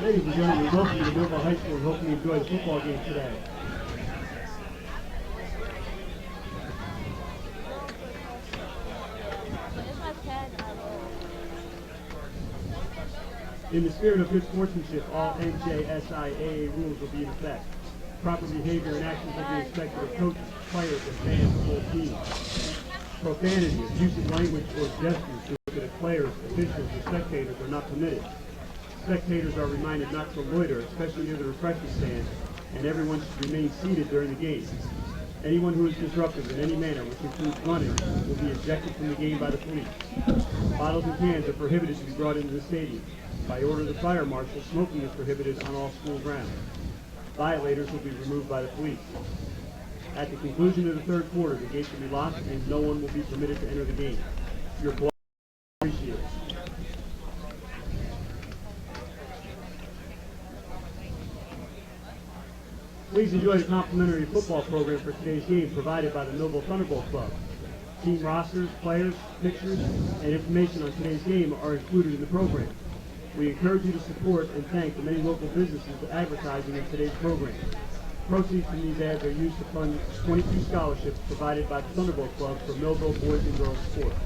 Ladies and gentlemen, welcome to Millville High School. Hope you enjoyed the football game today. In the spirit of good sportsmanship, all NJSIAA rules will be in effect. Proper behavior and actions will be expected of coaches, players, and fans of the whole team. Profanity, abusive language, or gestures directed at players, officials, or spectators are not permitted. Spectators are reminded not to loiter, especially near the refreshment stand, and everyone should remain seated during the game. Anyone who is disruptive in any manner, which includes running, will be ejected from the game by the police. Bottles and cans are prohibited to be brought into the stadium. By order of the fire marshal, smoking is prohibited on all school grounds. Violators will be removed by the police. At the conclusion of the third quarter, the gates will be locked and no one will be permitted to enter the game. Your cooperation is appreciated. Please enjoy the complimentary football program for today's game provided by the Millville Thunderbolt Club. Team rosters, players, pictures, and information on today's game are included in the program. We encourage you to support and thank the many local businesses advertising in today's program. Proceeds from these ads are used to fund 22 scholarships provided by the Thunderbolt Club for Millville boys and girls sports.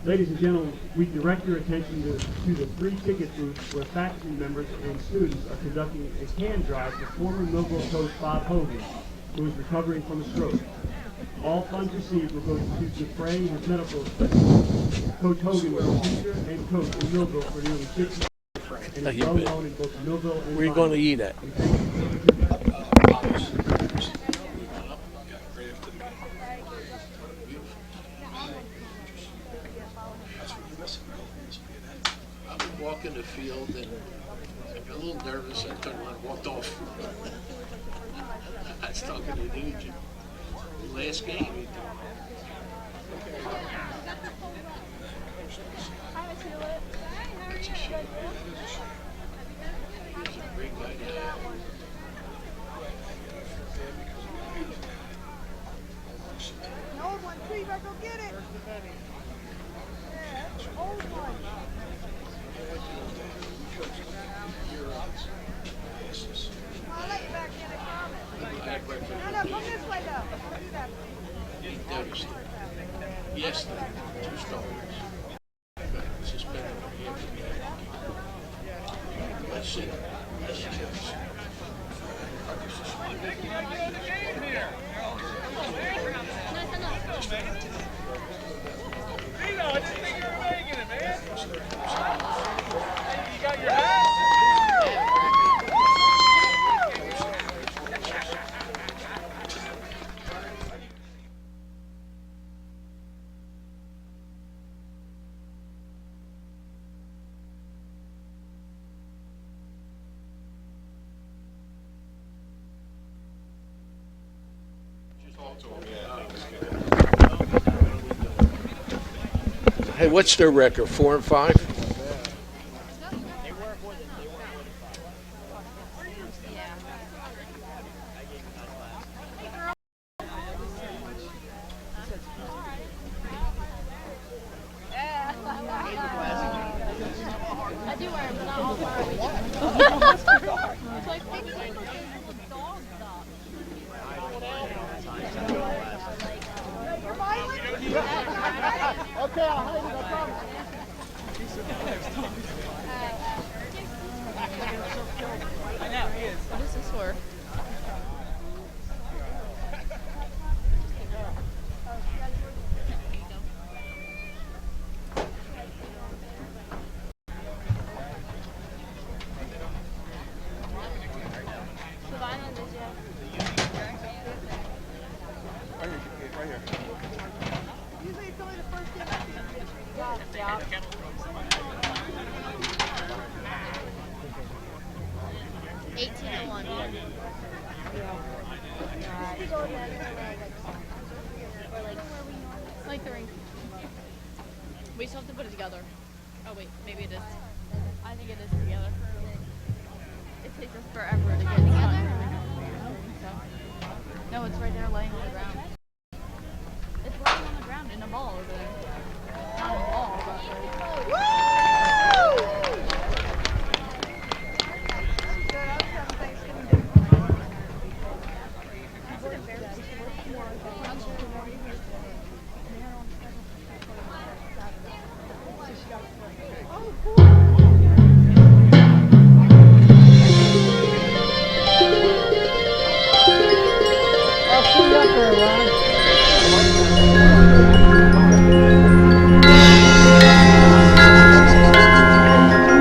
Ladies and gentlemen, we direct your attention to the free ticket booths where faculty members and students are conducting a can drive for former Millville coach Bob Hogan, who is recovering from a stroke. All funds received will go to defray his medical expenses. Coach Hogan was a teacher and coach in Millville for nearly 50 years and is well known in both Millville and Where are you going to eat at? I would walk in the field and I'd be a little nervous. I turned around and walked off. I was talking to the agent. Last game he did. That's a shame. He's a great guy to have. The old one, too. You better go get it. Yeah, that's the old one. I'll let you back in a comment. No, no, come this way, though. Don't do that. He devastated. Yesterday, 2 starters. Suspended on half the game. Let's see. Let's see. I didn't think you were making it, man. You got your hat? Hey, what's their record? 4 and 5? I do wear them, but not all the time. It's like big dog stuff. You're violent? Okay, I'll hang it, I promise. I know, he is. What is this for? Right here. Usually it's only the first game. Yeah. 18-1. Like the ring. We still have to put it together. Oh wait, maybe it is. I think it is together. It takes us forever to get it together. No, it's right there laying on the ground. It's laying on the ground in a ball over there. Not a ball, but like... Thank you.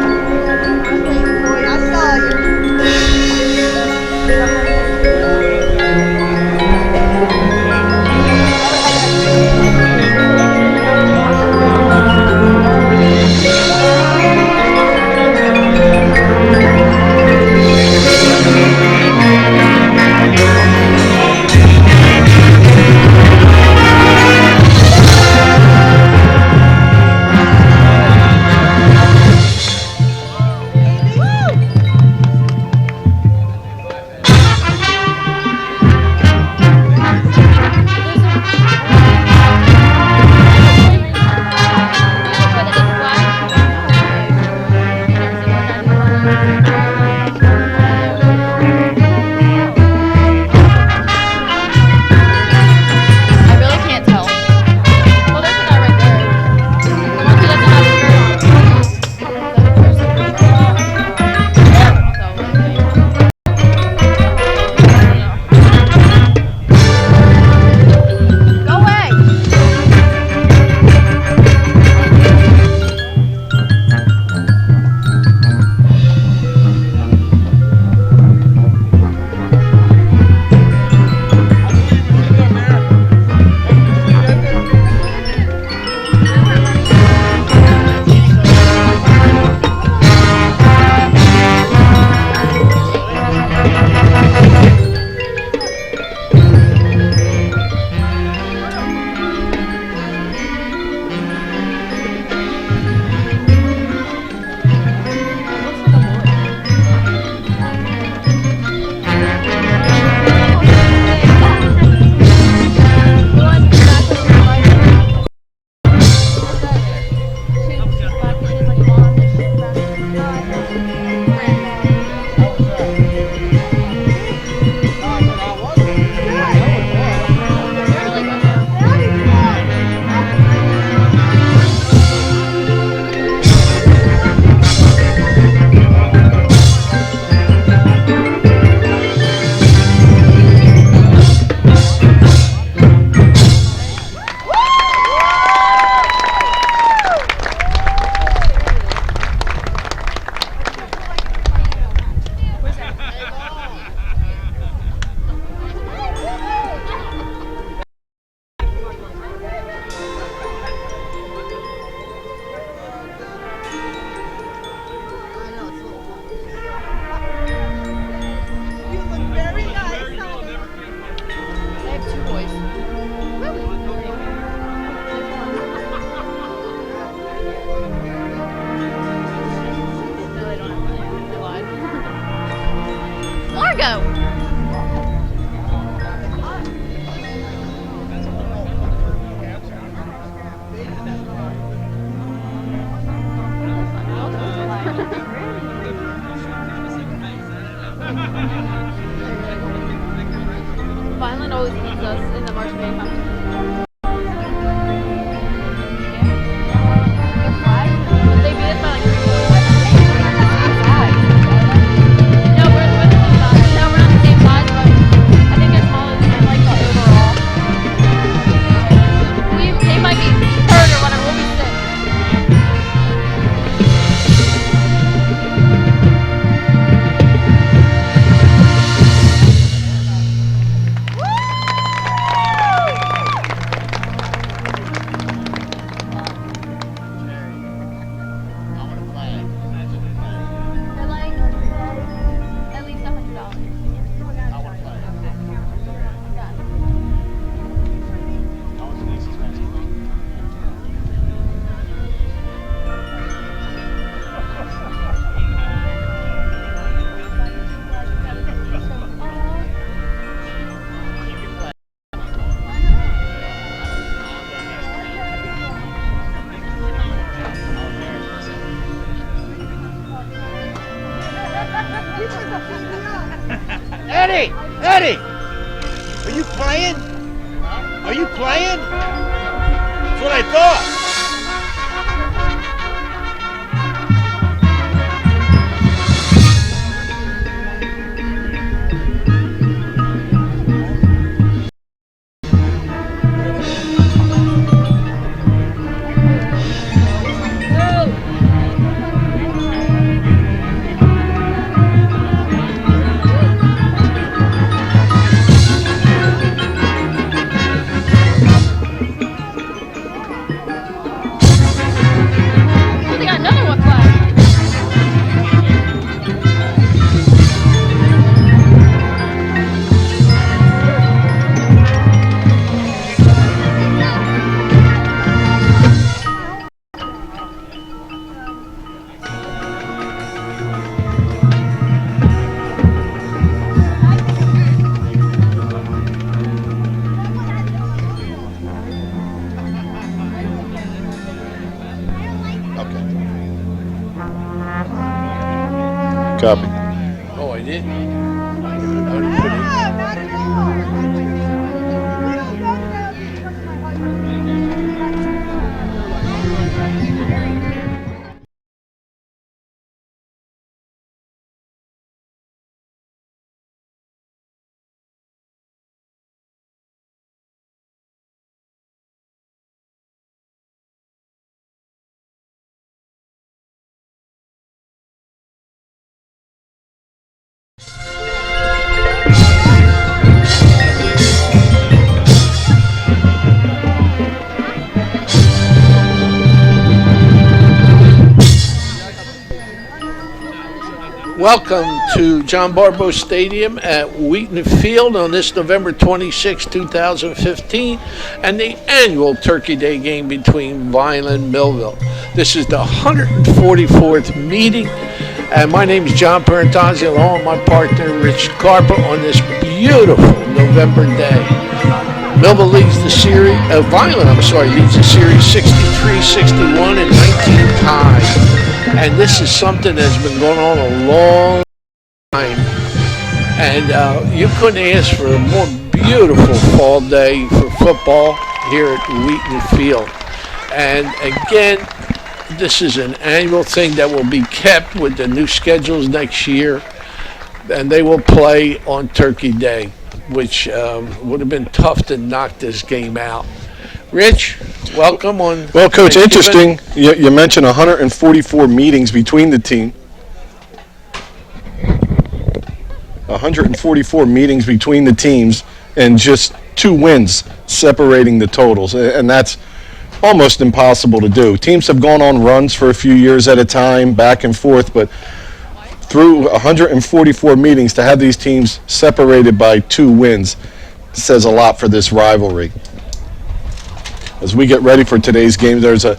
us in the marching band competition. They beat us by like 3 points. No, we're the same size. No, we're not the same size, but I think they're smaller than like the overall. They might be third or whatever. We'll be sixth. They're like at least $100. Eddie! Are you playing? Are you playing? That's what I thought. They got another one flag. Copy. Oh, I did? I didn't put it. Not anymore. Welcome to John Barbeau Stadium at Wheaton Field on this November 26, 2015, and the annual Turkey Day game between Vineland and Millville. This is the 144th meeting, and my name is John Parentazzi, along with my partner Rich Carper, on this beautiful November day. Millville leads the series, leads the series 63-61 and 19 ties. And this is something that's been going on a long time. And you couldn't ask for a more beautiful fall day for football here at Wheaton Field. And again, this is an annual thing that will be kept with the new schedules next year. And they will play on Turkey Day, which would have been tough to knock this game out. Rich, welcome on. Well, Coach, Thanksgiving. interesting. You mentioned 144 meetings between the team. 144 meetings between the teams and just 2 wins separating the totals. And that's almost impossible to do. Teams have gone on runs for a few years at a time, back and forth, but through 144 meetings to have these teams separated by 2 wins says a lot for this rivalry. As we get ready for today's game, there's a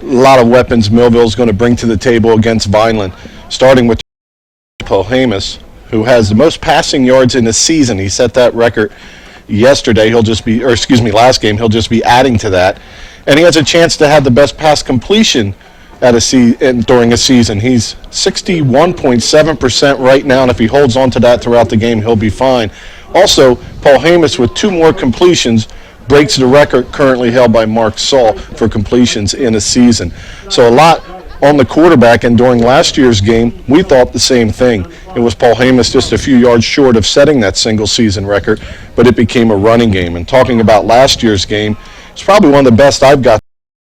lot of weapons Millville's going to bring to the table against Vineland, starting with Polhamus, who has the most passing yards in the season. He set that record yesterday. Last game. He'll just be adding to that. And he has a chance to have the best pass completion during a season. He's 61.7% right now, and if he holds on to that throughout the game, he'll be fine. Also, Paul Hamus, with 2 more completions, breaks the record currently held by Mark Saul for completions in a season. So a lot on the quarterback, and during last year's game, we thought the same thing. It was Paul Hamus just a few yards short of setting that single-season record, but it became a running game. And talking about last year's game, it's probably one of the best I've got.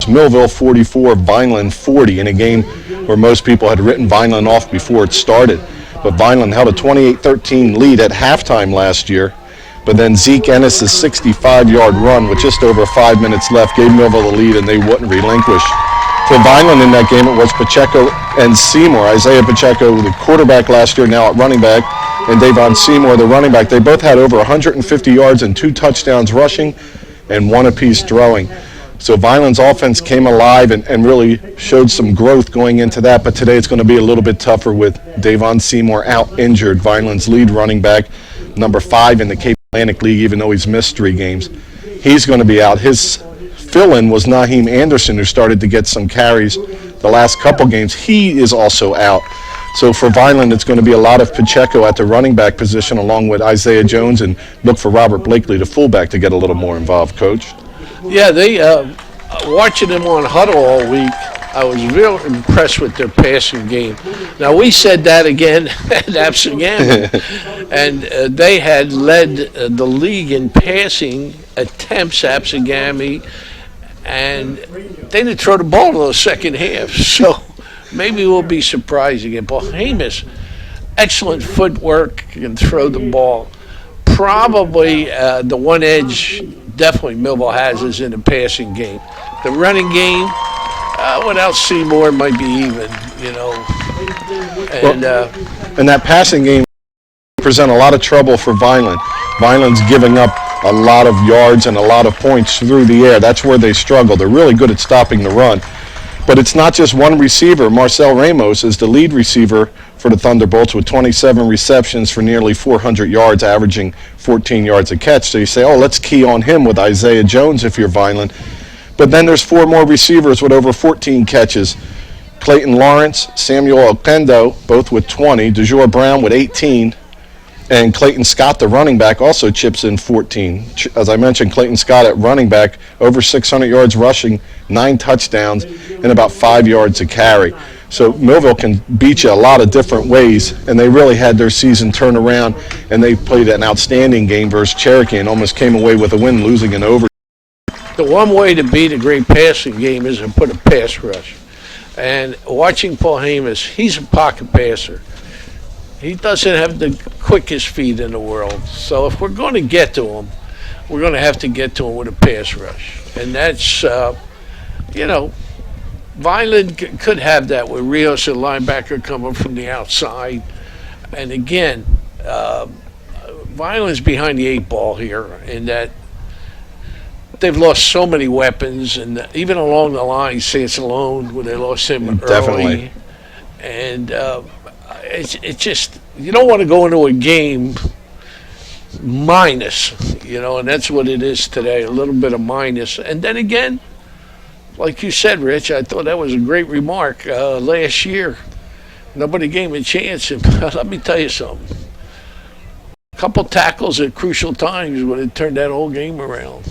Millville 44, Vineland 40, in a game where most people had written Vineland off before it started. But Vineland held a 28-13 lead at halftime last year. But then Zeke Ennis' 65-yard run with just over 5 minutes left gave Millville the lead, and they wouldn't relinquish. For Vineland in that game, it was Pacheco and Seymour. Isaiah Pacheco, the quarterback last year, now at running back, and Davon Seymour, the running back. They both had over 150 yards and 2 touchdowns rushing and 1 apiece throwing. So Vineland's offense came alive and really showed some growth going into that. But today it's going to be a little bit tougher with Davon Seymour out injured, Vineland's lead running back, number 5 in the Cape Atlantic League, even though he's missed 3 games. He's going to be out. His fill-in was Naheem Anderson, who started to get some carries the last couple games. He is also out. So for Vineland, it's going to be a lot of Pacheco at the running back position along with Isaiah Jones, and look for Robert Blakely, the fullback, to get a little more involved, Coach. Yeah, they watching them on Huddle all week, I was real impressed with their passing game. Now, we said that again at Absegami, and they had led the league in passing attempts, Absegami, and they didn't throw the ball in the second half. So maybe we'll be surprised again. Paul Hamus, excellent footwork, can throw the ball. Probably the one edge definitely Millville has is in the passing game. The running game, without Seymour, might be even, you know. And that passing game present a lot of trouble for Vineland. Vineland's giving up a lot of yards and a lot of points through the air. That's where they struggle. They're really good at stopping the run. But it's not just one receiver. Marcel Ramos is the lead receiver for the Thunderbolts with 27 receptions for nearly 400 yards, averaging 14 yards a catch. So you say, oh, let's key on him with Isaiah Jones if you're Vineland. But then there's 4 more receivers with over 14 catches. Clayton Lawrence, Samuel Okendo, both with 20. DeJour Brown with 18. And Clayton Scott, the running back, also chips in 14. As I mentioned, Clayton Scott at running back, over 600 yards rushing, 9 touchdowns, and about 5 yards a carry. So Millville can beat you a lot of different ways, and they really had their season turned around, and they played an outstanding game versus Cherokee and almost came away with a win, losing in overtime. The one way to beat a great passing game is to put a pass rush. And watching Paul Hamus, he's a pocket passer. He doesn't have the quickest feet in the world. So if we're going to get to him, we're going to have to get to him with a pass rush. And that's, Vineland could have that with Rios, a linebacker, coming from the outside. And again, Vineland's behind the 8 ball here in that they've lost so many weapons, and even along the line, Saints alone, where they lost him early. Definitely. And it's just, you don't want to go into a game minus, and that's what it is today, a little bit of minus. And then again, like you said, Rich, I thought that was a great remark. Last year, nobody gave him a chance. And let me tell you something. A couple tackles at crucial times would have turned that whole game around.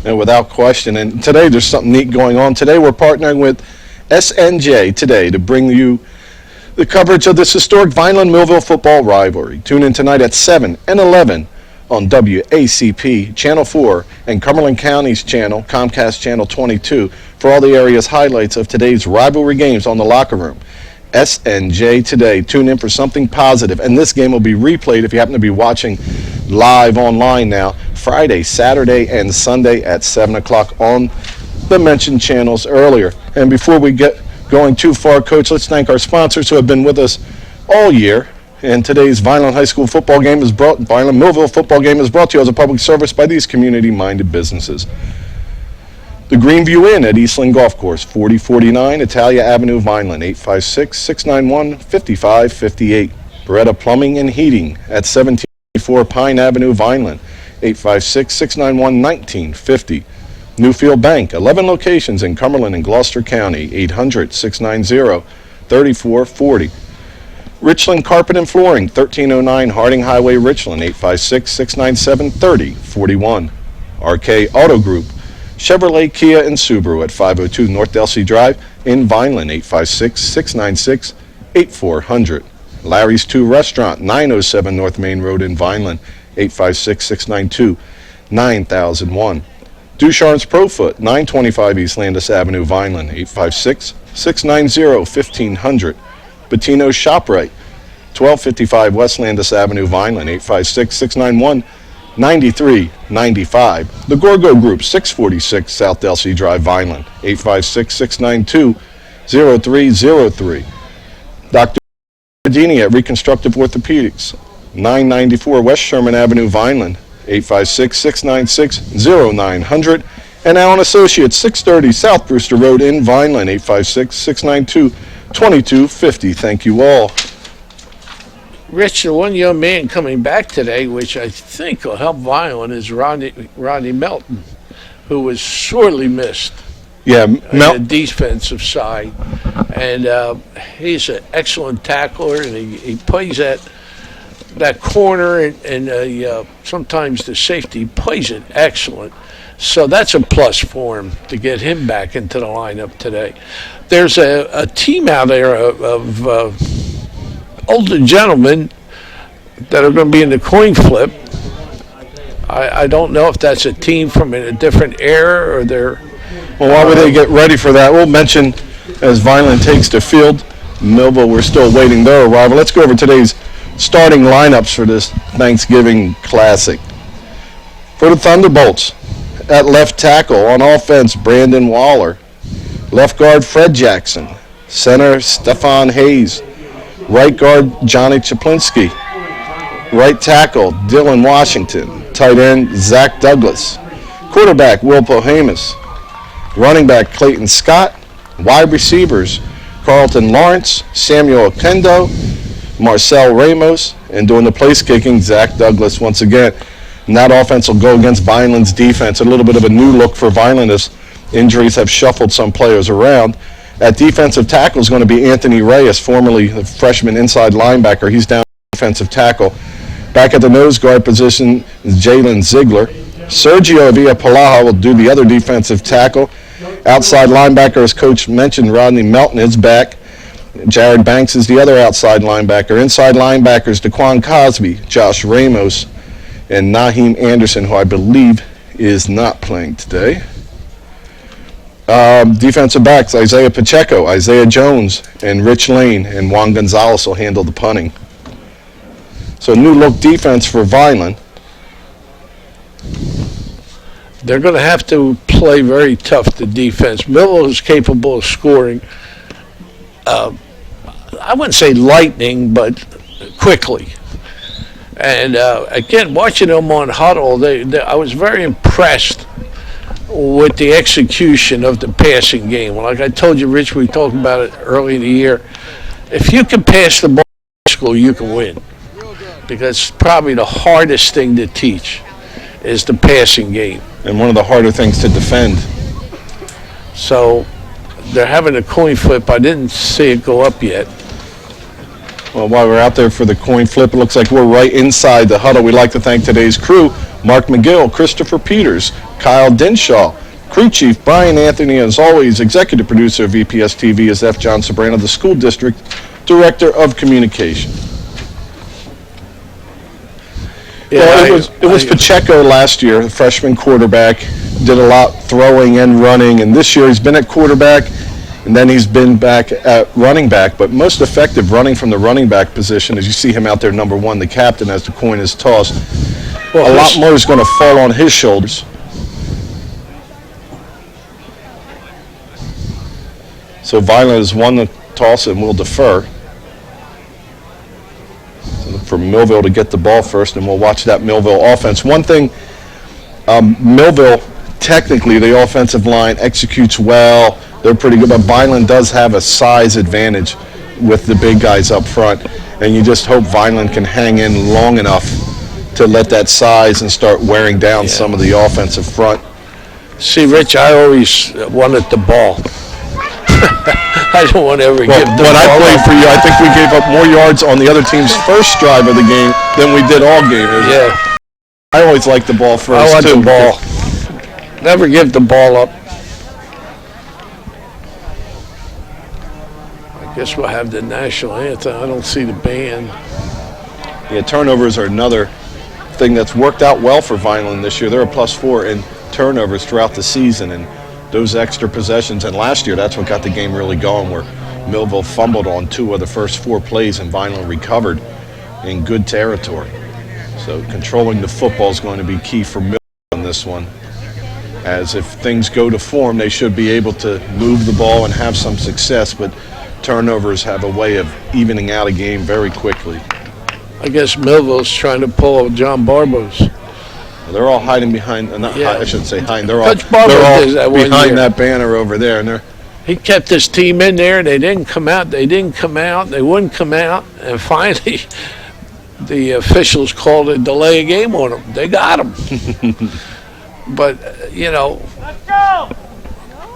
And without question. And today there's something neat going on. Today we're partnering with SNJ today to bring you the coverage of this historic Vineland-Millville football rivalry. Tune in tonight at 7 and 11 on WACP Channel 4 and Cumberland County's channel, Comcast Channel 22, for all the area's highlights of today's rivalry games on the locker room. SNJ today. Tune in for something positive. And this game will be replayed if you happen to be watching live online now, Friday, Saturday, and Sunday at 7 o'clock on the mentioned channels earlier. And before we get going too far, Coach, let's thank our sponsors who have been with us all year. And today's Vineland Millville football game is brought to you as a public service by these community-minded businesses. The Greenview Inn at Eastland Golf Course, 4049 Italia Avenue, Vineland, 856-691-5558. Beretta Plumbing and Heating at 1704 Pine Avenue, Vineland, 856-691-1950. Newfield Bank, 11 locations in Cumberland and Gloucester County, 800-690-3440. Richland Carpet and Flooring, 1309 Harding Highway, Richland, 856-697-3041. RK Auto Group, Chevrolet, Kia, and Subaru at 502 North Delsey Drive in Vineland, 856-696-8400. Larry's 2 Restaurant, 907 North Main Road in Vineland, 856-692-9001. Ducharme's Profoot, 925 East Landis Avenue, Vineland, 856-690-1500. Bettino's ShopRite, 1255 West Landis Avenue, Vineland, 856-691-9395. The Gorgo Group, 646 South Delsey Drive, Vineland, 856-692-0303. Dr. Medini at Reconstructive Orthopedics, 994 West Sherman Avenue, Vineland, 856-696-0900. And Allen Associates, 630 South Brewster Road in Vineland, 856-692-2250. Thank you all. Rich, the one young man coming back today, which I think will help Violent, is Rodney Melton, who was sorely missed Yeah, on the defensive side. And he's an excellent tackler, and he plays that corner, and sometimes the safety plays it excellent. So that's a plus for him to get him back into the lineup today. There's a team out there of older gentlemen that are going to be in the coin flip. I don't know if that's a team from a different era or they're... Well, while they get ready for that, we'll mention as Vineland takes the field, Millville, we're still waiting their arrival. Let's go over today's starting lineups for this Thanksgiving Classic. For the Thunderbolts, at left tackle on offense, Brandon Waller. Left guard, Fred Jackson. Center, Stefan Hayes. Right guard, Johnny Chaplinsky. Right tackle, Dylan Washington. Tight end, Zach Douglas. Quarterback, Will Pohamus. Running back, Clayton Scott. Wide receivers, Carlton Lawrence, Samuel Okendo, Marcel Ramos, and doing the place kicking, Zach Douglas once again. And that offense will go against Vineland's defense. A little bit of a new look for Vineland as injuries have shuffled some players around. At defensive tackle is going to be Anthony Reyes, formerly a freshman inside linebacker. He's down defensive tackle. Back at the nose guard position is Jalen Ziegler. Sergio Villapalaja will do the other defensive tackle. Outside linebacker, as Coach mentioned, Rodney Melton is back. Jared Banks is the other outside linebacker. Inside linebackers, Daquan Cosby, Josh Ramos, and Naheem Anderson, who I believe is not playing today. Defensive backs, Isaiah Pacheco, Isaiah Jones, and Rich Lane, and Juan Gonzalez will handle the punting. So new look defense for Vineland. They're going to have to play very tough, the defense. Millville is capable of scoring, I wouldn't say lightning, but quickly. And again, watching them on huddle, I was very impressed with the execution of the passing game. Like I told you, Rich, we talked about it early in the year. If you can pass the ball in school, you can win. Because it's probably the hardest thing to teach is the passing game. And one of the harder things to defend. So they're having a coin flip. I didn't see it go up yet. Well, while we're out there for the coin flip, it looks like we're right inside the huddle. We'd like to thank today's crew, Mark McGill, Christopher Peters, Kyle Dinshaw, crew chief Brian Anthony, as always, executive producer of VPS TV is F. John Sobrano, the school district director of communication. Yeah, well, it was Pacheco last year, the freshman quarterback, did a lot throwing and running, and this year he's been at quarterback, and then he's been back at running back, but most effective running from the running back position, as you see him out there, number one, the captain, as the coin is tossed. Well, a lot more is going to fall on his shoulders. So Vineland has won the toss and will defer. So look for Millville to get the ball first, and we'll watch that Millville offense. One thing, Millville, technically, the offensive line executes well. They're pretty good, but Vineland does have a size advantage with the big guys up front, and you just hope Vineland can hang in long enough to let that size and start wearing down some of the offensive front. See, Rich, I always wanted the ball. I don't want to ever Well, give the when I ball played up. for you, I think we gave up more yards on the other team's first drive of the game than we did all game. Yeah, I always like the ball first, I want too. the ball. Never give the ball up. I guess we'll have the national anthem. I don't see the band. Yeah, turnovers are another thing that's worked out well for Vineland this year. They're a +4 in turnovers throughout the season, and those extra possessions. And last year, that's what got the game really going, where Millville fumbled on 2 of the first 4 plays, and Vineland recovered in good territory. So controlling the football is going to be key for Millville in this one, as if things go to form, they should be able to move the ball and have some success, but turnovers have a way of evening out a game very quickly. I guess Millville's trying to pull a John Barbos. They're all hiding behind, I shouldn't say hiding, they're all, Coach Barber did that one behind year. that banner over there, and they're He kept his team in there. They didn't come out. They wouldn't come out. And finally, the officials called a delay of game on them. They got them. But,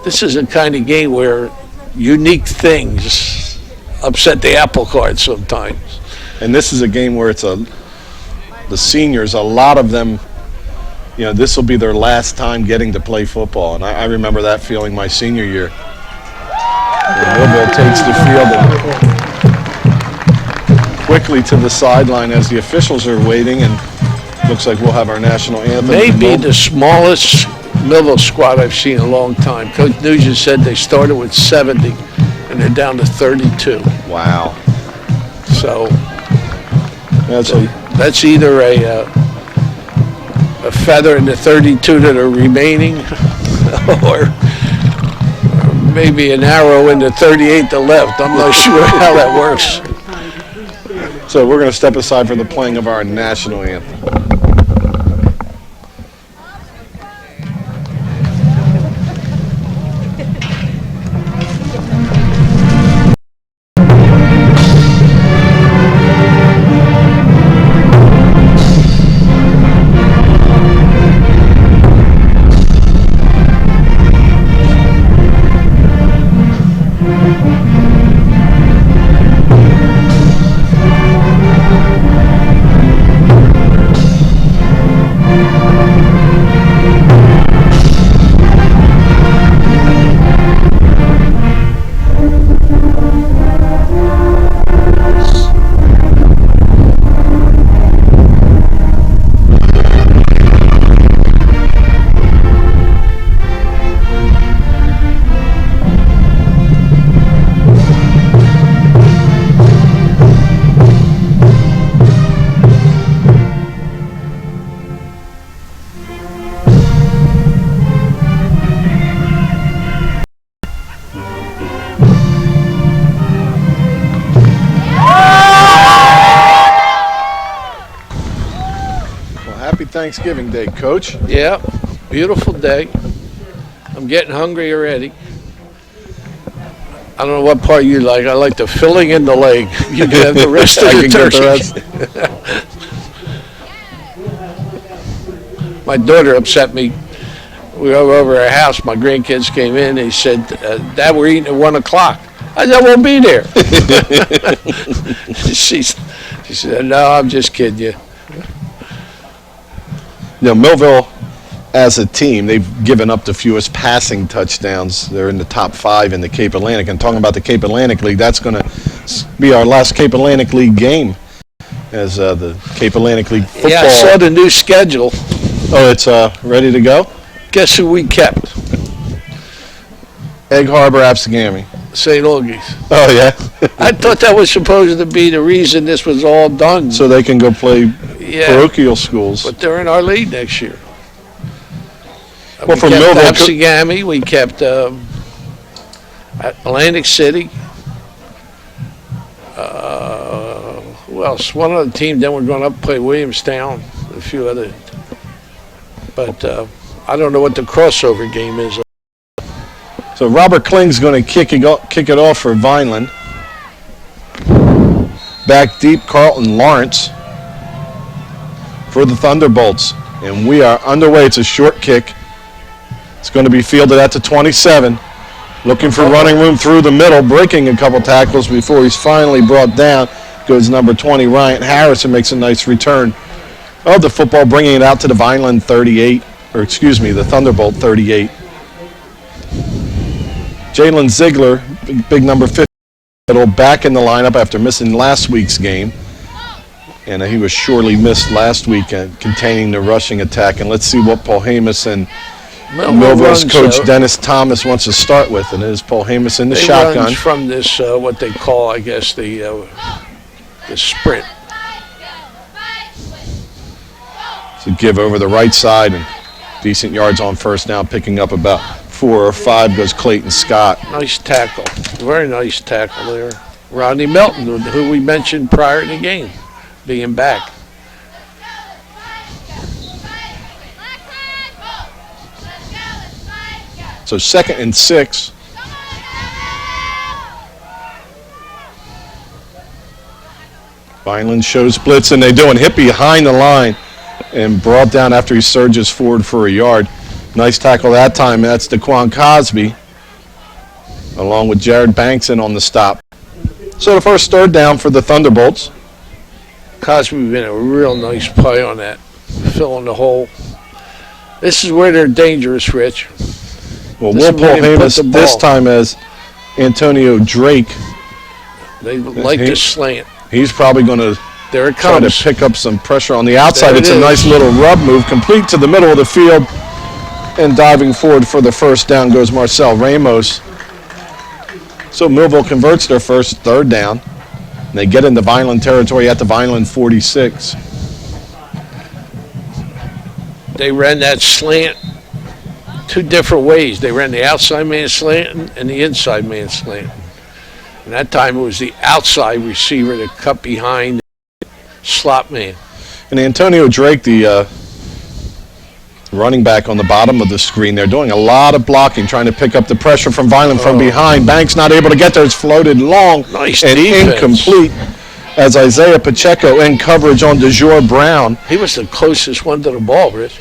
this is a kind of game where unique things upset the apple cart sometimes. and this is a game where it's the seniors, a lot of them, this will be their last time getting to play football, and I remember that feeling my senior year. And Millville takes the field and quickly to the sideline as the officials are waiting, and looks like we'll have our national anthem. Maybe the smallest Millville squad I've seen in a long time. Coach Nugent said they started with 70, and they're down to 32. Wow. So That's that's either a feather in the 32 that are remaining, or maybe an arrow in the 38 to left. I'm not sure how that works. so we're going to step aside for the playing of our national anthem. Happy Thanksgiving Day, Coach. Yeah, beautiful day. I'm getting hungry already. I don't know what part you like. I like the filling in the leg. You can have the rest of I the can get turkey. the rest. My daughter upset me. We were over at her house. My grandkids came in. They said, Dad, we're eating at 1 o'clock. I said, I won't be there. She said, no, I'm just kidding you. Millville, as a team, they've given up the fewest passing touchdowns. They're in the top 5 in the Cape Atlantic. And talking about the Cape Atlantic League, that's going to be our last Cape Atlantic League game as the Cape Atlantic League football. Yeah, I saw the new schedule. Oh, it's ready to go? Guess who we kept? Egg Harbor, Absegami. St. Augie's. Oh, yeah? I thought that was supposed to be the reason this was all done. So they can go play Yeah. parochial schools. But they're in our league next year. Well, we for kept Millville, Absegami, we kept Atlantic City. Who else? One other team. Then we're going up play Williamstown. A few other. But I don't know what the crossover game is. So Robert Kling's going to kick it off for Vineland. Back deep, Carlton Lawrence for the Thunderbolts. And we are underway. It's a short kick. It's going to be fielded at the 27. Looking for running room through the middle, breaking a couple tackles before he's finally brought down. Goes number 20, Ryan Harrison, makes a nice return of the football, bringing it out to the Vineland 38, or excuse me, the Thunderbolt 38. Jalen Ziegler, big number 50, back in the lineup after missing last week's game. And he was surely missed last week containing the rushing attack. And let's see what Paul Hamus and Millville's coach Dennis Thomas wants to start with. And it is Paul Hamus in the shotgun. Runs from this, what they call, I guess, the sprint. So give over the right side and decent yards on first down, picking up about 4 or 5 goes Clayton Scott. Nice tackle. Very nice tackle there. Rodney Melton, who we mentioned prior to the game, being back. So 2nd and 6. Vineland shows blitz, and they do, and hit behind the line and brought down after he surges forward for a yard. Nice tackle that time. That's DeQuan Cosby, along with Jared Bankson on the stop. So the first third down for the Thunderbolts. Cosby been a real nice play on that, filling the hole. This is where they're dangerous, Rich. Well, Will Paul Hamus this time as Antonio Drake. They like to slant. He's probably going to try to pick up some pressure on the outside. It's a nice little rub move, complete to the middle of the field. And diving forward for the first down goes Marcel Ramos. So Millville converts their first third down. And they get into Vineland territory at the Vineland 46. They ran that slant 2 different ways. They ran the outside man slant and the inside man slant. And that time it was the outside receiver that cut behind the slot man. And Antonio Drake, the running back on the bottom of the screen, they're doing a lot of blocking, trying to pick up the pressure from Vineland from behind. Banks not able to get there. It's floated long and defense. Incomplete as Isaiah Pacheco in coverage on DeJour Brown. He was the closest one to the ball, Rich.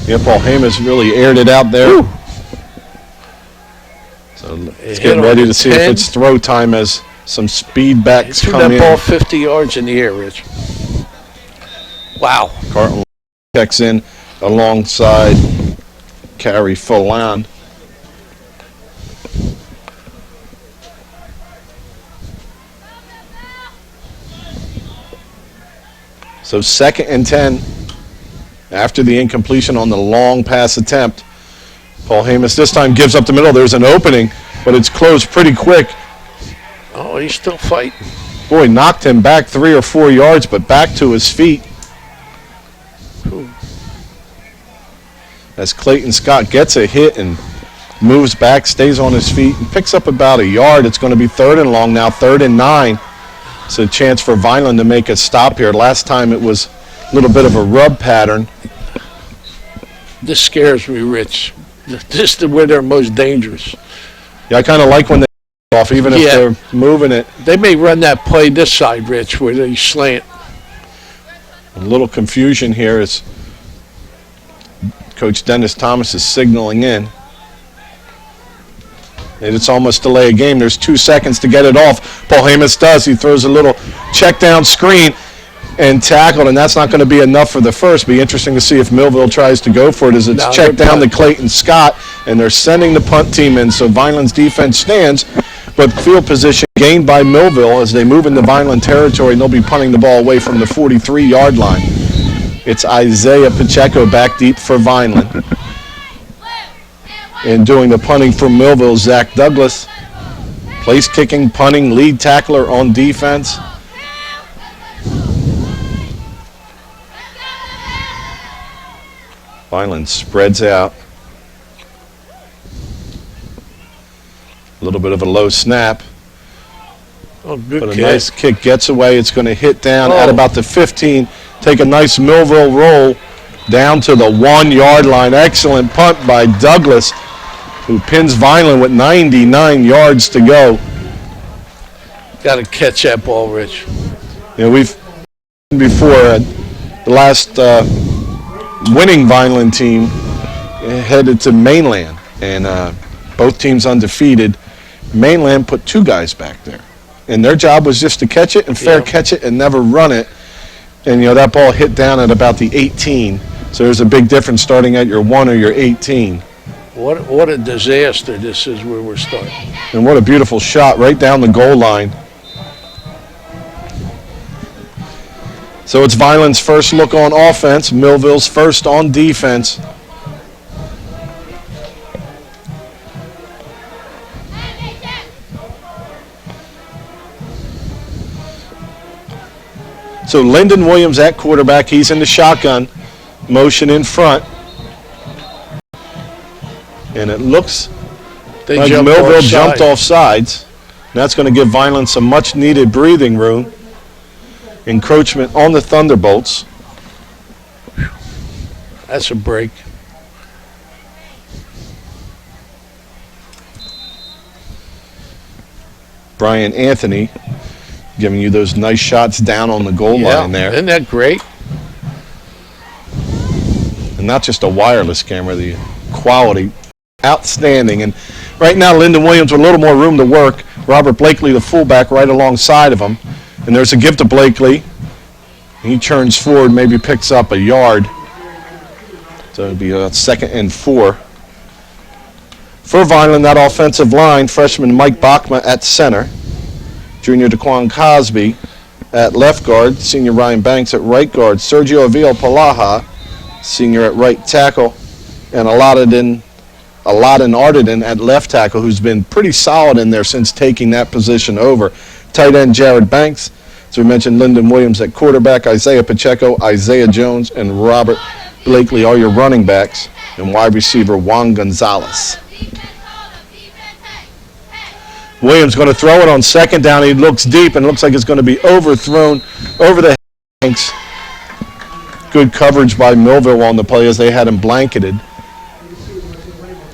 Yeah, Paul Hamus really aired it out there. Woo. So let's get ready to see if it's throw time as some speed backs come in. Threw that ball 50 yards in the air, Rich. Wow. Carlton checks in alongside Carrie Follan. So 2nd and 10 after the incompletion on the long pass attempt. Paul Hamus this time gives up the middle. There's an opening, but it's closed pretty quick. Oh, he's still fighting. Boy, knocked him back 3 or 4 yards, but back to his feet. As Clayton Scott gets a hit and moves back, stays on his feet, and picks up about a yard. It's going to be 3rd and long now, 3rd and 9. It's a chance for Vineland to make a stop here. Last time it was a little bit of a rub pattern. This scares me, Rich. This is where they're most dangerous. Yeah, I kind of like when they off, even if they're moving it. They may run that play this side, Rich, where they slant. A little confusion here as Coach Dennis Thomas is signaling in. And it's almost delay a game. There's 2 seconds to get it off. Paul Hamus does. He throws a little check down screen and tackled, and that's not going to be enough for the first. Be interesting to see if Millville tries to go for it as it's checked down to Clayton Scott, and they're sending the punt team in, so Vineland's defense stands, but field position gained by Millville as they move into Vineland territory, and they'll be punting the ball away from the 43-yard line. It's Isaiah Pacheco back deep for Vineland. And doing the punting for Millville, Zach Douglas. Place kicking, punting, lead tackler on defense. Vineland spreads out. A little bit of a low snap. Oh, good but a kick. nice kick gets away. It's going to hit down at about the 15. Take a nice Millville roll down to the 1-yard line. Excellent punt by Douglas, who pins Vineland with 99 yards to go. Got to catch that ball, Rich. You know, we've before the last winning Vineland team headed to mainland, and Both teams undefeated. Mainland put 2 guys back there. And their job was just to catch it and fair catch it and never run it. And, that ball hit down at about the 18. So there's a big difference starting at your 1 or your 18. What a disaster this is where we're starting. And what a beautiful shot right down the goal line. So it's Vineland's first look on offense, Millville's first on defense. So Lyndon Williams at quarterback. He's in the shotgun. Motion in front. And it looks like Millville jumped off sides. And that's going to give Vineland some much needed breathing room. Encroachment on the Thunderbolts. That's a break. Brian Anthony giving you those nice shots down on the goal line there. Isn't that great? And not just a wireless camera, the quality, outstanding. And right now, Lyndon Williams with a little more room to work. Robert Blakely, the fullback, right alongside of him. And there's a give to Blakely. He turns forward, maybe picks up a yard. So it'll be a 2nd and 4. For Vineland, that offensive line, freshman Mike Bachma at center. Junior Daquan Cosby at left guard. Senior Ryan Banks at right guard. Sergio Avila-Palaha, senior at right tackle. And Aladin Arden at left tackle, who's been pretty solid in there since taking that position over. Tight end Jared Banks. As we mentioned, Lyndon Williams at quarterback, Isaiah Pacheco, Isaiah Jones, and Robert Blakely are your running backs. And wide receiver Juan Gonzalez. Williams going to throw it on 2nd down. He looks deep and looks like it's going to be overthrown over the Hanks. Good coverage by Millville on the play as they had him blanketed.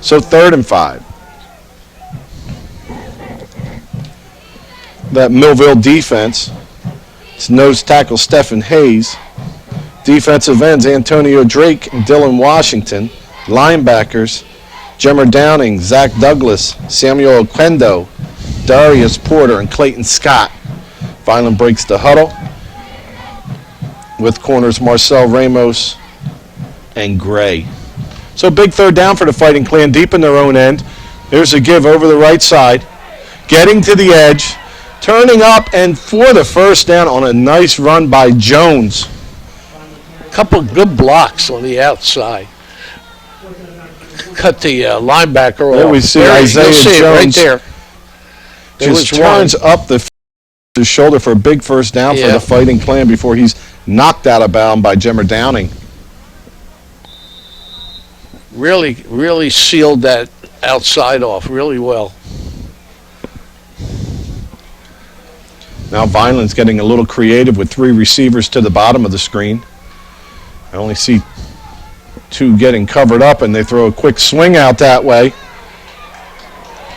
So 3rd and 5. That Millville defense. It's nose tackle Stephen Hayes. Defensive ends Antonio Drake and Dylan Washington. Linebackers Jemmer Downing, Zach Douglas, Samuel Oquendo, Darius Porter, and Clayton Scott. Vineland breaks the huddle with corners Marcel Ramos and Gray. So big 3rd down for the Fighting Clan deep in their own end. There's a give over the right side. Getting to the edge. Turning up and for the 1st down on a nice run by Jones. Couple good blocks on the outside. Cut the linebacker off. There we see Isaiah Jones. Right there. Just turns up the shoulder for a big 1st down for the Fighting Clan before he's knocked out of bounds by Jemmer Downing. Really sealed that outside off really well. Now Vineland's getting a little creative with 3 receivers to the bottom of the screen. I only see 2 getting covered up, and they throw a quick swing out that way.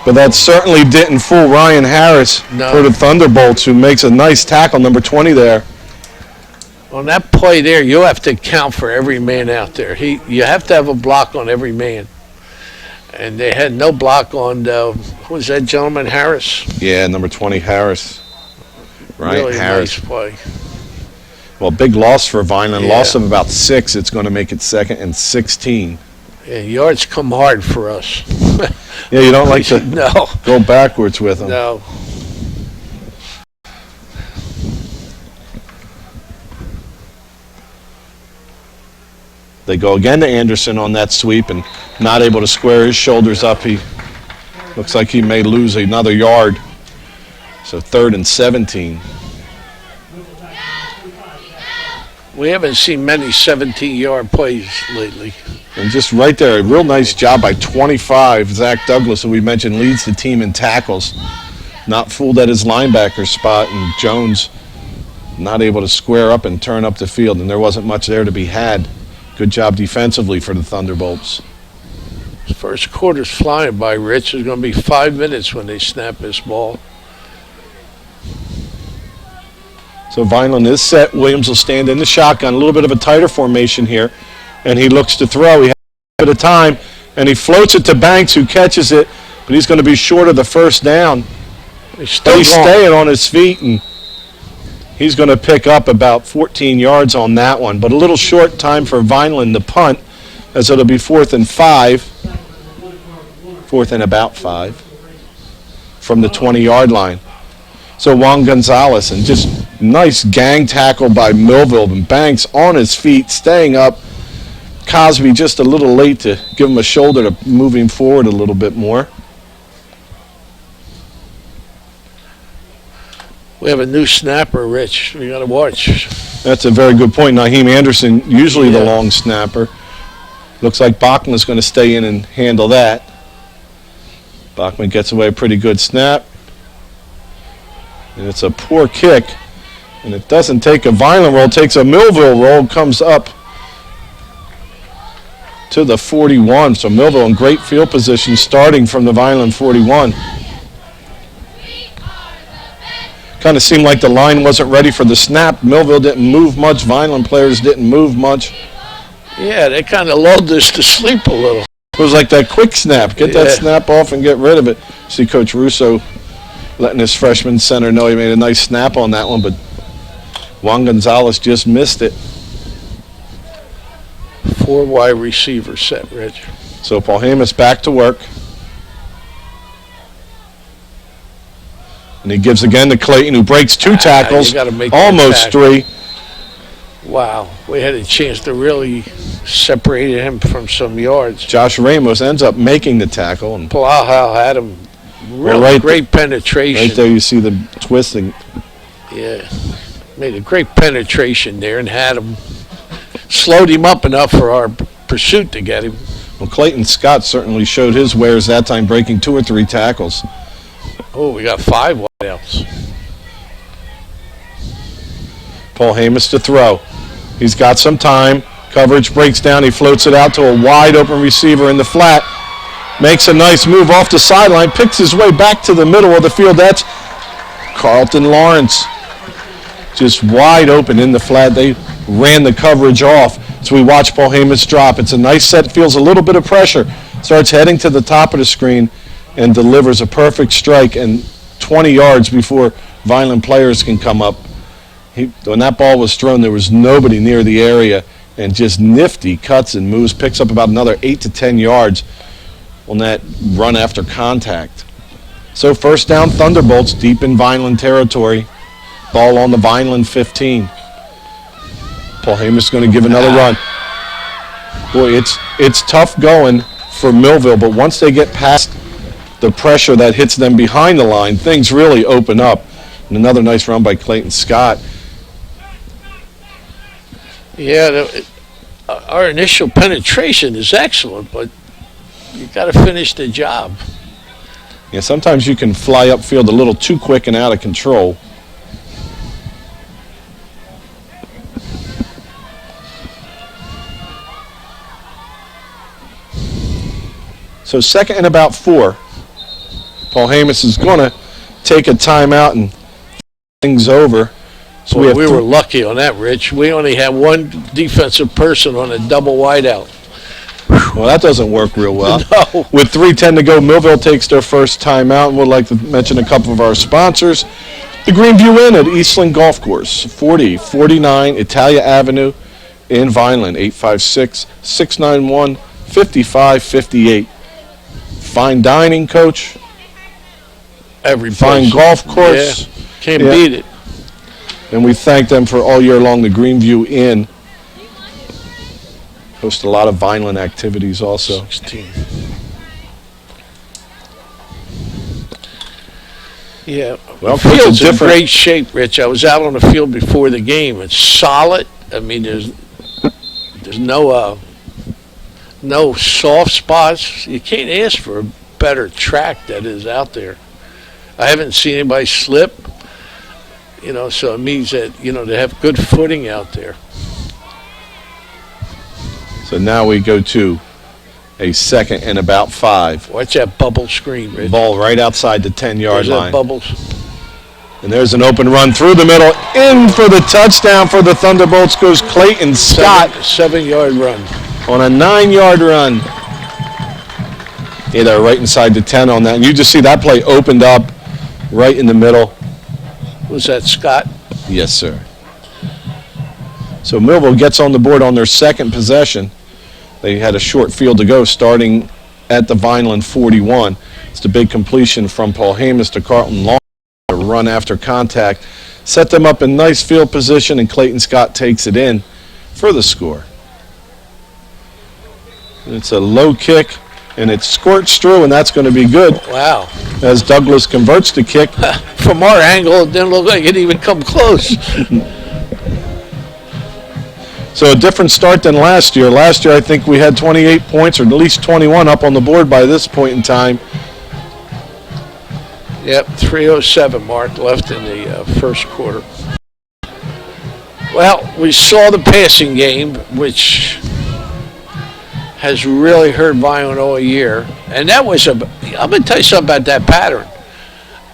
But that certainly didn't fool Ryan Harris for the Thunderbolts, who makes a nice tackle, number 20 there. On that play there, you have to count for every man out there. You have to have a block on every man. And they had no block on, who was that gentleman, Harris? Yeah, number 20, Harris. Right, really Harris. Nice play. Well, big loss for Vineland. Loss of about 6. It's going to make it 2nd and 16. Yeah, yards come hard for us. Yeah, you don't like to no. go backwards with them. No. They go again to Anderson on that sweep and not able to square his shoulders up. He looks like he may lose another yard. So 3rd and 17. We haven't seen many 17-yard plays lately. And just right there, a real nice job by 25, Zach Douglas, who we mentioned leads the team in tackles. Not fooled at his linebacker spot, and Jones not able to square up and turn up the field, and there wasn't much there to be had. Good job defensively for the Thunderbolts. First quarter's flying by, Rich. There's going to be 5 minutes when they snap this ball. So Vineland is set. Williams will stand in the shotgun. A little bit of a tighter formation here. And he looks to throw. He has a bit of time. And he floats it to Banks, who catches it but he's going to be short of the first down. He's But he's going. staying on his feet, and he's going to pick up about 14 yards on that one. But a little short time for Vineland to punt, as it'll be 4th and 5. 4th and about 5 from the 20-yard line. So Juan Gonzalez, and just nice gang tackle by Millville, and Banks on his feet, staying up. Cosby just a little late to give him a shoulder to move him forward a little bit more. We have a new snapper, Rich. We got to watch. That's a very good point. Naheem Anderson, usually the Yeah. long snapper. Looks like Bachman's going to stay in and handle that. Bachman gets away a pretty good snap. And it's a poor kick. And it doesn't take a Vineland roll, it takes a Millville roll, comes up to the 41. So Millville in great field position starting from the Vineland 41. Kind of seemed like the line wasn't ready for the snap. Millville didn't move much. Vineland players didn't move much. Yeah, they kind of lulled us to sleep a little. It was like that quick snap. Get that Yeah. snap off and get rid of it. See Coach Russo letting his freshman center know he made a nice snap on that one, but Juan Gonzalez just missed it. 4 wide receiver set, Rich. So Paul Hamas back to work. And he gives again to Clayton, who breaks 2 tackles, you gotta make that almost tackle. 3. Wow, we had a chance to really separate him from some yards. Josh Ramos ends up making the tackle, and Palau had him really right great penetration. right there you see the twisting. Yeah, made a great penetration there and had him, slowed him up enough for our pursuit to get him. Well, Clayton Scott certainly showed his wares that time, breaking 2 or 3 tackles. Oh, we got 5 wideouts. Paul Hamas to throw. He's got some time. Coverage breaks down. He floats it out to a wide open receiver in the flat. Makes a nice move off the sideline. Picks his way back to the middle of the field. That's Carlton Lawrence. Just wide open in the flat. They ran the coverage off. So we watch Paul Hamas drop. It's a nice set. Feels a little bit of pressure. Starts heading to the top of the screen and delivers a perfect strike, and 20 yards before Vineland players can come up. When that ball was thrown, there was nobody near the area, and just nifty cuts and moves, picks up about another 8 to 10 yards on that run after contact. So first down, Thunderbolts deep in Vineland territory. Ball on the Vineland 15. Paul Hamas is going to give another run. Boy, it's tough going for Millville, but once they get past the pressure that hits them behind the line, things really open up. And another nice run by Clayton Scott. Yeah, our initial penetration is excellent, but you got to finish the job. Yeah, sometimes you can fly upfield a little too quick and out of control. So 2nd and about 4. Paul Hamas is going to take a timeout and things over. So Well, have we were lucky on that, Rich. We only had 1 defensive person on a double wideout. Well, that doesn't work real well. No. With 3:10 to go, Millville takes their first timeout, and we'd like to mention a couple of our sponsors. The Greenview Inn at Eastland Golf Course, 4049 Italia Avenue in Vineland, 856-691-5558. Fine dining, Coach. Every Fine place. golf course. Yeah, can't Yeah. beat it. And we thank them for all year long. The Greenview Inn hosts a lot of Vineland activities also. 16. Yeah, Well, the Coach, field's it's in different. great shape, Rich. I was out on the field before the game. It's solid. I mean, there's no soft spots. You can't ask for a better track that is out there. I haven't seen anybody slip. So it means that they have good footing out there. So now we go to a 2nd and about 5. Watch that bubble screen, Rich. Ball right outside the 10-yard There's that line. bubbles. And there's an open run through the middle. In for the touchdown for the Thunderbolts goes Clayton Scott 7-yard run. on a 9-yard run. Yeah, they're right inside the 10 on that. And you just see that play opened up right in the middle. Was that Scott? Yes, sir. So Millville gets on the board on their second possession. They had a short field to go starting at the Vineland 41. It's the big completion from Paul Hamus to Carlton Long. A run after contact. Set them up in nice field position, and Clayton Scott takes it in for the score. It's a low kick, and it's scorched through, and that's going to be good. Wow. As Douglas converts the kick. From our angle, it didn't look like it even come close. So a different start than last year. Last year, I think we had 28 points, or at least 21 up on the board by this point in time. Yep, 3:07 mark left in the first quarter. Well, we saw the passing game, which has really hurt Vineland all year. And that was I'm going to tell you something about that pattern.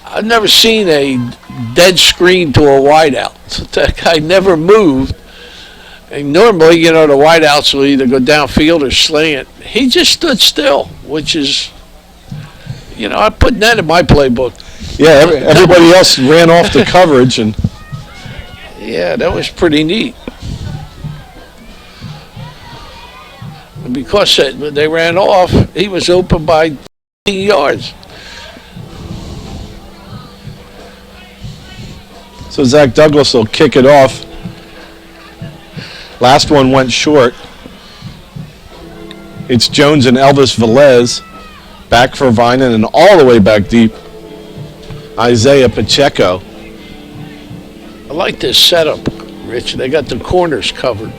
I've never seen a dead screen to a wideout. That guy never moved. And normally, the wideouts will either go downfield or slant. He just stood still, which is, I put that in my playbook. Yeah, everybody else ran off the coverage. And yeah, that was pretty neat. And because they ran off, he was open by 10 yards. So Zach Douglas will kick it off. Last one went short. It's Jones and Elvis Velez back for Vineland, and all the way back deep, Isaiah Pacheco. I like this setup, Rich. They got the corners covered.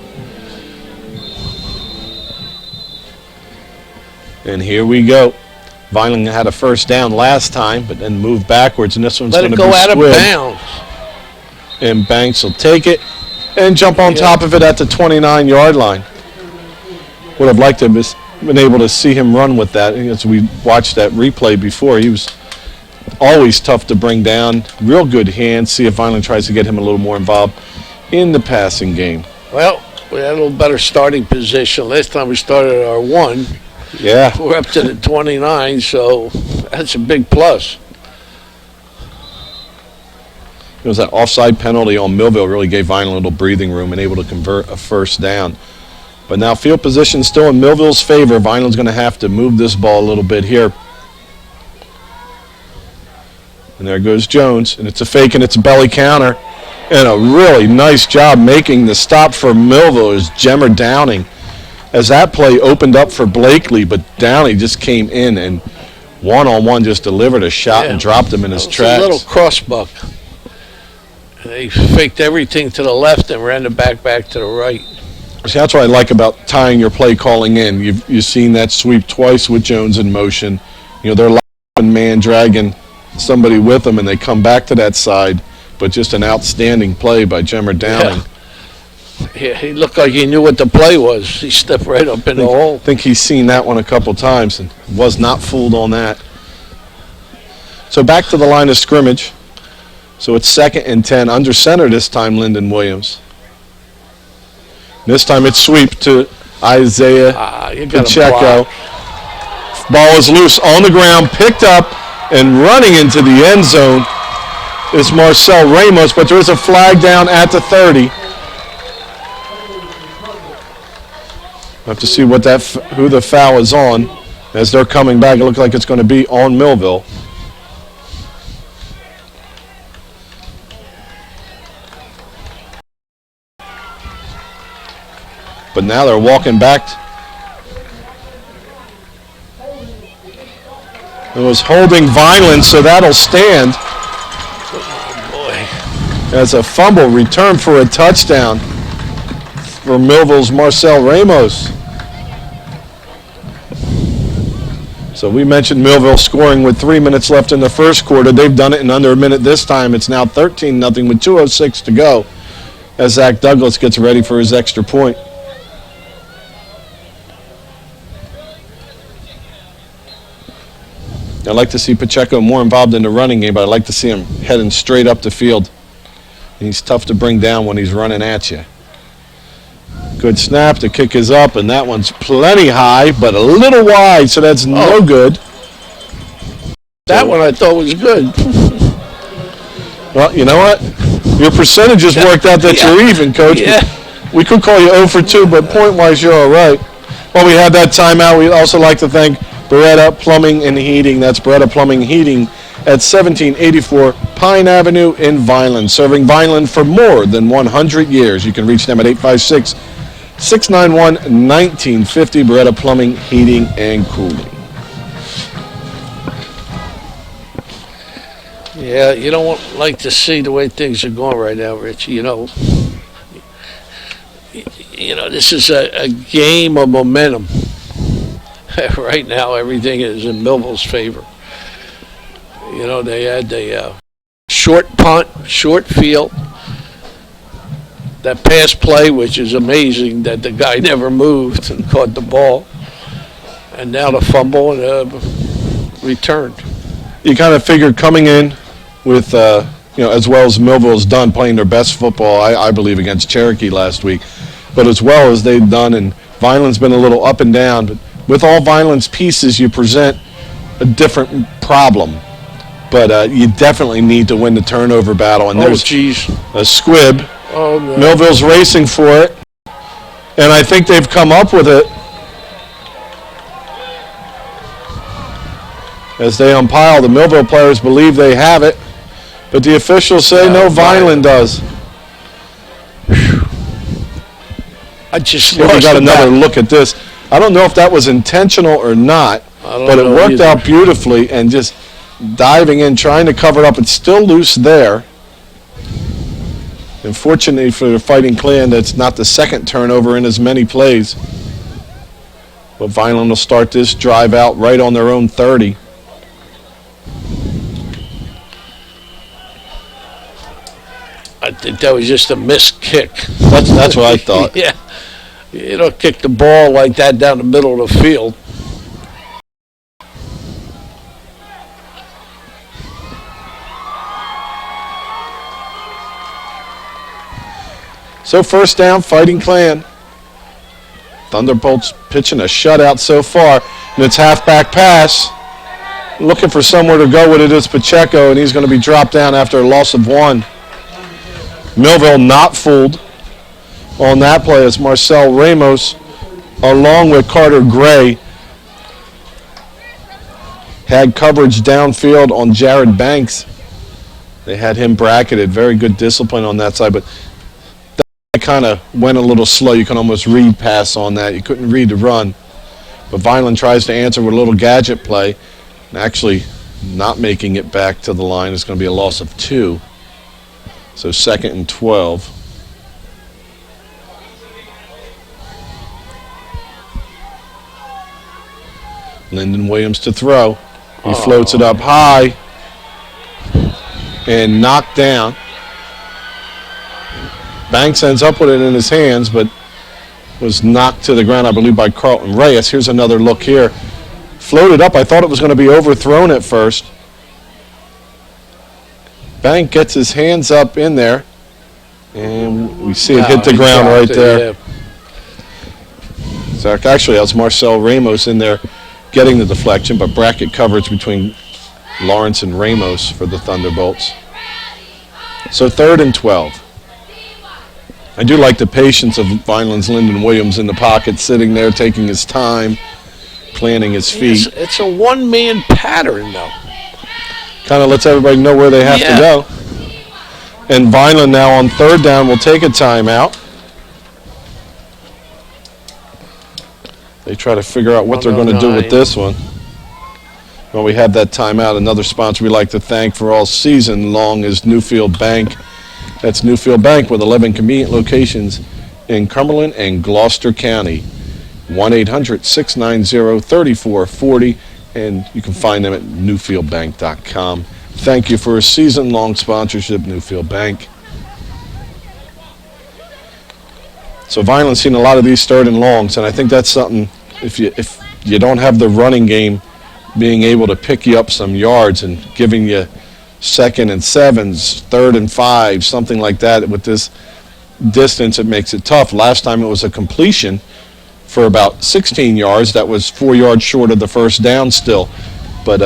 And here we go. Vineland had a first down last time, but then moved backwards, and this one's Let going it to be go out of squib. bounds. And Banks will take it and jump on top of it at the 29-yard line. Would have liked to have been able to see him run with that. As we watched that replay before, he was always tough to bring down. Real good hands. See if Vineland tries to get him a little more involved in the passing game. Well, we had a little better starting position. Last time we started at our 1. Yeah. We're up to the 29, so that's a big plus. It was that offside penalty on Millville really gave Vineland a little breathing room and able to convert a first down. But now field position still in Millville's favor. Vineland's going to have to move this ball a little bit here. And there goes Jones, and it's a fake and it's a belly counter. And a really nice job making the stop for Millville is Jemmer Downing. As that play opened up for Blakely, but Downey just came in and one-on-one just delivered a shot and dropped him in his tracks. A little crossbuck. They faked everything to the left and ran the back to the right. See, that's what I like about tying your play calling in. You've seen that sweep twice with Jones in motion. They're laughing man dragging somebody with them, and they come back to that side. But just an outstanding play by Jemmer Downing. Yeah, he looked like he knew what the play was. He stepped right up in the hole. I think he's seen that one a couple times and was not fooled on that. So back to the line of scrimmage. So it's 2nd and 10. Under center this time, Lyndon Williams. This time it's sweep to Isaiah Pacheco. Ball is loose on the ground, picked up, and running into the end zone is Marcel Ramos, but there is a flag down at the 30. We'll have to see what who the foul is on. As they're coming back, it looks like it's going to be on Millville. But now they're walking back. It was holding Vineland, so that'll stand. Oh, boy. As a fumble return for a touchdown for Millville's Marcel Ramos. So we mentioned Millville scoring with 3 minutes left in the first quarter. They've done it in under a minute this time. It's now 13-0 with 2:06 to go as Zach Douglas gets ready for his extra point. I'd like to see Pacheco more involved in the running game, but I'd like to see him heading straight up the field. And he's tough to bring down when he's running at you. Good snap. The kick is up, and that one's plenty high, but a little wide, so that's no good. That one I thought was good. Well, you know what? Your percentages worked out that you're even, Coach. Yeah. We could call you 0 for 2, but point-wise, you're all right. Well, we had that timeout. We'd also like to thank Beretta Plumbing and Heating. That's Beretta Plumbing and Heating at 1784 Pine Avenue in Vineland, serving Vineland for more than 100 years. You can reach them at 856-691-1950, Beretta Plumbing, Heating, and Cooling. Yeah, you don't like to see the way things are going right now, Rich. You know, this is a game of momentum. Right now, everything is in Millville's favor. You know, they had the short punt, short field, that pass play, which is amazing that the guy never moved and caught the ball, and now the fumble and returned. You kind of figured coming in with, as well as Millville's done, playing their best football, I believe, against Cherokee last week, but as well as they've done, and Vineland's been a little up and down, but with all Vineland's pieces, you present a different problem. But you definitely need to win the turnover battle. And there's a squib. Oh, no. Millville's racing for it, and I think they've come up with it. As they umpire, the Millville players believe they have it, but the officials say no, Vineland does. I just We got another look at this. I don't know if that was intentional or not, but it worked out beautifully, and just diving in, trying to cover it up. It's still loose there. And fortunately for the Fighting Clan, that's not the second turnover in as many plays. But Vineland will start this drive out right on their own 30. I think that was just a missed kick. That's what I thought. Yeah. You don't kick the ball like that down the middle of the field. So first down, Fighting Clan. Thunderbolts pitching a shutout so far, and it's halfback pass. Looking for somewhere to go with it is Pacheco, and he's going to be dropped down after a loss of 1. Millville not fooled on that play as Marcel Ramos, along with Carter Gray, had coverage downfield on Jared Banks. They had him bracketed. Very good discipline on that side, but that kind of went a little slow. You can almost read pass on that. You couldn't read the run. But Vineland tries to answer with a little gadget play, and actually not making it back to the line is going to be a loss of 2. So 2nd and 12. Lyndon Williams to throw. He floats it up high and knocked down. Banks ends up with it in his hands, but was knocked to the ground, I believe, by Carlton Reyes. Here's another look here. Floated up. I thought it was going to be overthrown at first. Bank gets his hands up in there, and we see it hit the ground right there. So actually, that was Marcel Ramos in there getting the deflection, but bracket coverage between Lawrence and Ramos for the Thunderbolts. So 3rd and 12. I do like the patience of Vineland's Lyndon Williams in the pocket, sitting there, taking his time, planting his feet. It's a one-man pattern, though. Kind of lets everybody know where they have to go. And Vineland now on 3rd down will take a timeout. They try to figure out what they're going to do with this one. Well, we have that timeout. Another sponsor we like to thank for all season long is Newfield Bank. That's Newfield Bank with 11 convenient locations in Cumberland and Gloucester County. 1-800-690-3440, and you can find them at newfieldbank.com. Thank you for a season-long sponsorship, Newfield Bank. So Vineland's seen a lot of these 3rd and longs, and I think that's something, if you don't have the running game being able to pick you up some yards and giving you 2nd and 7s, 3rd and 5, something like that. With this distance, it makes it tough. Last time it was a completion for about 16 yards. That was 4 yards short of the first down still. But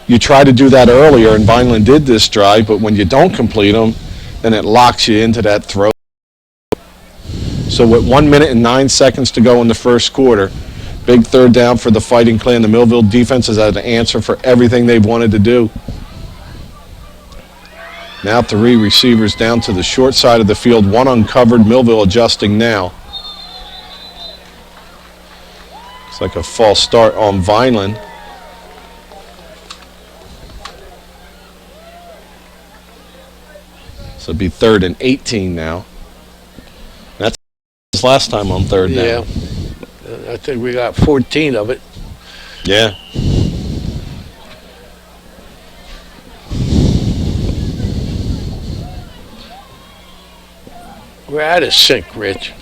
you try to do that earlier, and Vineland did this drive, but when you don't complete them, then it locks you into that throw. So with 1 minute and 9 seconds to go in the first quarter, big third down for the Fighting Clan. The Millville defense has had an answer for everything they've wanted to do. Now 3 receivers down to the short side of the field, 1 uncovered. Millville adjusting now. It's like a false start on Vineland. So it'd be 3rd and 18 now. That's last time on 3rd down. I think we got 14 of it. Yeah. We're out of sync, Rich.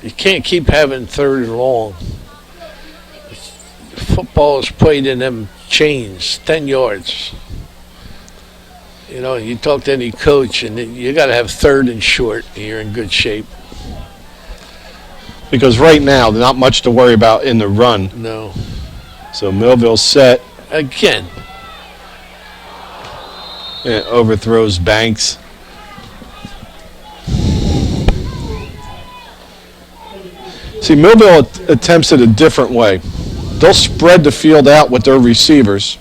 You can't keep having 3rd and long. Football is played in them chains, 10 yards. You know, you talk to any coach, and you got to have 3rd and short, and you're in good shape. Because right now, there's not much to worry about in the run. No. So Millville's set. Again. And overthrows Banks. See, Millville attempts it a different way. They'll spread the field out with their receivers,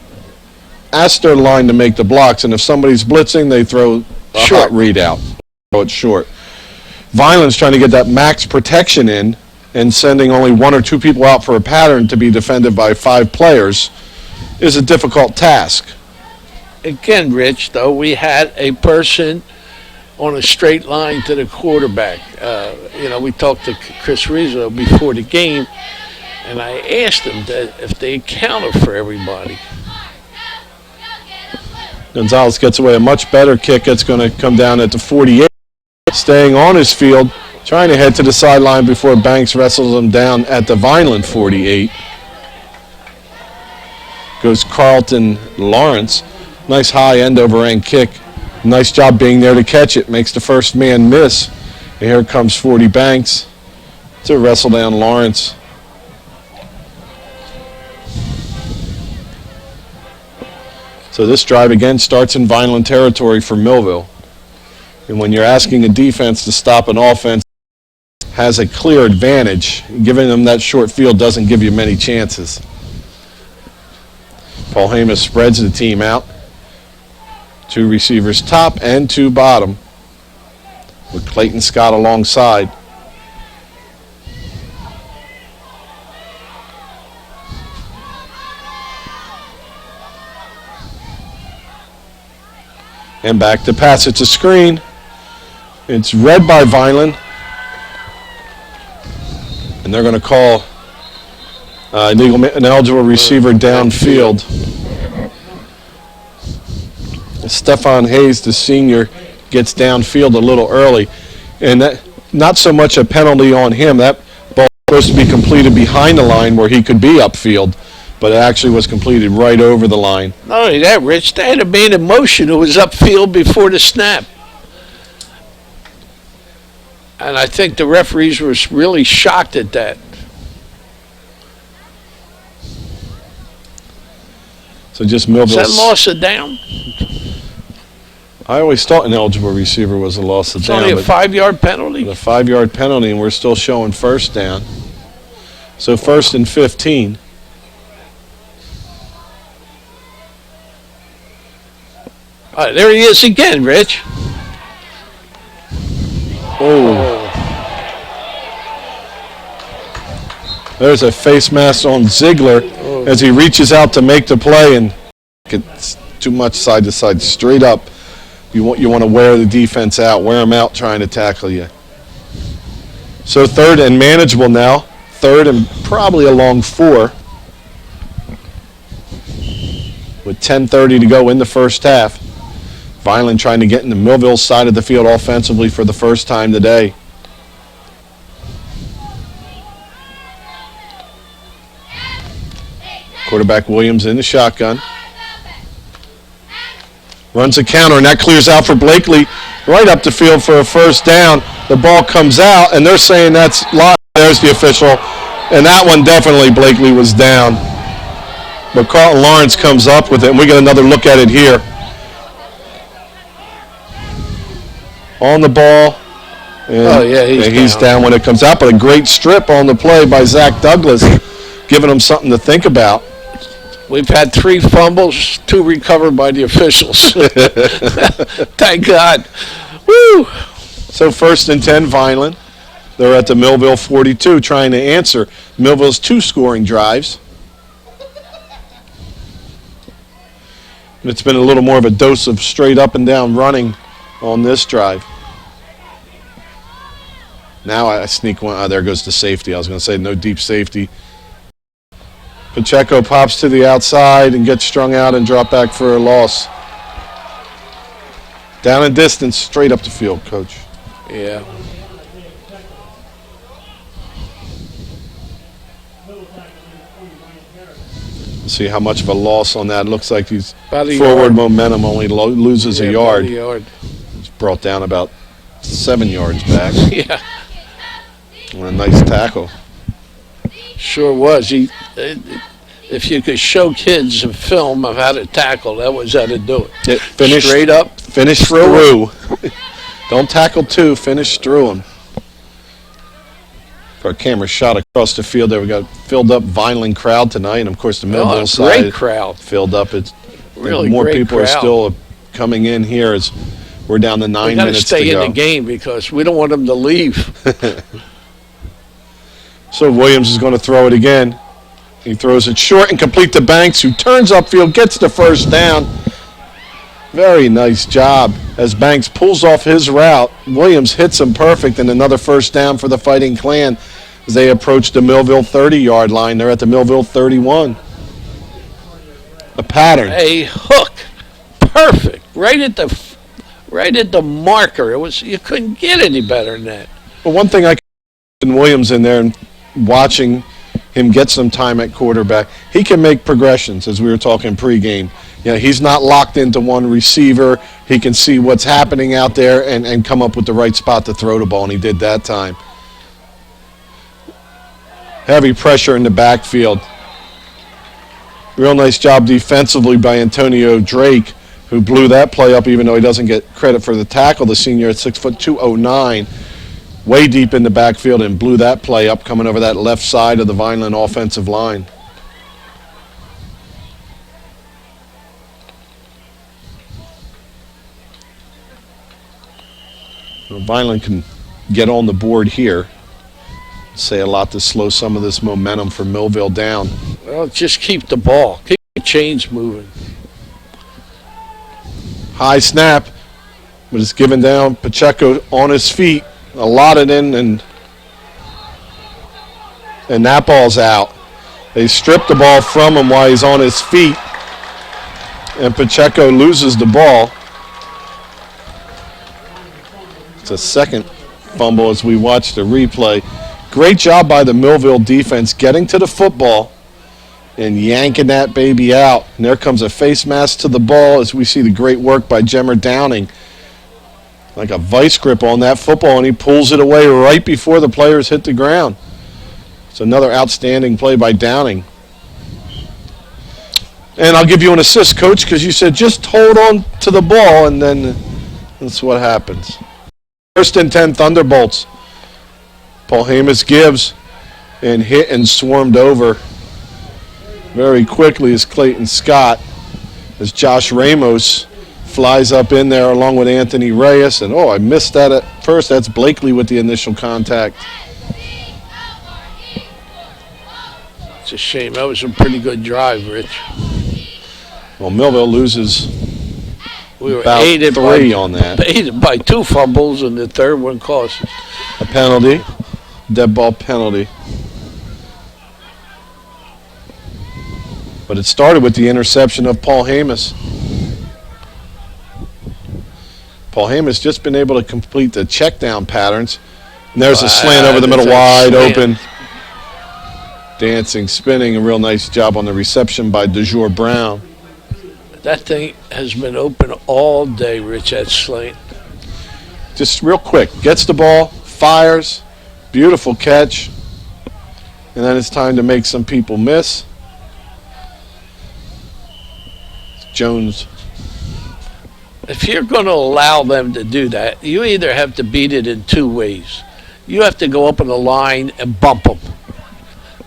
ask their line to make the blocks, and if somebody's blitzing, they throw a hot read out. Throw it short. Vineland's trying to get that max protection in and sending only 1 or 2 people out for a pattern to be defended by 5 players is a difficult task. Again, Rich, though, we had a person on a straight line to the quarterback. We talked to Chris Rizzo before the game, and I asked him that if they accounted for everybody. Gonzalez gets away a much better kick. It's going to come down at the 48. Staying on his field, trying to head to the sideline before Banks wrestles him down at the Vineland 48. Goes Carlton Lawrence. Nice high end over end kick. Nice job being there to catch it. Makes the first man miss. And here comes 40 Banks to wrestle down Lawrence. So this drive again starts in Vineland territory for Millville. And when you're asking a defense to stop an offense, has a clear advantage. Giving them that short field doesn't give you many chances. Paul Hamas spreads the team out. 2 receivers top and 2 bottom, with Clayton Scott alongside. And back to pass. It's a screen. It's read by Vineland. And they're going to call an eligible receiver downfield. Stefan Hayes, the senior, gets downfield a little early. And that, not so much a penalty on him. That ball was supposed to be completed behind the line where he could be upfield, but it actually was completed right over the line. Not only that, Rich, they had a man in motion who was upfield before the snap. And I think the referees were really shocked at that. So just Millville. Is that loss of down? I always thought an eligible receiver was a loss of down. It's only a 5-yard penalty. A 5-yard penalty, and we're still showing first down. So 1st and 15. All right, there he is again, Rich. Oh. There's a face mask on Ziegler as he reaches out to make the play, and it's too much side to side, straight up. You want to wear the defense out, wear them out trying to tackle you. So 3rd and manageable now. 3rd and probably a long 4. With 10:30 to go in the first half. Vineland trying to get in the Millville side of the field offensively for the first time today. Quarterback Williams in the shotgun. Runs a counter, and that clears out for Blakely right up the field for a first down. The ball comes out, and they're saying that's live. There's the official. And that one definitely, Blakely was down. But Carlton Lawrence comes up with it, and we get another look at it here. On the ball. And he's down when it comes out. But a great strip on the play by Zach Douglas, giving him something to think about. We've had 3 fumbles, 2 recovered by the officials. Thank God. Woo! So 1st and 10, Vineland. They're at the Millville 42 trying to answer Millville's 2 scoring drives. And it's been a little more of a dose of straight up and down running on this drive. Now I sneak one. Oh, there goes the safety. I was going to say no deep safety. Pacheco pops to the outside and gets strung out and dropped back for a loss. Down in distance, straight up the field, Coach. Yeah. See how much of a loss on that. Looks like he's About a forward yard. momentum only loses a yard. About a yard. It's brought down about 7 yards back. Yeah. On a nice tackle. Sure was. If you could show kids a film of how to tackle, that was how to do it. Straight up. Finish through. Don't tackle 2. Finish through them. Our camera shot across the field there. We got filled up Vineland crowd tonight, and of course the Millville side Great crowd. filled up. It's Really more great people crowd. are still coming in here as we're down to 9 We got to minutes to stay in go. the game because we don't want them to leave. So Williams is going to throw it again. He throws it short and complete to Banks, who turns upfield, gets the first down. Very nice job as Banks pulls off his route. Williams hits him perfect, and another first down for the Fighting Clan as they approach the Millville 30-yard line. They're at the Millville 31. A pattern. A hook. Perfect. Right at the marker. You couldn't get any better than that. But one thing I can Williams in there and watching him get some time at quarterback, he can make progressions, as we were talking pregame. You know, he's not locked into one receiver. He can see what's happening out there and come up with the right spot to throw the ball, and he did that time. Heavy pressure in the backfield. Real nice job defensively by Antonio Drake, who blew that play up even though he doesn't get credit for the tackle. The senior at 6'2", 209. Way deep in the backfield and blew that play up coming over that left side of the Vineland offensive line. Well, Vineland can get on the board here. Say a lot to slow some of this momentum for Millville down. Well, just keep the ball. Keep the chains moving. High snap, but it's given down. Pacheco on his feet. Allotted in, and that ball's out. They strip the ball from him while he's on his feet, and Pacheco loses the ball. It's a second fumble as we watch the replay. Great job by the Millville defense getting to the football and yanking that baby out. And there comes a face mask to the ball as we see the great work by Jemmer Downing. Like a vice grip on that football, and he pulls it away right before the players hit the ground. It's another outstanding play by Downing. And I'll give you an assist, Coach, because you said just hold on to the ball, and then that's what happens. 1st and 10, Thunderbolts. Paul Hamas gives and hit and swarmed over very quickly as Clayton Scott, as Josh Ramos flies up in there along with Anthony Reyes. And, I missed that at first. That's Blakely with the initial contact. It's a shame. That was a pretty good drive, Rich. Well, Millville loses We were about aided 3 on that. Aided by 2 fumbles, and the third one cost us. A penalty, dead ball penalty. But it started with the interception of Paul Hamas. Paul Hamas just been able to complete the check down patterns. And there's a slant over the middle, wide open. Dancing, spinning, a real nice job on the reception by DeJour Brown. That thing has been open all day, Rich, that slant. Just real quick, gets the ball, fires, beautiful catch, and then it's time to make some people miss. Jones. If you're going to allow them to do that, you either have to beat it in two ways. You have to go up on the line and bump them.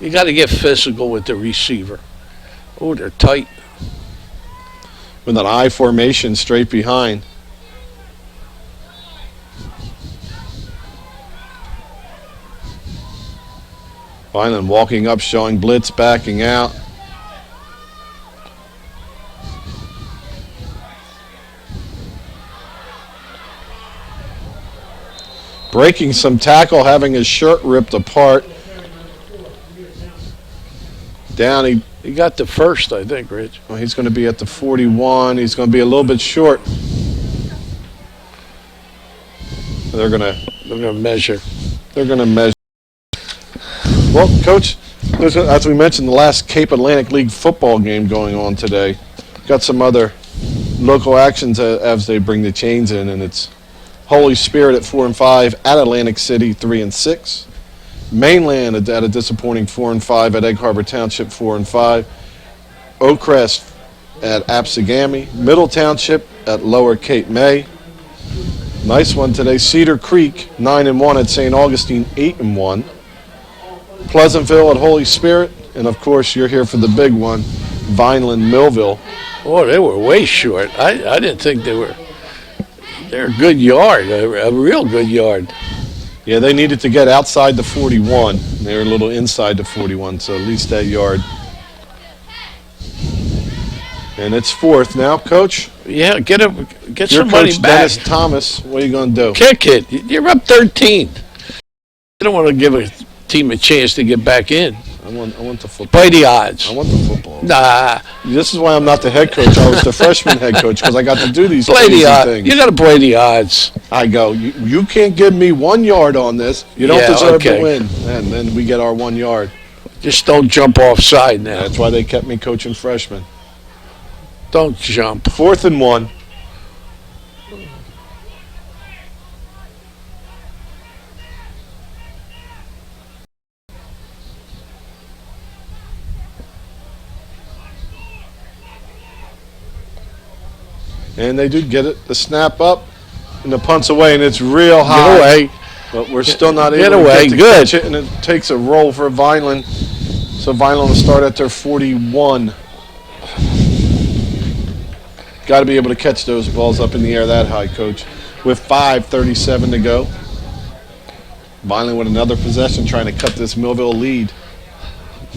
You got to get physical with the receiver. Oh, they're tight. With an I formation straight behind. Vineland walking up, showing blitz, backing out. Breaking some tackle, having his shirt ripped apart. Down, he got the first, I think, Rich. Well, he's going to be at the 41. He's going to be a little bit short. They're going to measure. They're going to measure. Well, Coach, as we mentioned, the last Cape Atlantic League football game going on today. Got some other local actions as they bring the chains in, and it's Holy Spirit at 4-5 at Atlantic City 3-6. Mainland at a disappointing 4-5 at Egg Harbor Township 4-5. Oakcrest at Apsagami. Middle Township at Lower Cape May. Nice one today. Cedar Creek 9-1 at St. Augustine 8-1. Pleasantville at Holy Spirit, and of course you're here for the big one, Vineland Millville. Oh, they were way short. I didn't think they were. They're a good yard, a real good yard. Yeah, they needed to get outside the 41. They were a little inside the 41, so at least that yard. And it's fourth now, Coach. Yeah, get Your somebody Coach back. Dennis Thomas, what are you going to do? Kick it. You're up 13. You don't want to give a team a chance to get back in. I want the football. Play the odds. I want the football. Nah. This is why I'm not the head coach. I was the freshman head coach because I got to do these Play crazy the odds. things. You got to play the odds. I go, you can't give me 1 yard on this. You don't deserve okay. to win. And then we get our 1 yard. Just don't jump offside now. That's why they kept me coaching freshmen. Don't jump. 4th and 1. And they do get it, the snap up, and the punt's away, and it's real high. Get away. But we're still not Get able away. to Good. catch it, and it takes a roll for Vineland. So Vineland will start at their 41. Got to be able to catch those balls up in the air that high, Coach. With 5:37 to go. Vineland with another possession, trying to cut this Millville lead.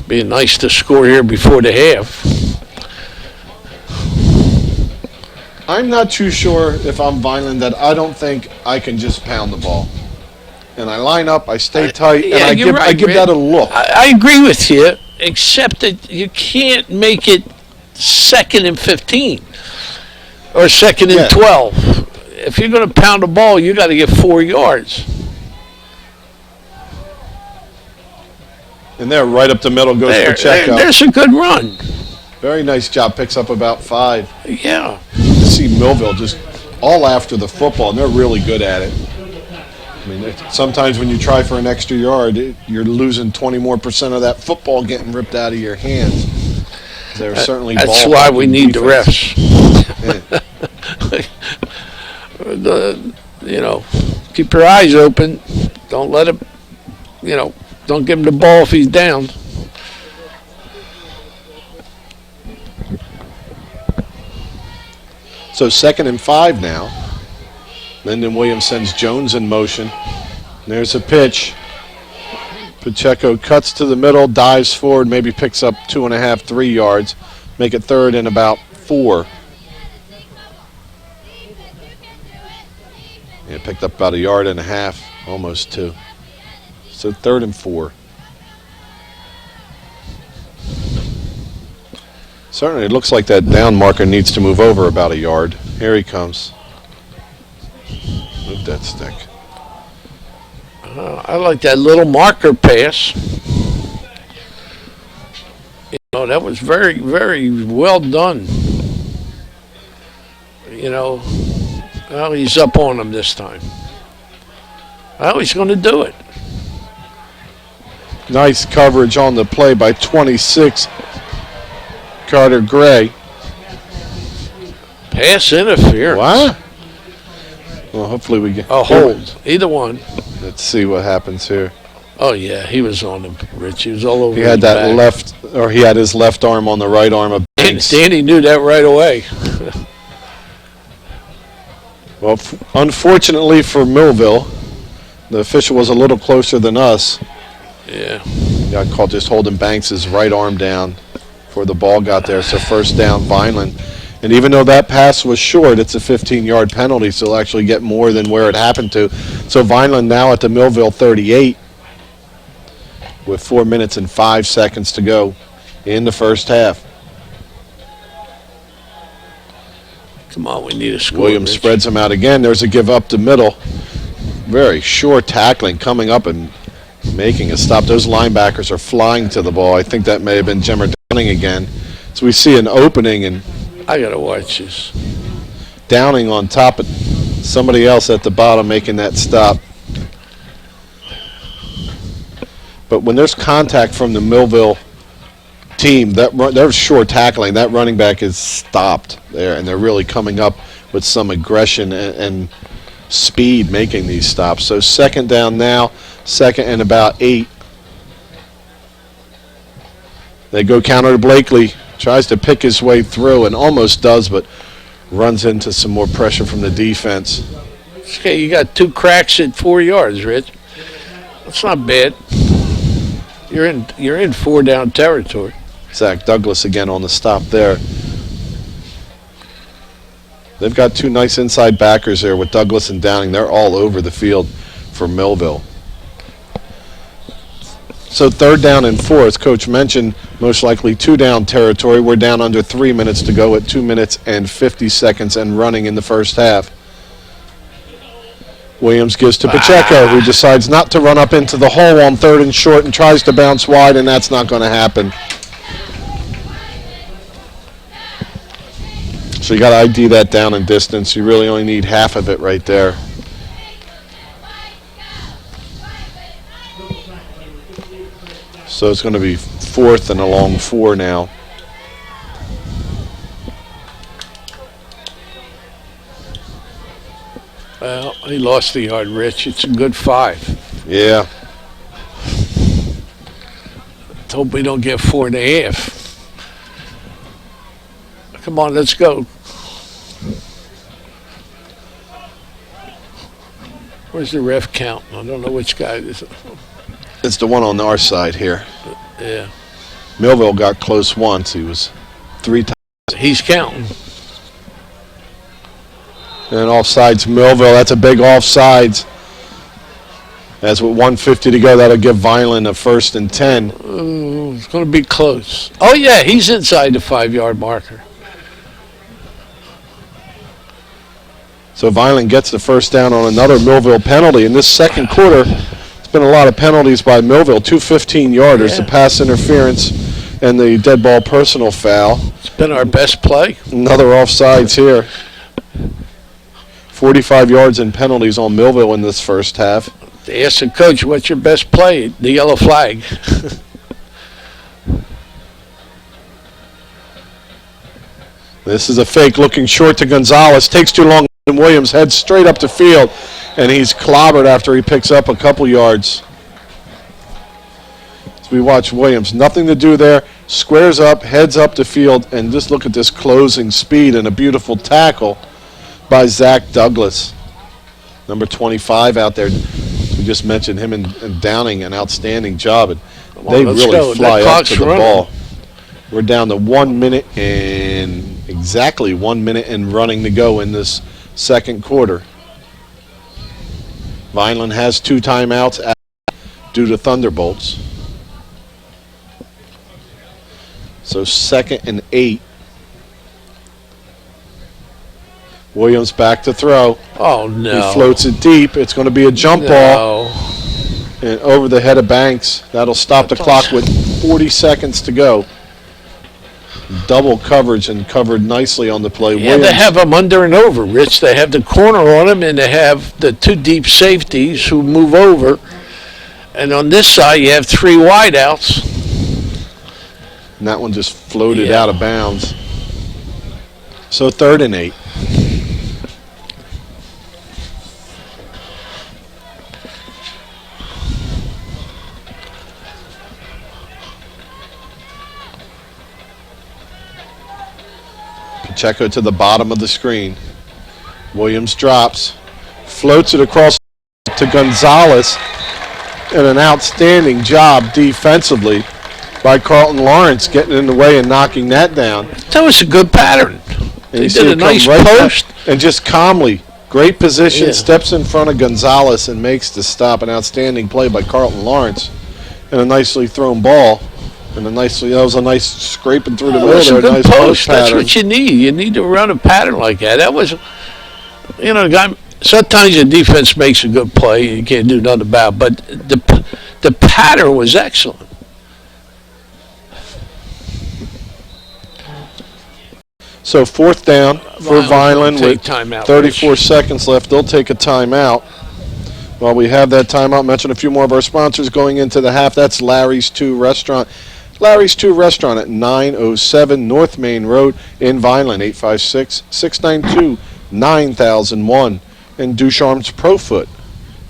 Being nice to score here before the half. I'm not too sure if I'm Vineland that I don't think I can just pound the ball. And I line up, I stay tight, and I give that a look. I agree with you, except that you can't make it 2nd and 15 or 2nd and 12. If you're going to pound the ball, you got to get 4 yards. And there, right up the middle goes for Pacheco. There's a good run. Very nice job. Picks up about 5. Yeah. To see Millville just all after the football, and they're really good at it. I mean, sometimes when you try for an extra yard, you're losing 20% more of that football getting ripped out of your hands. They're certainly. That's why we need defense. the refs. Keep your eyes open. Don't let him. Don't give him the ball if he's down. So 2nd and 5 now. Lyndon Williams sends Jones in motion. There's a pitch. Pacheco cuts to the middle, dives forward, maybe picks up 2.5, 3 yards. Make it 3rd and about 4. Yeah, picked up about 1.5 yards, almost 2. So 3rd and 4. Certainly, it looks like that down marker needs to move over about 1 yard. Here he comes. Move that stick. I like that little marker pass. That was very, very well done. Well, he's up on him this time. Well, he's going to do it. Nice coverage on the play by 26. Carter Gray. Pass interference. What? Well, hopefully we get A hold. Either one. Let's see what happens here. Oh, yeah, he was on him, Rich. He was all over He had his that back. he had his left arm on the right arm of Banks. Danny knew that right away. Well, unfortunately for Millville, the official was a little closer than us. Yeah. Got caught just holding Banks' right arm down before the ball got there. So first down, Vineland. And even though that pass was short, it's a 15-yard penalty, so they'll actually get more than where it happened to. So Vineland now at the Millville 38 with 4 minutes and 5 seconds to go in the first half. Come on, we need a score. Williams Rich. spreads him out again. There's a give up the middle. Very short tackling coming up and making a stop. Those linebackers are flying to the ball. I think that may have been Jimmer Downing again. So we see an opening and I got to watch this. Downing on top of somebody else at the bottom making that stop. But when there's contact from the Millville team, there's short tackling. That running back is stopped there, and they're really coming up with some aggression and speed making these stops. So second down now, second and about 8. They go counter to Blakely. Tries to pick his way through and almost does, but runs into some more pressure from the defense. Okay, you got 2 cracks at 4 yards, Rich. That's not bad. You're in 4 down territory. Zach Douglas again on the stop there. They've got 2 nice inside backers there with Douglas and Downing. They're all over the field for Millville. So third down and 4, as Coach mentioned, most likely 2 down territory. We're down under 3 minutes to go at 2 minutes and 50 seconds and running in the first half. Williams gives to Pacheco, who decides not to run up into the hole on 3rd and short and tries to bounce wide, and that's not going to happen. So you got to ID that down and distance. You really only need half of it right there. So it's going to be 4th and a long 4 now. Well, he lost the yard, Rich. It's a good 5. Yeah. Let's hope we don't get 4.5. Come on, let's go. Where's the ref count? I don't know which guy it is. It's the one on our side here. Yeah. Millville got close once. He was 3 times. He's counting. And offsides Millville. That's a big offsides. As with 1:50 to go, that'll give Vineland a 1st and 10. It's going to be close. Oh, yeah, he's inside the 5-yard marker. So Vineland gets the first down on another Millville penalty. In this second quarter, it's been a lot of penalties by Millville. 2 15-yarders, Yeah. the pass interference, and the dead ball personal foul. It's been our best play. Another offsides here. 45 yards in penalties on Millville in this first half. They asked the coach, what's your best play? The yellow flag. This is a fake looking short to Gonzalez. Takes too long, and Williams heads straight up the field, and he's clobbered after he picks up a couple yards. As we watch Williams, nothing to do there. Squares up, heads up the field, and just look at this closing speed and a beautiful tackle by Zach Douglas. Number 25 out there. We just mentioned him and Downing, an outstanding job. And they let's really go. fly That up clock's to the running. ball. We're down to 1 minute and exactly 1 minute and running to go in this second quarter. Vineland has 2 timeouts due to Thunderbolts. So 2nd and 8. Williams back to throw. Oh, no. He floats it deep. It's going to be a jump ball. No. And over the head of Banks. That'll stop the clock with 40 seconds to go. Double coverage and covered nicely on the play. Yeah, they have them under and over, Rich. They have the corner on them, and they have the 2 deep safeties who move over. And on this side, you have 3 wideouts. And that one just floated out of bounds. So 3rd and 8. Pacheco to the bottom of the screen. Williams drops, floats it across to Gonzalez, and an outstanding job defensively by Carlton Lawrence, getting in the way and knocking that down. That was a good pattern. And They you see did a it come nice right back post. and just calmly, great position, Yeah. steps in front of Gonzalez and makes the stop. An outstanding play by Carlton Lawrence, and a nicely thrown ball, and that was a nice scraping through the That middle was there, a good nice post. That's pattern. what you need. You need to run a pattern like that. That was, sometimes your defense makes a good play. You can't do nothing about it. But the pattern was excellent. So 4th down for Vineland Vineland will with take timeout, 34 Rich. seconds left. They'll take a timeout. While we have that timeout, mention a few more of our sponsors going into the half. That's Larry's 2 Restaurant. Larry's 2 Restaurant at 907 North Main Road in Vineland, 856-692-9001. And Ducharme's Pro Foot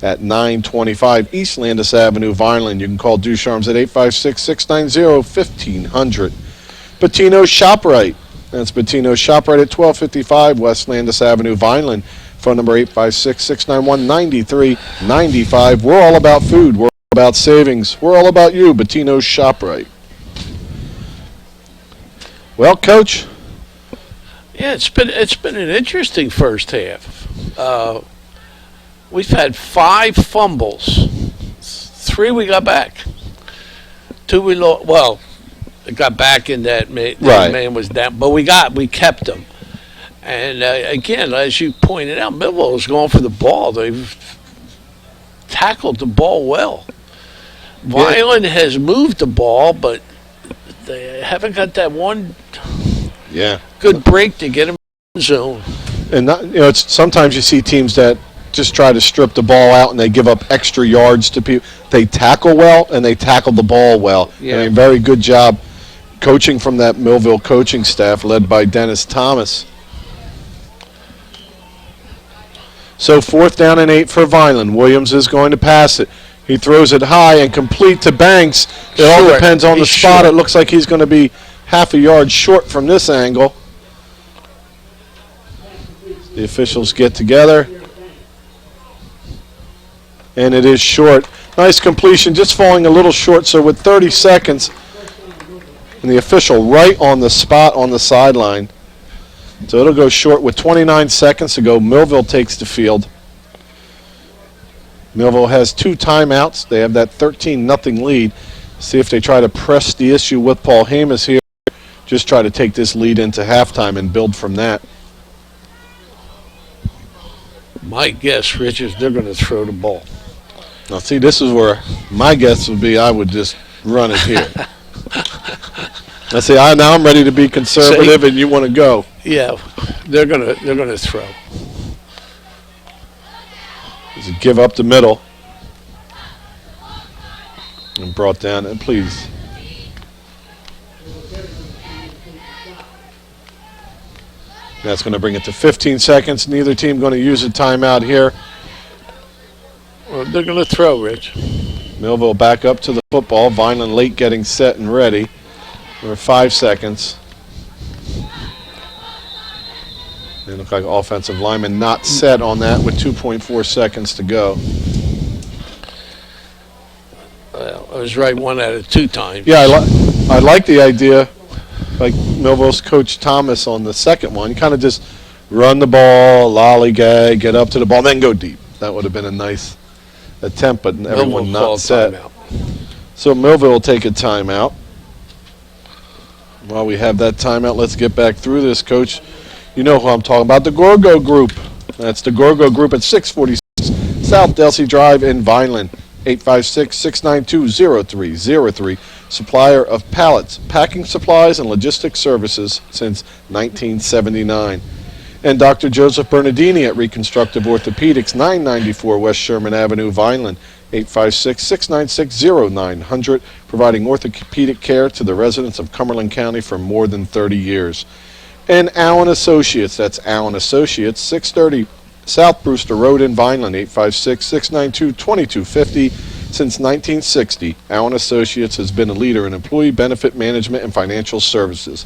at 925 East Landis Avenue, Vineland. You can call Ducharme's at 856-690-1500. Patino's ShopRite. That's Patino's ShopRite at 1255 West Landis Avenue, Vineland. Phone number 856-691-9395. We're all about food. We're all about savings. We're all about you. Patino's ShopRite. Well, Coach. Yeah, it's been an interesting first half. We've had 5 fumbles. 3 we got back. 2 we lost. Well, it got back in that man was down, but we kept them. And again, as you pointed out, Millville was going for the ball. They've tackled the ball well. Vineland has moved the ball, but they haven't got that one good break to get them in zone. And it's sometimes you see teams that just try to strip the ball out and they give up extra yards to people. They tackle well and they tackle the ball well. Yeah. I mean, very good job coaching from that Millville coaching staff led by Dennis Thomas. So 4th down and 8 for Vineland. Williams is going to pass it. He throws it high and complete to Banks. It all Short. depends on the He's spot. short. It looks like he's going to be half a yard short from this angle. The officials get together. And it is short. Nice completion, just falling a little short. So with 30 seconds, and the official right on the spot on the sideline. So it'll go short with 29 seconds to go. Millville takes the field. Millville has 2 timeouts. They have that 13-0 lead. See if they try to press the issue with Paul Hamas here. Just try to take this lead into halftime and build from that. My guess, Rich, is they're going to throw the ball. Now, see, this is where my guess would be I would just run it here. I say, now I'm ready to be conservative, and you want to go. Yeah, they're gonna throw. Just give up the middle. And brought down, and please. That's going to bring it to 15 seconds. Neither team going to use a timeout here. Well, they're going to throw, Rich. Millville back up to the football. Vineland late getting set and ready. We're 5 seconds. They look like offensive linemen not set on that with 2.4 seconds to go. Well, I was right 1 out of 2 times. Yeah, I like the idea, like Millville's coach Thomas on the second one. You kind of just run the ball, lollygag, get up to the ball, then go deep. That would have been a nice attempt, but everyone not set. Timeout. So Millville will take a timeout. While we have that timeout, let's get back through this, Coach. You know who I'm talking about, the Gorgo Group. That's the Gorgo Group at 646 South Delsey Drive in Vineland. 856-692-0303. Supplier of pallets, packing supplies, and logistics services since 1979. And Dr. Joseph Bernardini at Reconstructive Orthopedics, 994 West Sherman Avenue, Vineland. 856-696-0900, providing orthopedic care to the residents of Cumberland County for more than 30 years. And Allen Associates, that's Allen Associates, 630 South Brewster Road in Vineland, 856-692-2250. Since 1960, Allen Associates has been a leader in employee benefit management and financial services.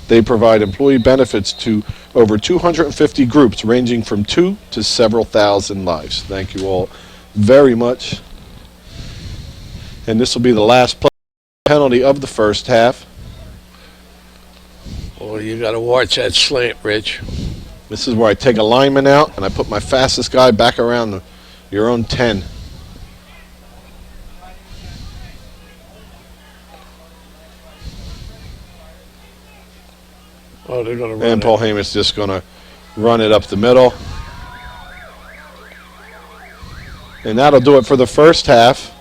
They provide employee benefits to over 250 groups ranging from 2 to several thousand lives. Thank you all very much. And this will be the last penalty of the first half. Well, you got to watch that slant, Rich. This is where I take a lineman out and I put my fastest guy back around your own 10. Oh, they're going to run And Paul Heyman's just going to run it up the middle. And that'll do it for the first half.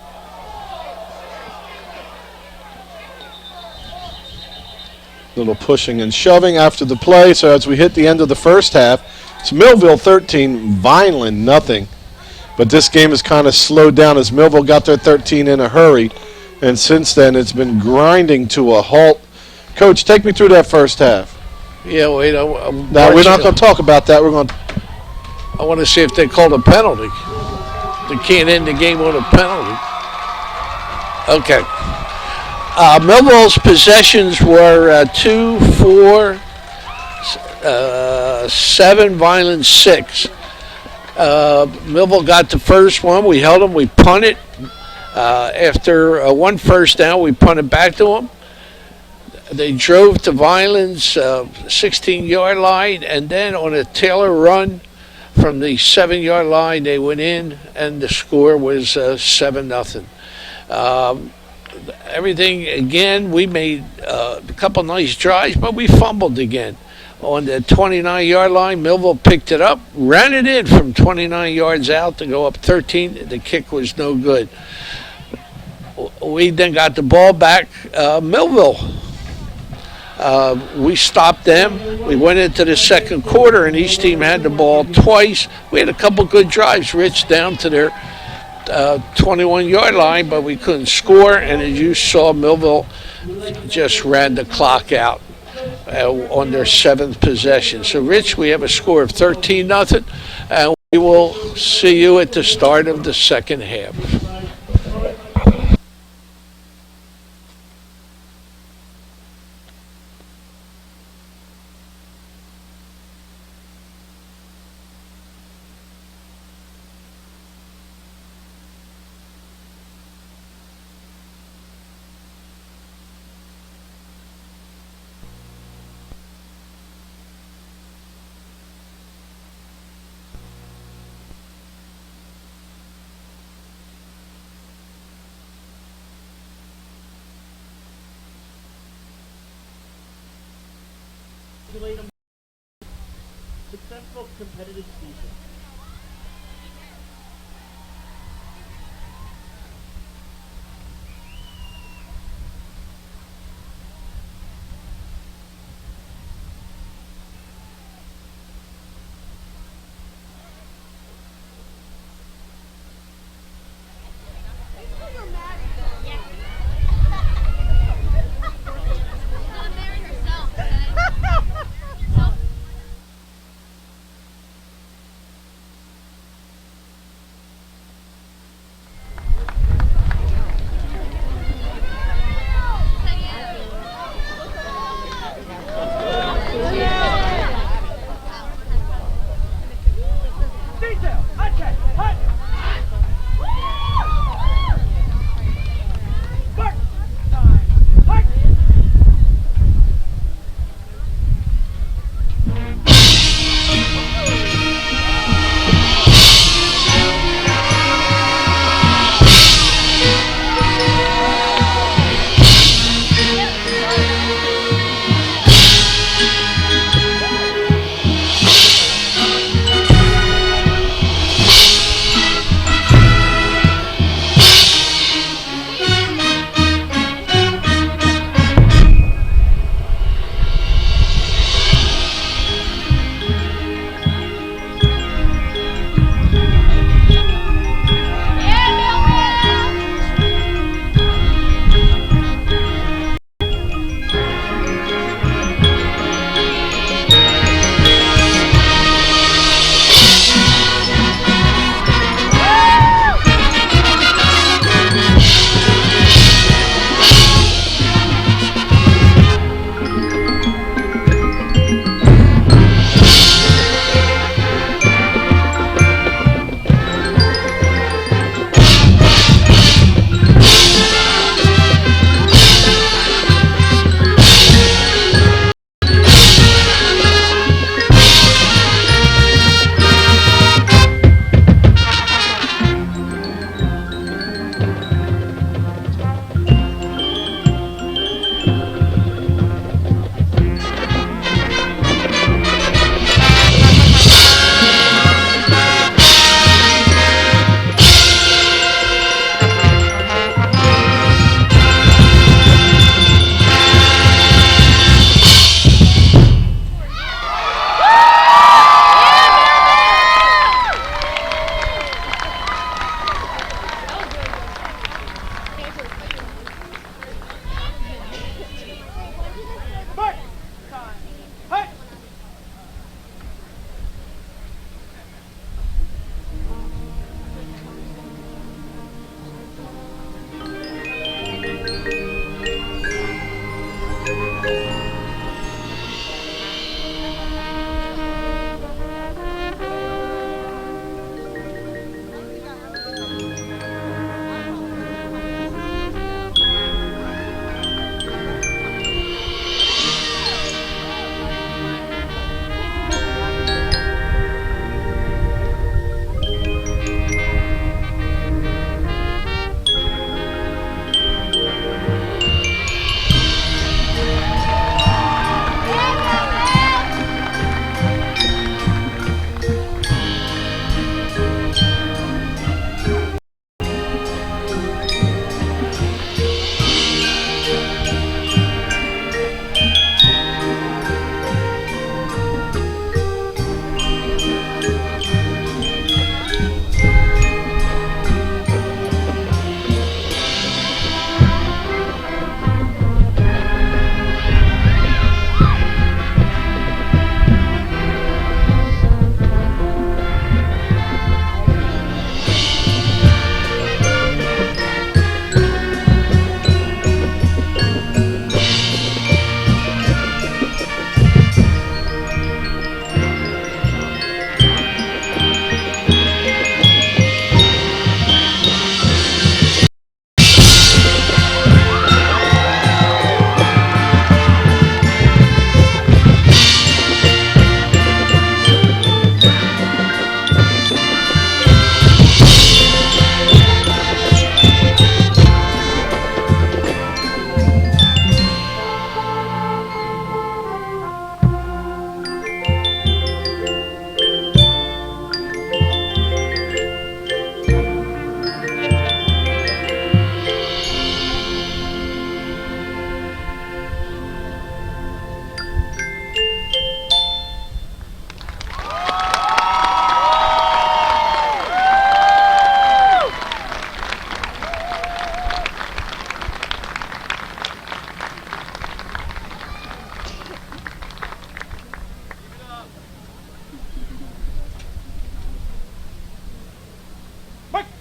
Little pushing and shoving after the play. So as we hit the end of the first half, it's Millville 13, Vineland nothing. But this game has kind of slowed down as Millville got their 13 in a hurry. And since then, it's been grinding to a halt. Coach, take me through that first half. Yeah, wait. Now, we're not going to talk about that. We're going to... I want to see if they called a penalty. They can't end the game on a penalty. Okay. Millville's possessions were 2, 4, 7, Vineland 6. Millville got the first one. We held them. We punted. After one first down, we punted back to them. They drove to Vineland's 16-yard line, and then on a Taylor run from the 7-yard line, they went in, and the score was 7-0. Everything, again, we made a couple nice drives, but we fumbled again. On the 29-yard line, Millville picked it up, ran it in from 29 yards out to go up 13. The kick was no good. We then got the ball back. Millville, we stopped them. We went into the second quarter, and each team had the ball twice. We had a couple good drives, Rich, down to their 21-yard line, but we couldn't score. And as you saw, Millville just ran the clock out on their 7th possession. So, Rich, we have a score of 13-0, and we will see you at the start of the second half. Successful competitive season.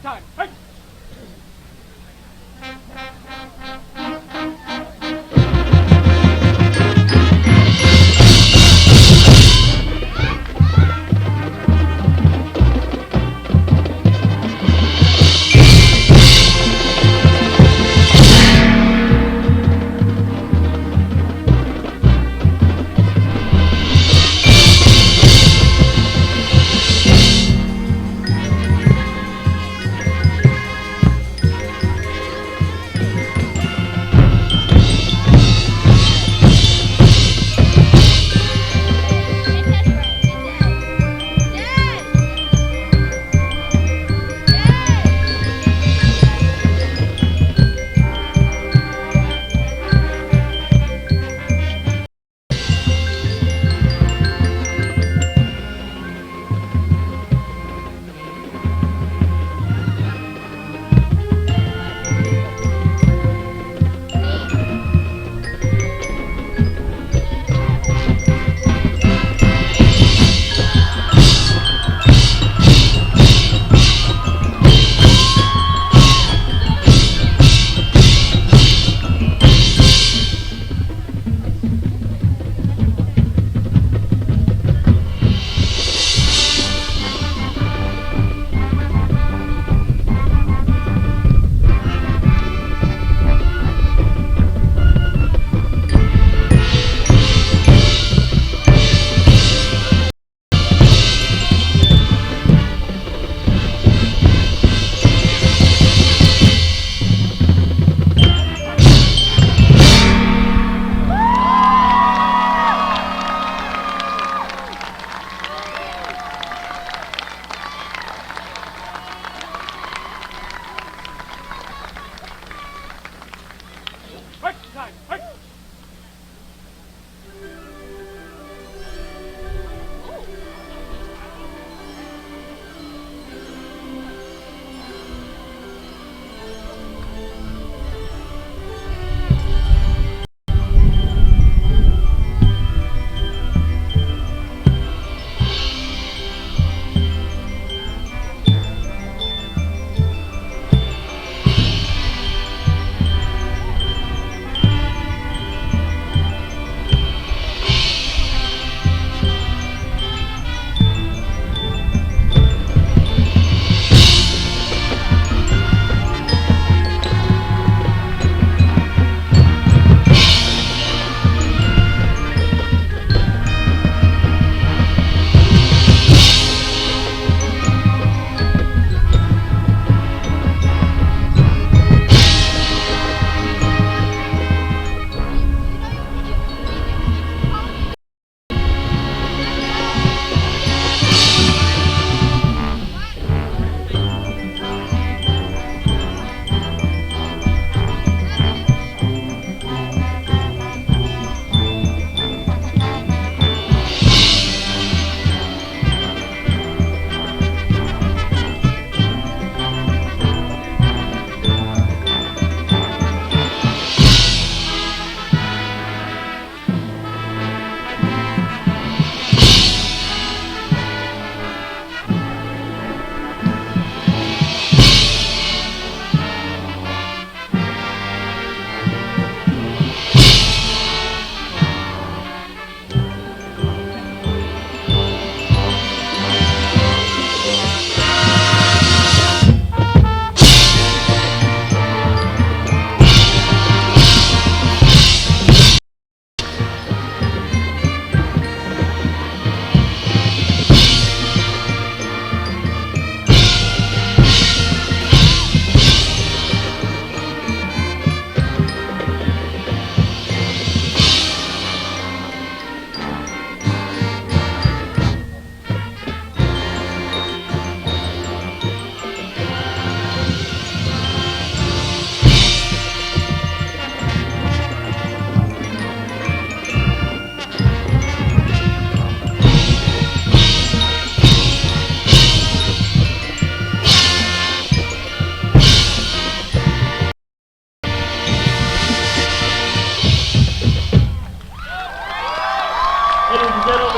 time. Hey!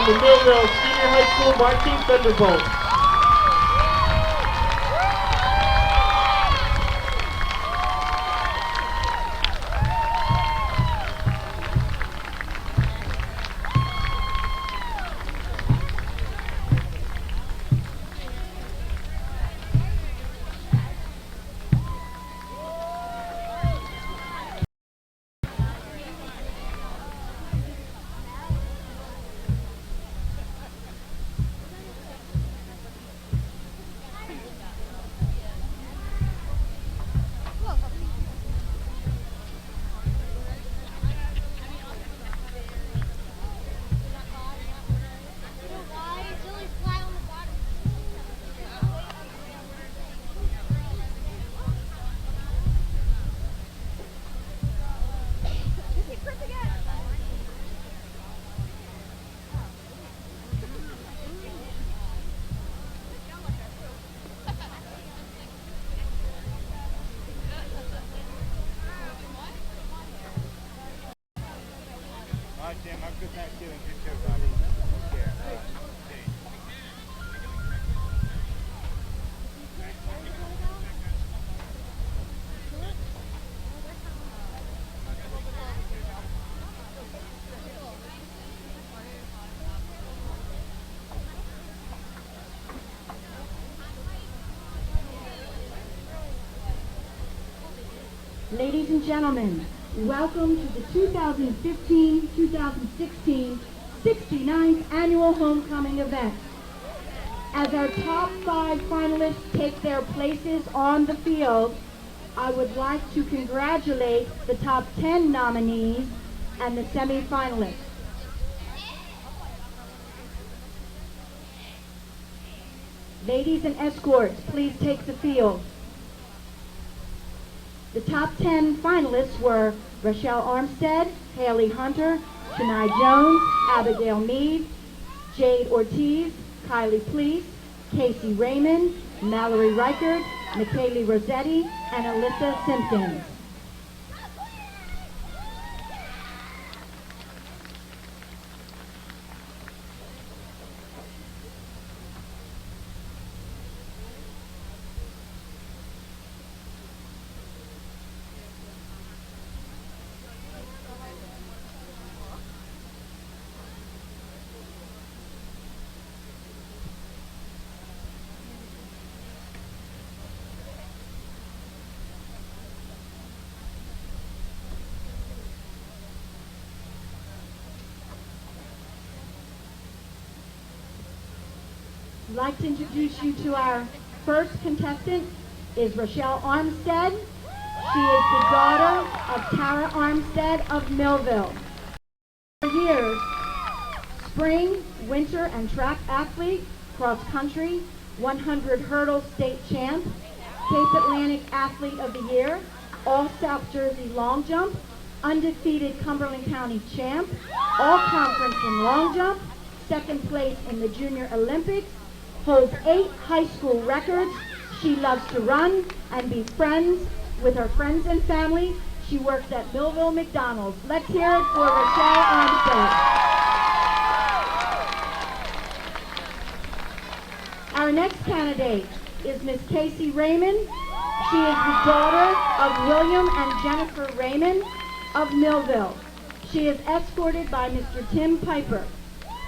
the Millville Senior High School Marching Thunderbolts. tattooing picture of Robbie. Yeah. Ladies and gentlemen, welcome to the 2015-2016 69th Annual Homecoming event. As our top 5 finalists take their places on the field, I would like to congratulate the top 10 nominees and the semi-finalists. Ladies and escorts, please take the field. The top 10 finalists were Rochelle Armstead, Haley Hunter, Shania Jones, Abigail Meade, Jade Ortiz, Kylie Please, Casey Raymond, Mallory Reichert, McKaylee Rossetti, and Alyssa Simpkins. I'd like to introduce you to our first contestant is Rochelle Armstead. She is the daughter of Tara Armstead of Millville. For years, spring, winter, and track athlete, cross country, 100 hurdle state champ, Cape Atlantic Athlete of the Year, All South Jersey long jump, undefeated Cumberland County champ, all conference in long jump, second place in the Junior Olympics, holds 8 high school records. She loves to run and be friends with her friends and family. She works at Millville McDonald's. Let's hear it for Rochelle Armstead. Our next candidate is Miss Casey Raymond. She is the daughter of William and Jennifer Raymond of Millville. She is escorted by Mr. Tim Piper.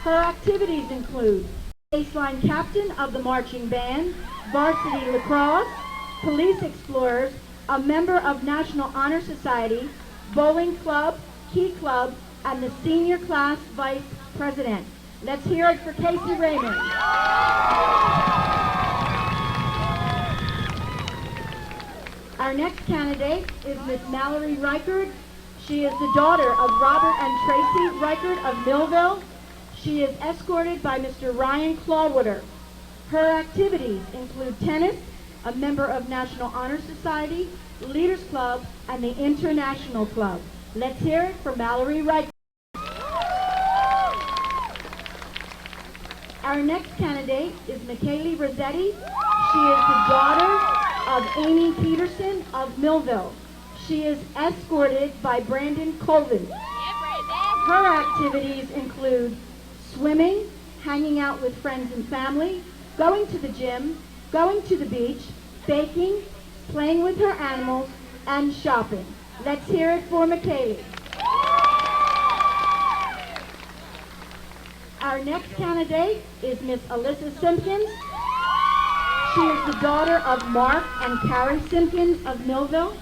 Her activities include baseline captain of the marching band, varsity lacrosse, police explorers, a member of National Honor Society, bowling club, key club, and the senior class vice president. Let's hear it for Casey Raymond. Our next candidate is Miss Mallory Reichert. She is the daughter of Robert and Tracy Reichert of Millville. She is escorted by Mr. Ryan Clawwater. Her activities include tennis, a member of National Honor Society, Leaders Club, and the International Club. Let's hear it for Mallory Reichert. Our next candidate is McKaylee Rossetti. She is the daughter of Amy Peterson of Millville. She is escorted by Brandon Colvin. Her activities include swimming, hanging out with friends and family, going to the gym, going to the beach, baking, playing with her animals, and shopping. Let's hear it for McKaylee. Our next candidate is Miss Alyssa Simpkins. She is the daughter of Mark and Carrie Simpkins of Millville.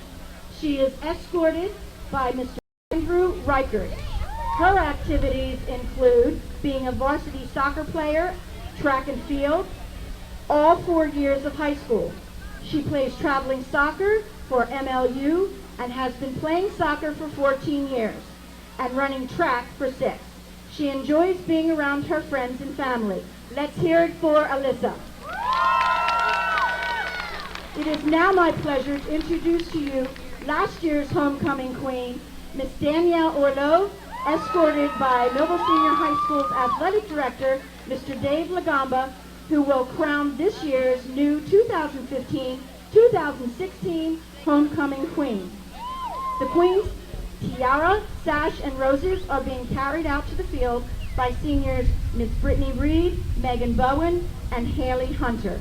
She is escorted by Mr. Andrew Reichert. Her activities include being a varsity soccer player, track and field, all 4 years of high school. She plays traveling soccer for MLU and has been playing soccer for 14 years and running track for 6. She enjoys being around her friends and family. Let's hear it for Alyssa. It is now my pleasure to introduce to you last year's homecoming queen, Miss Danielle Orlov, escorted by Millville Senior High School's athletic director, Mr. Dave Lagamba, who will crown this year's new 2015-2016 homecoming queen. The queens Tiara, sash, and roses are being carried out to the field by seniors Miss Brittany Reed, Megan Bowen, and Haley Hunter.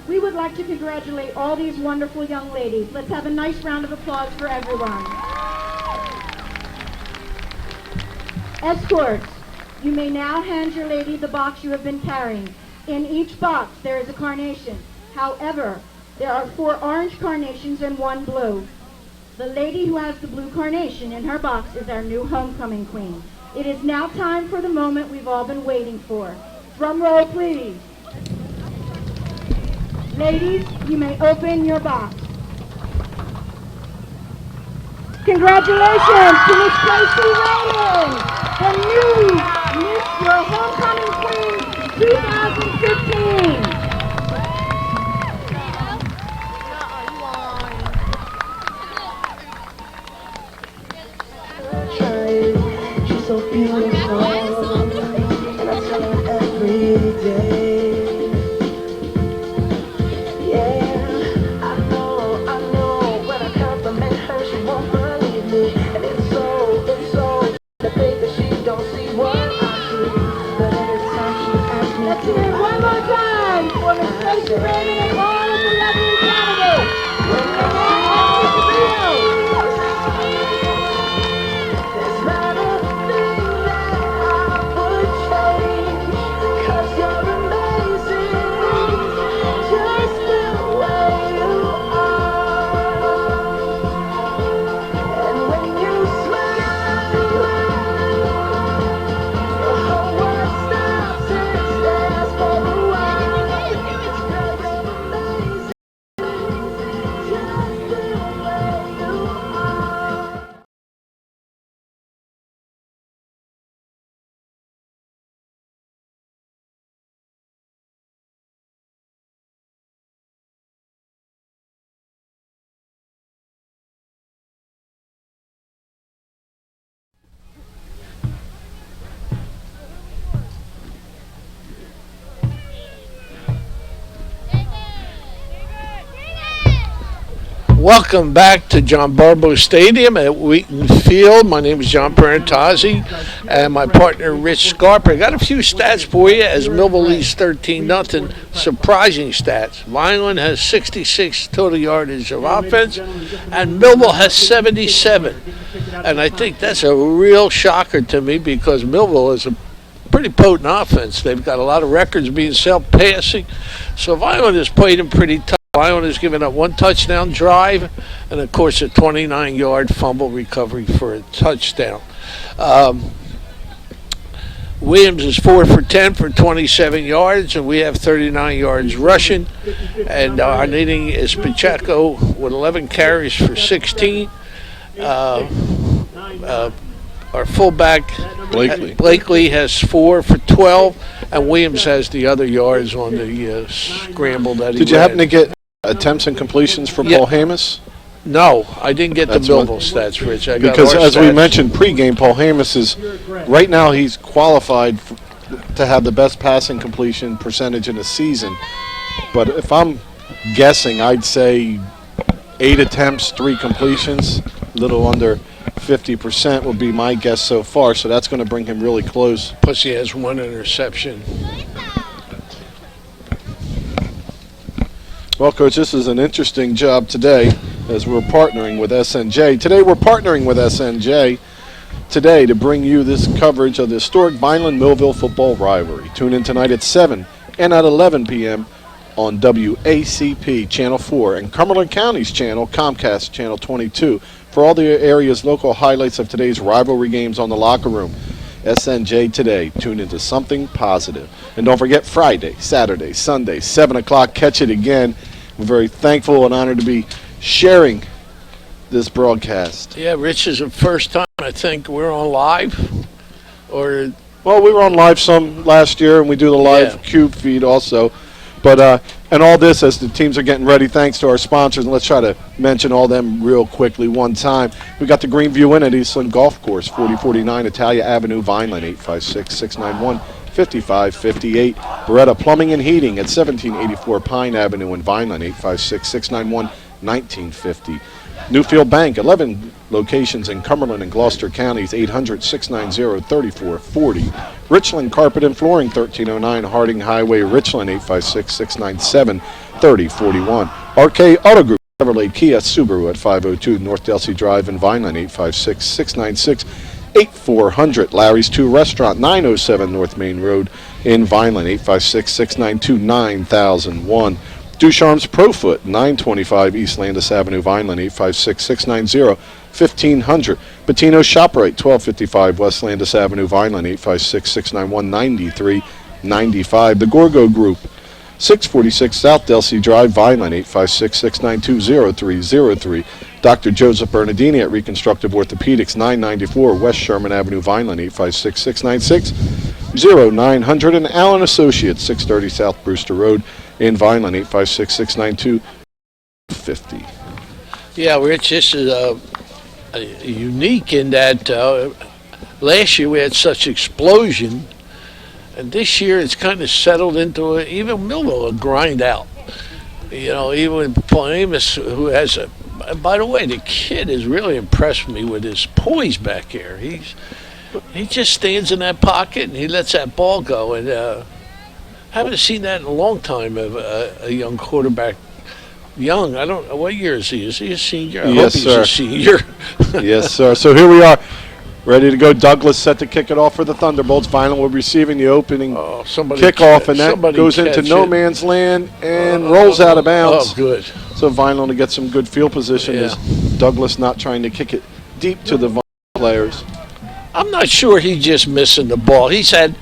We would like to congratulate all these wonderful young ladies. Let's have a nice round of applause for everyone. Escorts, you may now hand your lady the box you have been carrying. In each box there is a carnation. However, there are 4 orange carnations and 1 blue. The lady who has the blue carnation in her box is our new homecoming queen. It is now time for the moment we've all been waiting for. Drum roll, please. Ladies, you may open your box. Congratulations to Miss Tracy Raymond, the new Miss Your Homecoming Queen 2015. She's so beautiful, and I tell her every day. Let's hear it one more time for Miss Tracy Raymond and all of the lovely candidates. There's not a thing that I would change, 'cause you're amazing, just the way you are. And when you smile, the whole world stops and stares for a while. You're amazing, just the way you are. Welcome back to John Barbo Stadium at Wheaton Field. My name is John Parentazzi, and my partner Rich Scarper. I got a few stats for you as Millville leads 13-0. Surprising stats. Vineland has 66 total yardage of offense, and Millville has 77. And I think that's a real shocker to me because Millville is a pretty potent offense. They've got a lot of records being self-passing. So Vineland has played them pretty tough. Vineland has given up 1 touchdown drive and, of course, a 29-yard fumble recovery for a touchdown. Williams is 4 for 10 for 27 yards, and we have 39 yards rushing. And our leading is Pacheco with 11 carries for 16. Our fullback Blakely has 4 for 12, and Williams has the other yards on the scramble that he Did you ran. happen to get attempts and completions for Paul Hamas? No, I didn't get the Millville stats, Rich. I got Because our as we stats. mentioned pregame, Paul Hamas is right now he's qualified to have the best passing completion percentage in the season. But if I'm guessing, I'd say 8 attempts, 3 completions, a little under 50% would be my guess so far. So that's going to bring him really close. Plus he has 1 interception. Well, Coach, this is an interesting job today as we're partnering with SNJ. Today we're partnering with SNJ today to bring you this coverage of the historic Vineland-Millville football rivalry. Tune in tonight at 7 and at 11 p.m. on WACP Channel 4 and Cumberland County's channel, Comcast Channel 22, for all the area's local highlights of today's rivalry games on the locker room. SNJ today. Tune into something positive. And don't forget Friday, Saturday, Sunday, 7 o'clock. Catch it again. We're very thankful and honored to be sharing this broadcast. Yeah, Rich, is the first time I think we're on live. Or Well, we were on live some last year, and we do the live Yeah. Cube feed also. But and all this as the teams are getting ready, thanks to our sponsors. And let's try to mention all them real quickly one time. We got the Greenview Inn at Eastland Golf Course, 4049 Italia Avenue, Vineland, 856-691-5558. Beretta Plumbing and Heating at 1784 Pine Avenue in Vineland, 856-691-1950. Newfield Bank, 11 locations in Cumberland and Gloucester counties, 800-690-3440. Richland Carpet and Flooring, 1309 Harding Highway, Richland, 856-697-3041. RK Auto Group, Chevrolet, Kia, Subaru at 502 North Delsey Drive in Vineland, 856-696-8400. Larry's 2 Restaurant, 907 North Main Road in Vineland, 856-692-9001. Ducharme's Profoot, 925 East Landis Avenue, Vineland, 856-690-1500. Bettino's ShopRite, 1255 West Landis Avenue, Vineland, 856-691-9395. The Gorgo Group, 646 South Delsey Drive, Vineland, 856-692-0303. Dr. Joseph Bernardini at Reconstructive Orthopedics, 994 West Sherman Avenue, Vineland, 856-696-0900. And Allen Associates, 630 South Brewster Road in Vineland, 856-692-50. Yeah, Rich, this is unique in that last year we had such explosion, and this year it's kind of settled into even Millville a grind out. You know, even Paul Amos, who has a. By the way, the kid has really impressed me with his poise back here. He just stands in that pocket and he lets that ball go, and haven't seen that in a long time of a young quarterback. Young, I don't know. What year is he? Is he a senior? I Yes, hope he's sir. a senior. Yes, sir. So here we are, ready to go. Douglas set to kick it off for the Thunderbolts. Vineland will be receiving the opening kickoff, and that goes into no man's land and rolls out of bounds. Oh, good. So Vineland will get some good field position as Douglas not trying to kick it deep to the Vineland players. I'm not sure he's just missing the ball. He's had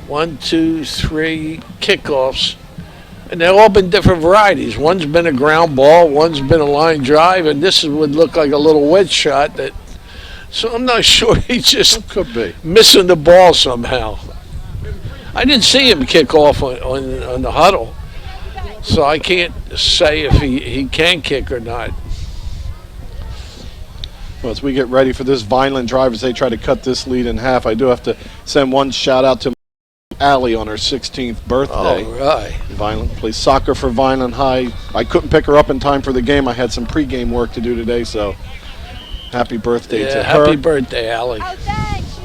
1, 2, 3 kickoffs, and they've all been different varieties. One's been a ground ball, one's been a line drive, and this would look like a little wedge shot. So I'm not sure he's just could be missing the ball somehow. I didn't see him kick off on the huddle, so I can't say if he can kick or not. Well, as we get ready for this Vineland drive, as they try to cut this lead in half, I do have to send one shout out to Allie on her 16th birthday. All right. Vineland plays soccer for Vineland High. I couldn't pick her up in time for the game. I had some pregame work to do today, so happy birthday to her. Happy birthday, Allie.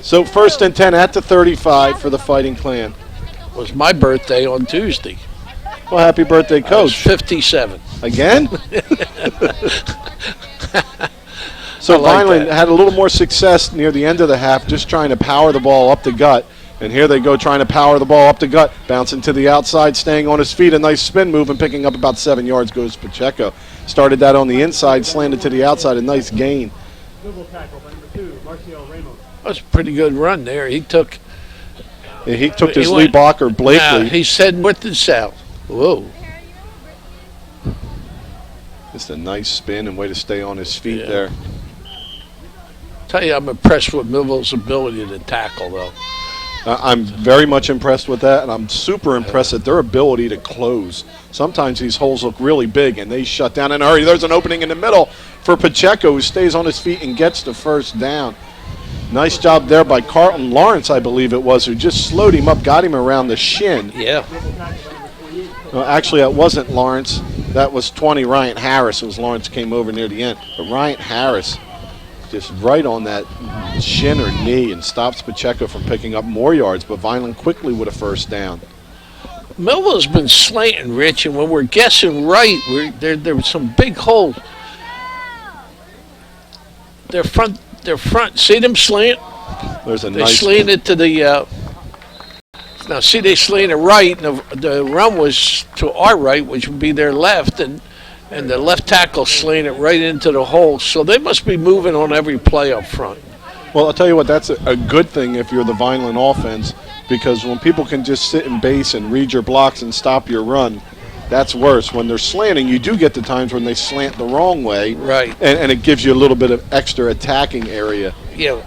So 1st and 10 at the 35 for the Fighting Clan. It was my birthday on Tuesday. Well, happy birthday, I was Coach. 57. Again? So Vineland had a little more success near the end of the half, just trying to power the ball up the gut. And here they go trying to power the ball up the gut, bouncing to the outside, staying on his feet. A nice spin move and picking up about 7 yards goes Pacheco. Started that on the inside, slanted to the outside, a nice gain. Double tackle by number 2, Marcial Ramos. That was a pretty good run there. He took His lead blocker, Blakely. He said north and south. Whoa. Just a nice spin and way to stay on his feet there. Tell you, I'm impressed with Millville's ability to tackle, though. I'm very much impressed with that, and I'm super impressed at their ability to close. Sometimes these holes look really big, and they shut down in a hurry. There's an opening in the middle for Pacheco, who stays on his feet and gets the first down. Nice job there by Carlton Lawrence, I believe it was, who just slowed him up, got him around the shin. Yeah. Well, actually, that wasn't Lawrence. That was 20, Ryan Harris. It was Lawrence came over near the end. But Ryan Harris just right on that shin or knee and stops Pacheco from picking up more yards. But Vineland quickly with a first down. Millville's been slanting, Rich, and when we're guessing right, there were some big holes. Their front. See them slant? There's a they nice. slanted to the. Now, see, they slanted right, and the run was to our right, which would be their left, and the left tackle slanted right into the hole. So they must be moving on every play up front. Well, I'll tell you what, that's a good thing if you're the Vineland offense, because when people can just sit in base and read your blocks and stop your run, that's worse. When they're slanting, you do get the times when they slant the wrong way, right? And it gives you a little bit of extra attacking area. Yeah,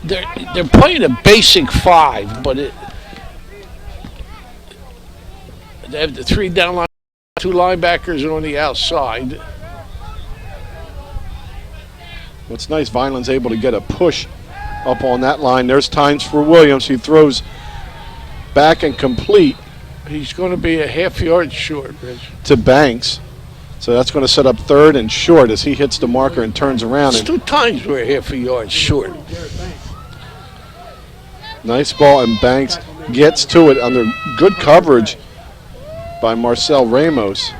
they're playing a basic 5, but they have the 3 down line, 2 linebackers on the outside. What's nice, Vineland's able to get a push up on that line. There's times for Williams. He throws back and complete. He's going to be a half yard short, Rich. To Banks. So that's going to set up 3rd and short as he hits the marker and turns around. It's 2 times we're half a yard short. Nice ball, and Banks gets to it under good coverage by Marcel Ramos.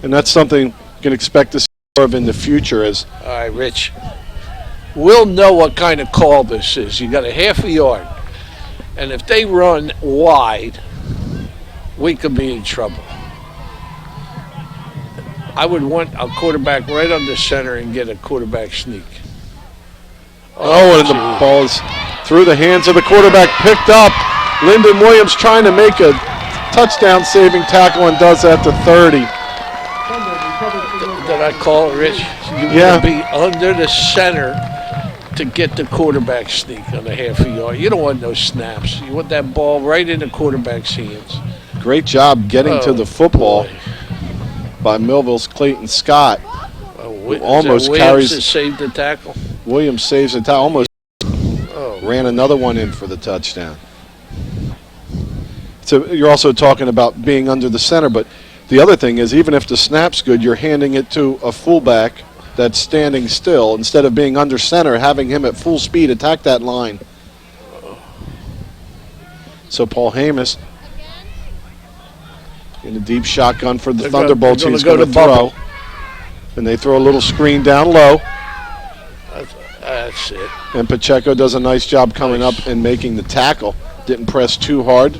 And that's something you can expect to see more of in the future. As All right, Rich. We'll know what kind of call this is. You got a half a yard. And if they run wide, we could be in trouble. I would want a quarterback right under center and get a quarterback sneak. and the ball is through the hands of the quarterback, picked up. Lyndon Williams trying to make a touchdown-saving tackle and does that to 30. Did I call it, Rich? You want to be under the center to get the quarterback sneak on a half a yard. You don't want no snaps. You want that ball right in the quarterback's hands. Great job getting to the football by Millville's Clayton Scott. Who almost carries. To save the tackle. Williams saves the tackle. Almost ran another one in for the touchdown. So you're also talking about being under the center, but the other thing is, even if the snap's good, you're handing it to a fullback that's standing still instead of being under center, having him at full speed attack that line. So Paul Hamus in a deep shotgun for the Thunderbolts. He's going to throw. And they throw a little screen down low. That's it. And Pacheco does a nice job coming up and making the tackle. Didn't press too hard.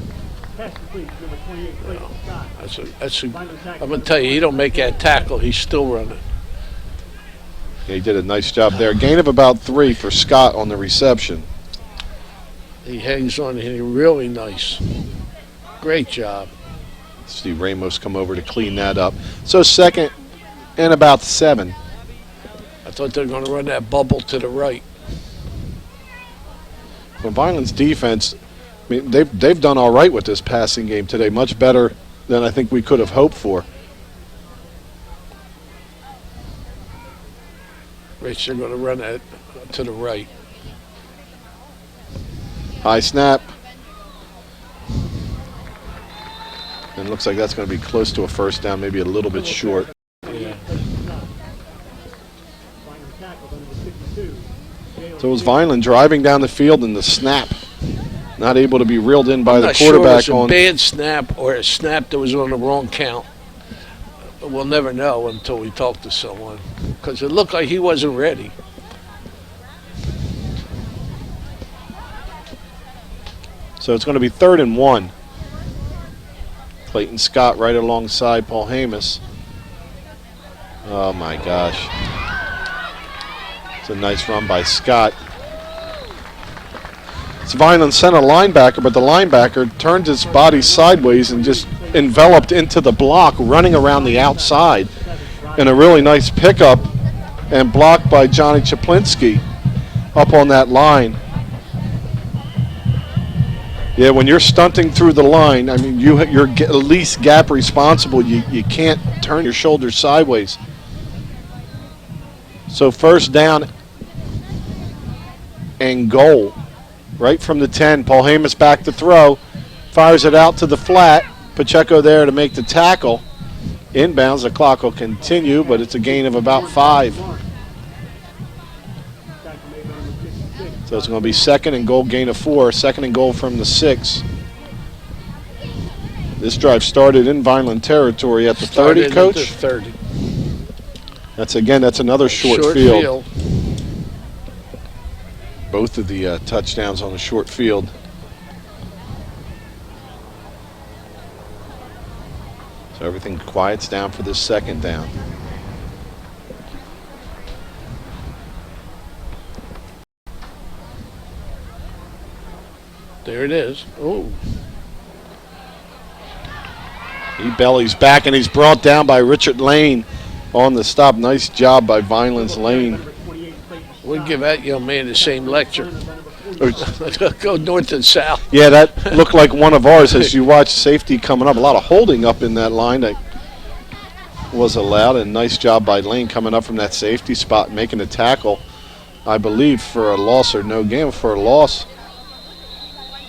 I'm going to tell you, he don't make that tackle. He's still running. Yeah, he did a nice job there. Gain of about 3 for Scott on the reception. He hangs on here really nice. Great job. See Ramos come over to clean that up. So 2nd and about 7. I thought they were going to run that bubble to the right. Well, Vineland's defense, I mean, they've done all right with this passing game today. Much better than I think we could have hoped for. Rich, they're going to run that to the right. High snap. And it looks like that's going to be close to a first down, maybe a little bit short. Yeah. So it was Vineland driving down the field and the snap. Not able to be reeled in by the quarterback. Sure it was a bad snap or a snap that was on the wrong count. We'll never know until we talk to someone, because it looked like he wasn't ready. So it's going to be 3rd and 1. Clayton Scott right alongside Paul Hamus. Oh my gosh. It's a nice run by Scott. It's Vineland sent a linebacker, but the linebacker turned his body sideways and just enveloped into the block, running around the outside. And a really nice pickup and blocked by Johnny Chaplinski up on that line. Yeah, when you're stunting through the line, I mean, you're at least gap responsible. You can't turn your shoulders sideways. So 1st down and goal. Right from the 10, Paul Hamus back to throw. Fires it out to the flat. Pacheco there to make the tackle. Inbounds, the clock will continue, but it's a gain of about 5. So it's going to be 2nd and goal, gain of 4. 2nd and goal from the 6. This drive started in Vineland territory at the 30, Coach? At the 30. That's another short field. Both of the touchdowns on the short field. So everything quiets down for this 2nd down. There it is. Oh. He bellies back, and he's brought down by Richard Lane on the stop. Nice job by Vineland's Lane. We'll give that young man the same lecture. Go north and south. Yeah, that looked like one of ours as you watch safety coming up. A lot of holding up in that line that was allowed. And nice job by Lane coming up from that safety spot and making a tackle, I believe, for a loss or no gain for a loss.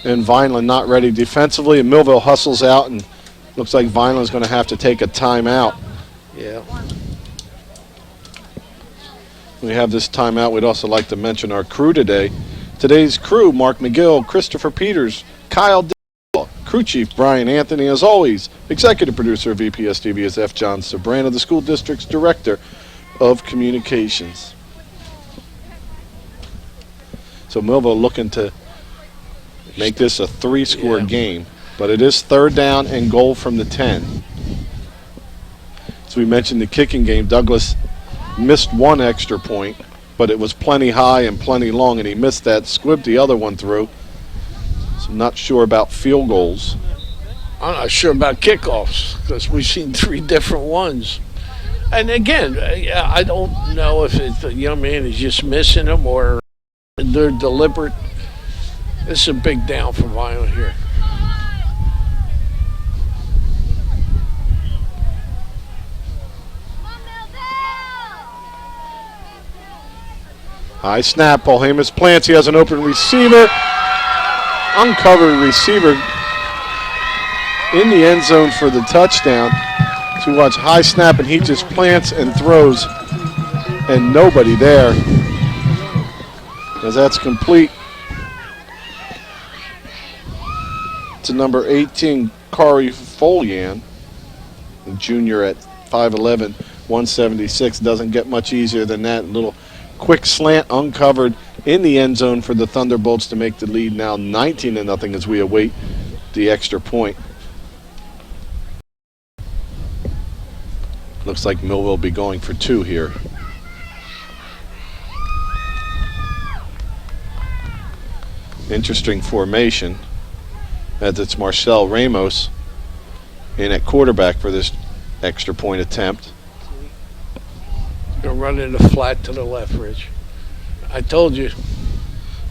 And Vineland not ready defensively. And Millville hustles out, and looks like Vineland's going to have to take a timeout. Yeah. We have this timeout. We'd also like to mention our crew today. Today's crew: Mark McGill, Christopher Peters, Kyle Dale, crew chief Brian Anthony, as always. Executive producer of VPS TV is F. John Sobrano, the school district's director of communications. So Millville looking to make this a 3-score game, but it is 3rd down and goal from the 10. As we mentioned, the kicking game, Douglas missed 1 extra point, but it was plenty high and plenty long, and he missed that, squibbed the other one through. So I'm not sure about field goals. I'm not sure about kickoffs because we've seen 3 different ones. And again, I don't know if the young man is just missing them or they're deliberate. This is a big down for Vineland here. High snap, Paul Hamus plants, he has an open receiver. Uncovered receiver in the end zone for the touchdown. So we watch high snap, and he just plants and throws, and nobody there. As that's complete to number 18, Kari Folyan, the junior at 5'11", 176. Doesn't get much easier than that. Little quick slant, uncovered in the end zone for the Thunderbolts to make the lead now 19-0 as we await the extra point. Looks like Millville will be going for 2 here. Interesting formation as it's Marcel Ramos in at quarterback for this extra point attempt. Going to run in the flat to the left, Rich. I told you.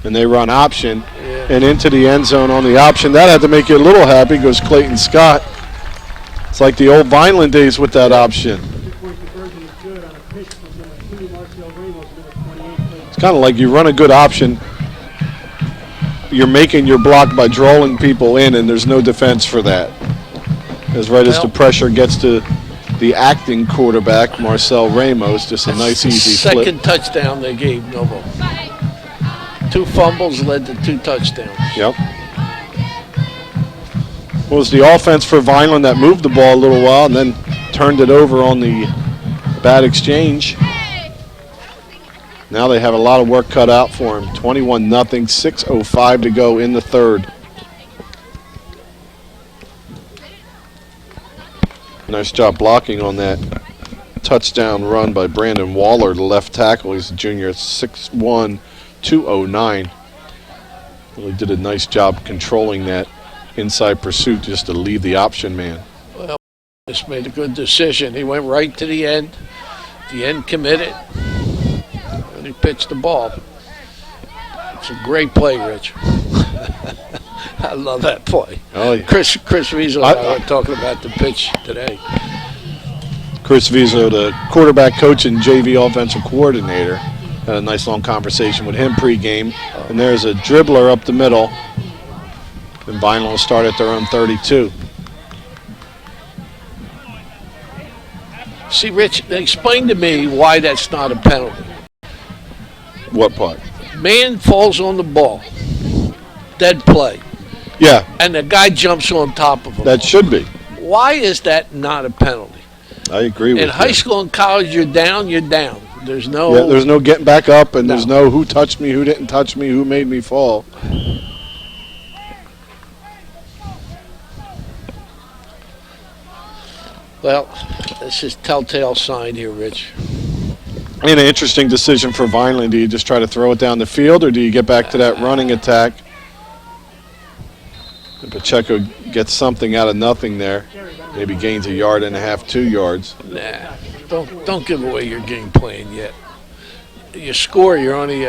And they run option and into the end zone on the option. That had to make you a little happy, goes Clayton Scott. It's like the old Vineland days with that option. It's kind of like you run a good option, you're making your block by drawing people in, and there's no defense for that. As the pressure gets to the acting quarterback, Marcel Ramos, just a nice, easy flip. Second touchdown they gave Millville. 2 fumbles led to 2 touchdowns. Yep. It was the offense for Vineland that moved the ball a little while and then turned it over on the bad exchange. Now they have a lot of work cut out for him. 21-0, 6:05 to go in the 3rd. Nice job blocking on that touchdown run by Brandon Waller, the left tackle. He's a junior at 6'1", 209. Really did a nice job controlling that inside pursuit just to leave the option man. Well, just made a good decision. He went right to the end. The end committed. And he pitched the ball. It's a great play, Rich. I love that play. Oh, yeah. Chris Rizzo and I were talking about the pitch today. Chris Vizo, the quarterback coach and JV offensive coordinator, had a nice long conversation with him pregame. And there's a dribbler up the middle. And Vineland will start at their own 32. See, Rich, explain to me why that's not a penalty. What part? Man falls on the ball. Dead play. Yeah. And the guy jumps on top of him. That should be. Why is that not a penalty? I agree with you. In high school and college, you're down, you're down. There's no... Yeah, there's no getting back up, and there's no who touched me, who didn't touch me, who made me fall. Well, this is telltale sign here, Rich. And an interesting decision for Vineland. Do you just try to throw it down the field, or do you get back to that running attack? And Pacheco gets something out of nothing there. Maybe gains 1.5 yards, 2 yards. Nah, don't give away your game plan yet. you score, you're only,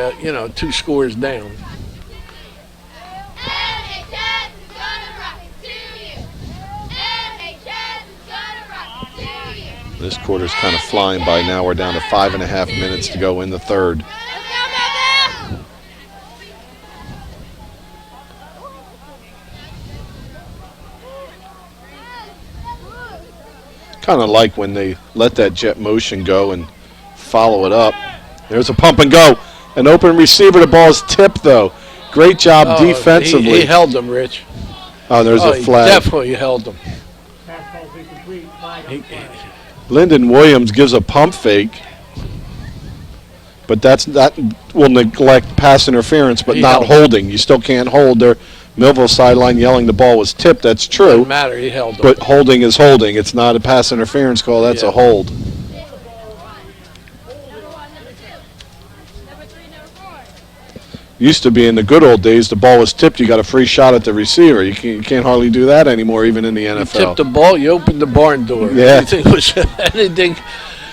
2 scores down. This quarter's kind of flying by now. We're down to 5.5 minutes to go in the third. Kind of like when they let that jet motion go and follow it up. There's a pump and go. An open receiver. The ball is tipped, though. Great job defensively. He held them, Rich. Oh, there's a flag. He definitely held them. Pass ball's incomplete. Flag on the play. Lyndon Williams gives a pump fake, but that will neglect pass interference, but He not held holding. You still can't hold. There, Millville sideline yelling the ball was tipped. That's true. Doesn't matter. He held them. But holding is holding. It's not a pass interference call. That's a hold. Used to be in the good old days, the ball was tipped, you got a free shot at the receiver. You can't hardly do that anymore, even in the NFL. You tipped the ball, you opened the barn door. Yeah. Anything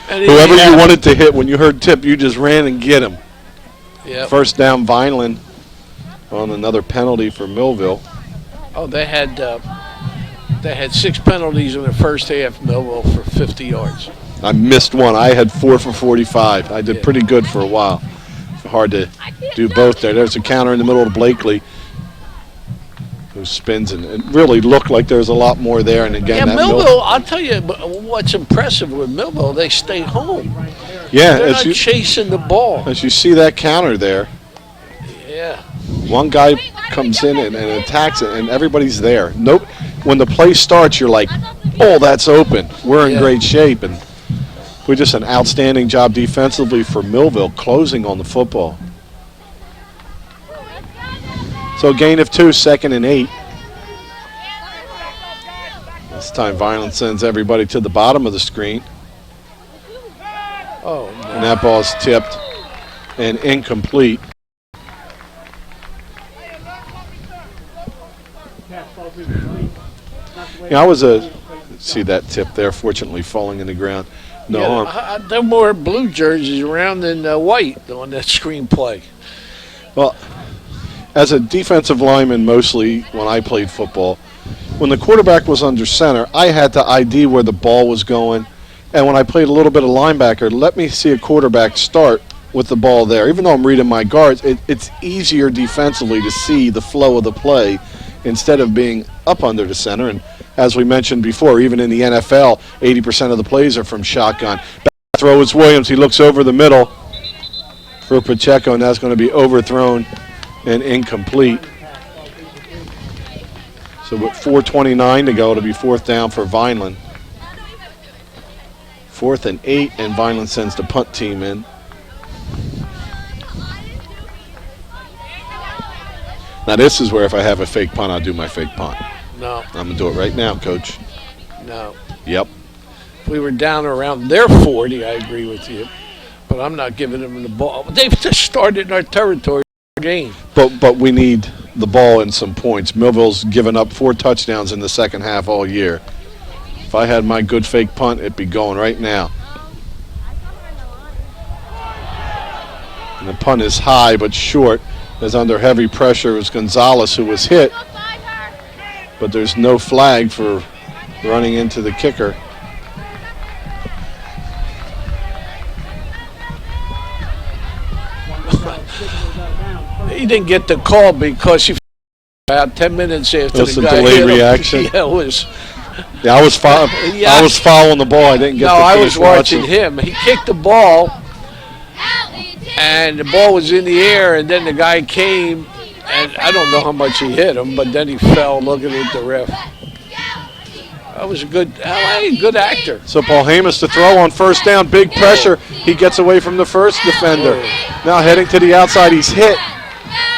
Whoever you wanted to hit, when you heard tip, you just ran and get him. Yep. First down, Vineland on another penalty for Millville. Oh, they had 6 penalties in the first half, Millville, for 50 yards. I missed one. I had 4 for 45. I did pretty good for a while. Hard to do both there. There's a counter in the middle of Blakely, who spins, and it really looked like there's a lot more there. And again, Yeah, Millville, I'll tell you what's impressive with Millville, they stay home. Yeah, They're not chasing the ball. As you see that counter there, Yeah. one guy comes in and attacks it, and everybody's there. Nope. When the play starts, you're like, oh, that's open. We're in great shape. And we just an outstanding job defensively for Millville, closing on the football. So gain of 2, 2nd and 8. This time Violent sends everybody to the bottom of the screen. Oh, no. And that ball's tipped and incomplete. Pass ball's incomplete. Yeah, I was see that tip there, fortunately falling in the ground. No harm. There are more blue jerseys around than white on that screenplay. Well, as a defensive lineman, mostly when I played football, when the quarterback was under center, I had to ID where the ball was going. And when I played a little bit of linebacker, let me see a quarterback start with the ball there. Even though I'm reading my guards, it's easier defensively to see the flow of the play instead of being up under the center. And as we mentioned before, even in the NFL, 80% of the plays are from shotgun. Back throw is Williams. He looks over the middle for Pacheco, and that's going to be overthrown and incomplete. So with 4:29 to go, it'll be 4th down for Vineland. 4th and 8, and Vineland sends the punt team in. Now this is where if I have a fake punt, I'll do my fake punt. No. I'm going to do it right now, Coach. No. Yep. If we were down around their 40, I agree with you. But I'm not giving them the ball. They've just started in our territory game. But we need the ball and some points. Millville's given up 4 touchdowns in the second half all year. If I had my good fake punt, it'd be going right now. And the punt is high but short, as under heavy pressure was Gonzalez, who was hit. But there's no flag for running into the kicker. He didn't get the call because he about 10 minutes after That's the a guy delayed hit him. reaction. Yeah, it was. Yeah, I was following the ball. I didn't get. No, to I finish was watching watching. him. He kicked the ball, and the ball was in the air, and then the guy came, and I don't know how much he hit him, but then he fell looking at the ref. That was a good actor. So Paul Hamus to throw on 1st down. Big pressure. He gets away from the first defender. Now heading to the outside. He's hit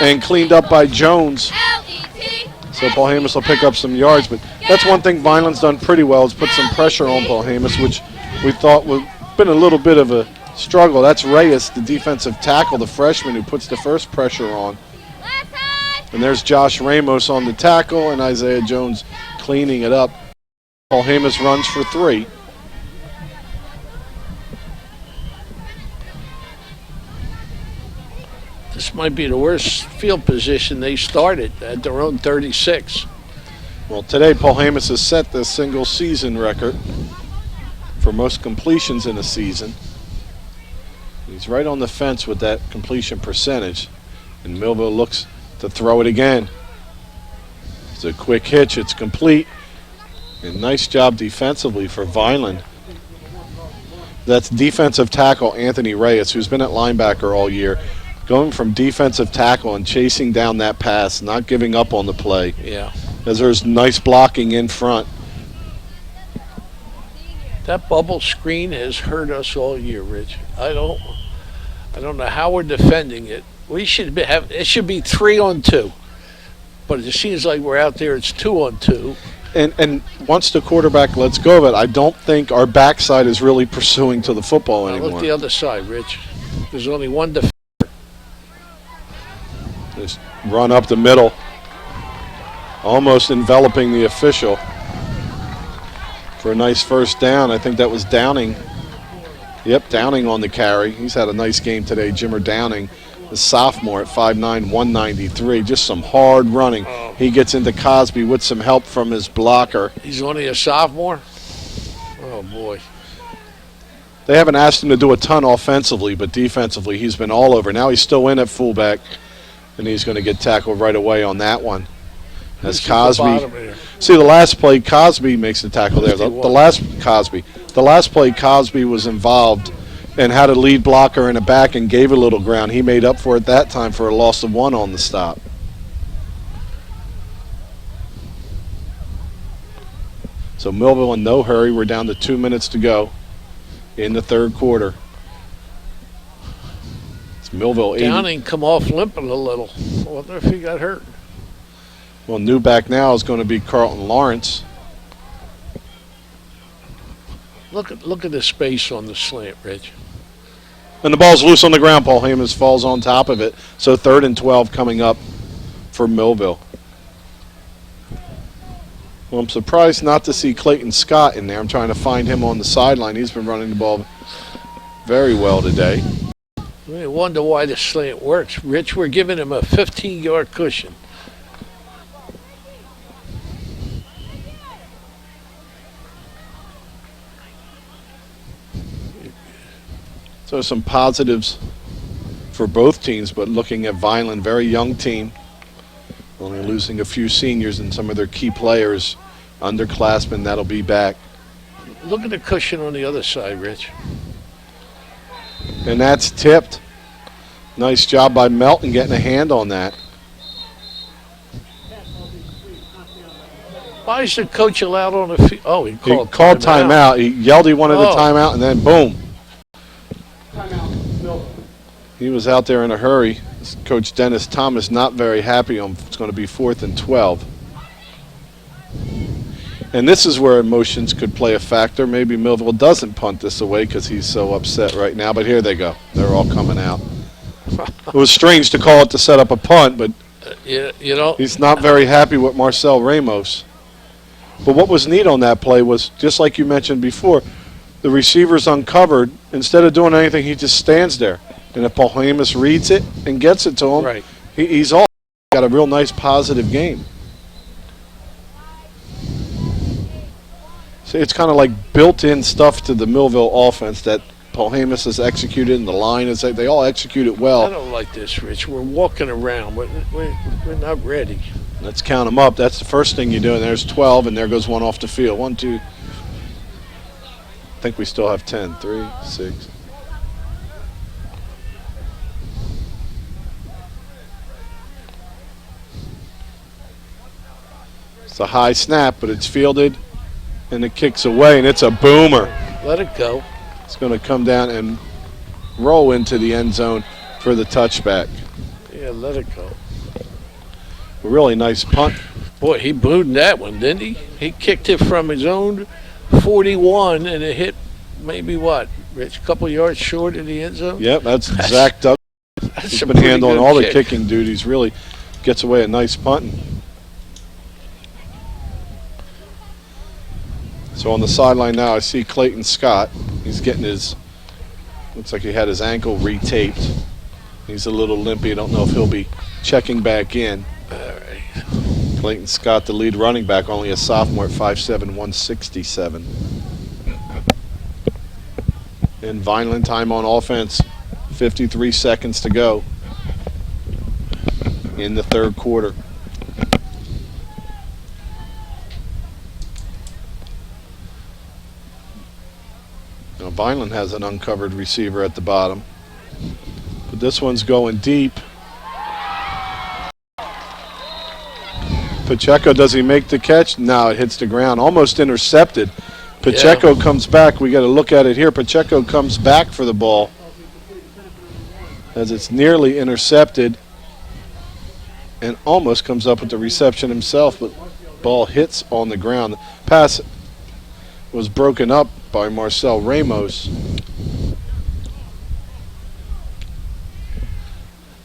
and cleaned up by Jones. So Paul Hamus will pick up some yards. But that's one thing Vineland's done pretty well, is put some pressure on Paul Hamus, which we thought would been a little bit of a struggle. That's Reyes, the defensive tackle, the freshman, who puts the first pressure on. And there's Josh Ramos on the tackle, and Isaiah Jones cleaning it up. Paul Hamus runs for 3. This might be the worst field position they started at their own 36. Well, today Paul Hamus has set the single season record for most completions in a season. He's right on the fence with that completion percentage. And Millville looks to throw it again. It's a quick hitch. It's complete. And nice job defensively for Vineland. That's defensive tackle Anthony Reyes, who's been at linebacker all year, going from defensive tackle and chasing down that pass, not giving up on the play. Yeah. As there's nice blocking in front. That bubble screen has hurt us all year, Rich. I don't know how we're defending it. We should have it should be 3-on-2, but it seems like we're out there. It's 2-on-2. And once the quarterback lets go of it, I don't think our backside is really pursuing to the football Now anymore. look the other side, Rich. There's only one defender. Just run up the middle, almost enveloping the official for a nice first down. I think that was Downing. Yep, Downing on the carry. He's had a nice game today, Jimmer Downing, the sophomore at 5'9", 193. Just some hard running. He gets into Cosby with some help from his blocker. He's only a sophomore? Oh, boy. They haven't asked him to do a ton offensively, but defensively he's been all over. Now he's still in at fullback, and he's going to get tackled right away on that one. As Cosby, see the last play, Cosby makes the tackle there. The last play, Cosby was involved and had a lead blocker in the back and gave a little ground. He made up for it that time for a loss of 1 on the stop. So Millville in no hurry. We're down to 2 minutes to go in the third quarter. It's Millville 80. Downing come off limping a little. I wonder if he got hurt. Well, new back now is going to be Carlton Lawrence. Look at the space on the slant, Rich. And the ball's loose on the ground. Paul Hamus falls on top of it. So 3rd and 12 coming up for Millville. Well, I'm surprised not to see Clayton Scott in there. I'm trying to find him on the sideline. He's been running the ball very well today. I wonder why the slant works. Rich, we're giving him a 15-yard cushion. So some positives for both teams, but looking at Vineland, very young team, only losing a few seniors and some of their key players, underclassmen that'll be back. Look at the cushion on the other side, Rich. And that's tipped. Nice job by Melton getting a hand on that. Why is the coach allowed on the field? Oh, he called timeout. He yelled he wanted a timeout, and then boom. He was out there in a hurry. Coach Dennis Thomas not very happy on it's going to be 4th and 12. And this is where emotions could play a factor. Maybe Millville doesn't punt this away because he's so upset right now. But here they go. They're all coming out. It was strange to call it to set up a punt, but you know, he's not very happy with Marcel Ramos. But what was neat on that play was, just like you mentioned before, the receiver's uncovered. Instead of doing anything, he just stands there. And if Paul Hamus reads it and gets it to him, right, he's all got a real nice positive game. So it's kind of like built-in stuff to the Millville offense that Paul Hamus has executed, and the line is they all execute it well. I don't like this, Rich. We're walking around, but we're not ready. Let's count them up. That's the first thing you do, and there's 12, and there goes one off the field. 1, 2. I think we still have 10. 3, 6. It's a high snap, but it's fielded, and it kicks away, and it's a boomer. Let it go. It's going to come down and roll into the end zone for the touchback. Yeah, let it go. A really nice punt. Boy, he booed that one, didn't he? He kicked it from his own 41, and it hit maybe what, Rich, a couple yards short of the end zone? Yep, that's Zach Douglas. He's been handling all the kicking duties. Really gets away a nice punting. So on the sideline now, I see Clayton Scott. He's getting his, looks like he had his ankle retaped. He's a little limpy. I don't know if he'll be checking back in. All right. Clayton Scott, the lead running back, only a sophomore at 5'7", 167. And Vineland time on offense, 53 seconds to go in the third quarter. Now Vineland has an uncovered receiver at the bottom, but this one's going deep. Pacheco, does he make the catch? No, it hits the ground, almost intercepted. Pacheco comes back. We got to look at it here. Pacheco comes back for the ball as it's nearly intercepted and almost comes up with the reception himself, but ball hits on the ground. The pass was broken up by Marcel Ramos.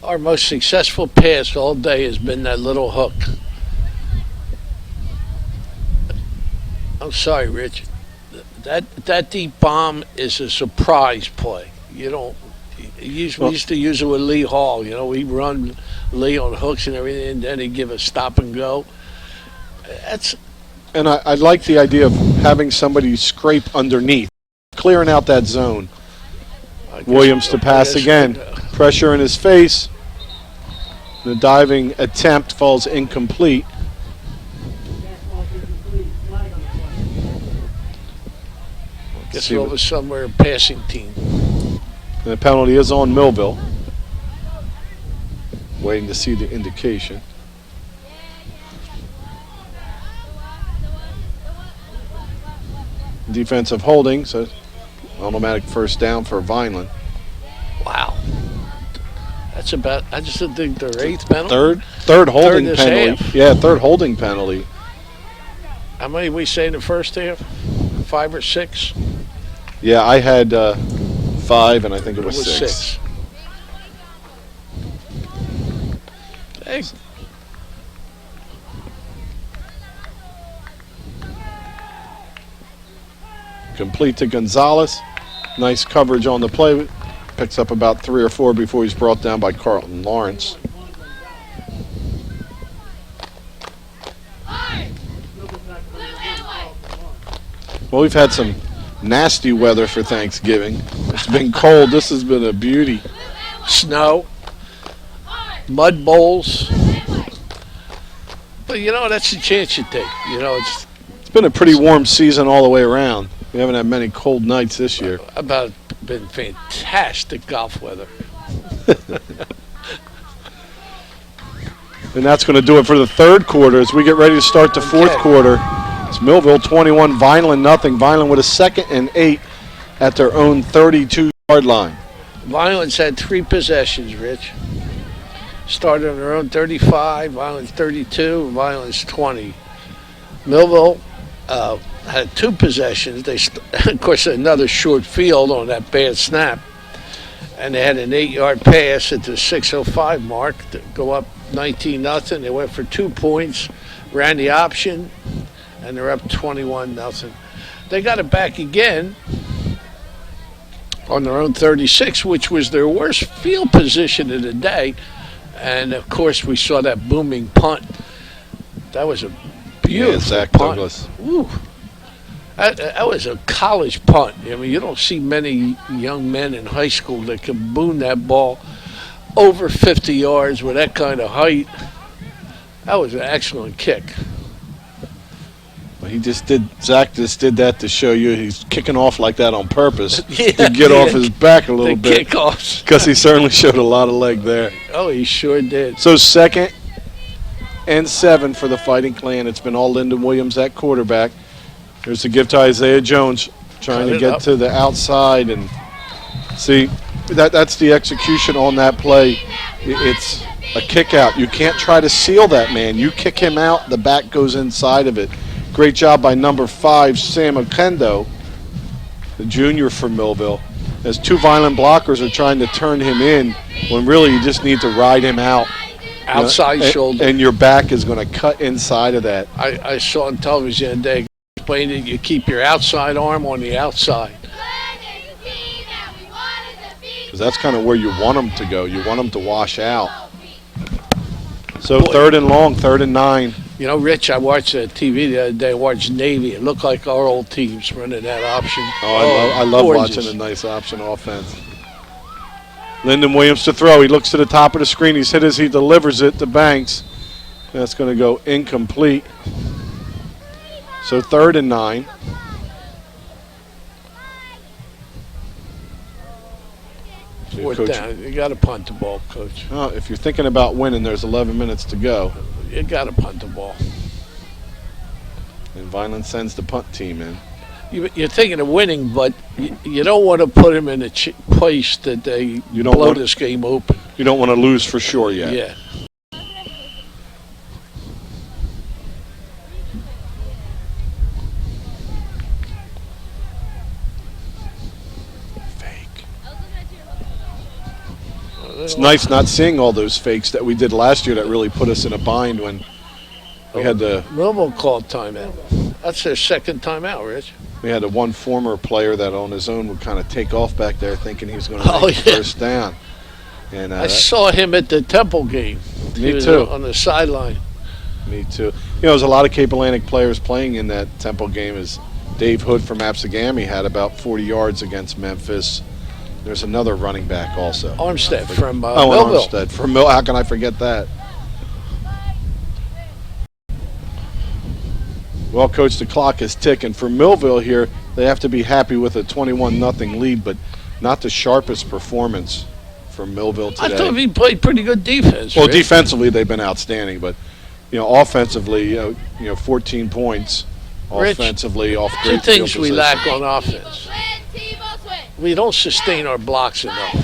Our most successful pass all day has been that little hook. I'm sorry, Rich. That deep bomb is a surprise play. We used to use it with Lee Hall. You know, we run Lee on hooks and everything, and then he'd give a stop and go. And I like the idea of having somebody scrape underneath, clearing out that zone. Williams to pass again. Pressure in his face. The diving attempt falls incomplete. Guess it was somewhere a passing team. And the penalty is on Millville. Waiting to see the indication. Defensive holding, so automatic first down for Vineland. Wow. That's about, I just think their eighth penalty. Third holding penalty. Half. Yeah, third holding penalty. How many did we say in the first half? 5 or 6? Yeah, I had 5, and I think it was 6. Hey. Complete to Gonzalez. Nice coverage on the play. Picks up about 3 or 4 before he's brought down by Carlton Lawrence. Well, we've had some nasty weather for Thanksgiving. It's been cold. This has been a beauty. Snow, mud bowls. But, you know, that's the chance you take. You know, it's been a pretty warm season all the way around. We haven't had many cold nights this year. Been fantastic golf weather. And that's going to do it for the third quarter as we get ready to start the fourth quarter. It's Millville 21, Vineland nothing. Vineland with a 2nd and 8 at their own 32-yard line. Vineland's had 3 possessions, Rich. Started on their own 35, Vineland's 32, Vineland's 20. Millville had 2 possessions. Of course, another short field on that bad snap. And they had an 8-yard pass at the 6:05 mark to go up 19-0. They went for 2 points, ran the option, and they're up 21-0. They got it back again on their own 36, which was their worst field position of the day. And, of course, we saw that booming punt. That was a beautiful Zach punt. Douglas. Ooh. That was a college punt. I mean, you don't see many young men in high school that can boom that ball over 50 yards with that kind of height. That was an excellent kick. Well, Zach just did that to show you he's kicking off like that on purpose to get off his back a little bit. Kickoffs. Because he certainly showed a lot of leg there. Oh, he sure did. So 2nd and 7 for the Fighting Clan. It's been all Lyndon Williams at quarterback. Here's the give to Isaiah Jones, trying to get to the outside. And see, that's the execution on that play. It's a kick out. You can't try to seal that man. You kick him out, the back goes inside of it. Great job by number 5, Sam Okendo, the junior from Millville, as 2 Vineland blockers are trying to turn him in when really you just need to ride him out. Outside shoulder. And your back is going to cut inside of that. I saw on television the other day, explained it, you keep your outside arm on the outside. because that's kind of where you want them to go. You want them to wash out. So 3rd and long, 3rd and 9. You know, Rich, I watched TV the other day. I watched Navy. It looked like our old teams running that option. I love gorgeous. watching a nice option offense. Lyndon Williams to throw. He looks to the top of the screen. He's hit as he delivers it to Banks. That's going to go incomplete. So 3rd and 9. Fourth down. You got to punt the ball, Coach. If you're thinking about winning, there's 11 minutes to go. You got to punt the ball. And Vineland sends the punt team in. You're thinking of winning, but you don't want to put them in a place that they blow this game open. You don't want to lose for sure yet. Yeah. It's nice not seeing all those fakes that we did last year that really put us in a bind when we had the Millville called timeout. That's their second timeout, Rich. We had one former player that on his own would kind of take off back there thinking he was going to make first down. And I saw him at the Temple game. Me too. On the sideline. Me too. You know, there's a lot of Cape Atlantic players playing in that Temple game. As Dave Hood from Absegami had about 40 yards against Memphis. There's another running back also. Armstead from Millville. Armstead from Millville. How can I forget that? Well, Coach, the clock is ticking. For Millville here, they have to be happy with a 21-0 lead, but not the sharpest performance from Millville today. I thought he played pretty good defense. Well, Rich. defensively they've been outstanding, but offensively, 14 points. Rich, Offensively, off two great things field we position. lack on offense. We don't sustain our blocks enough.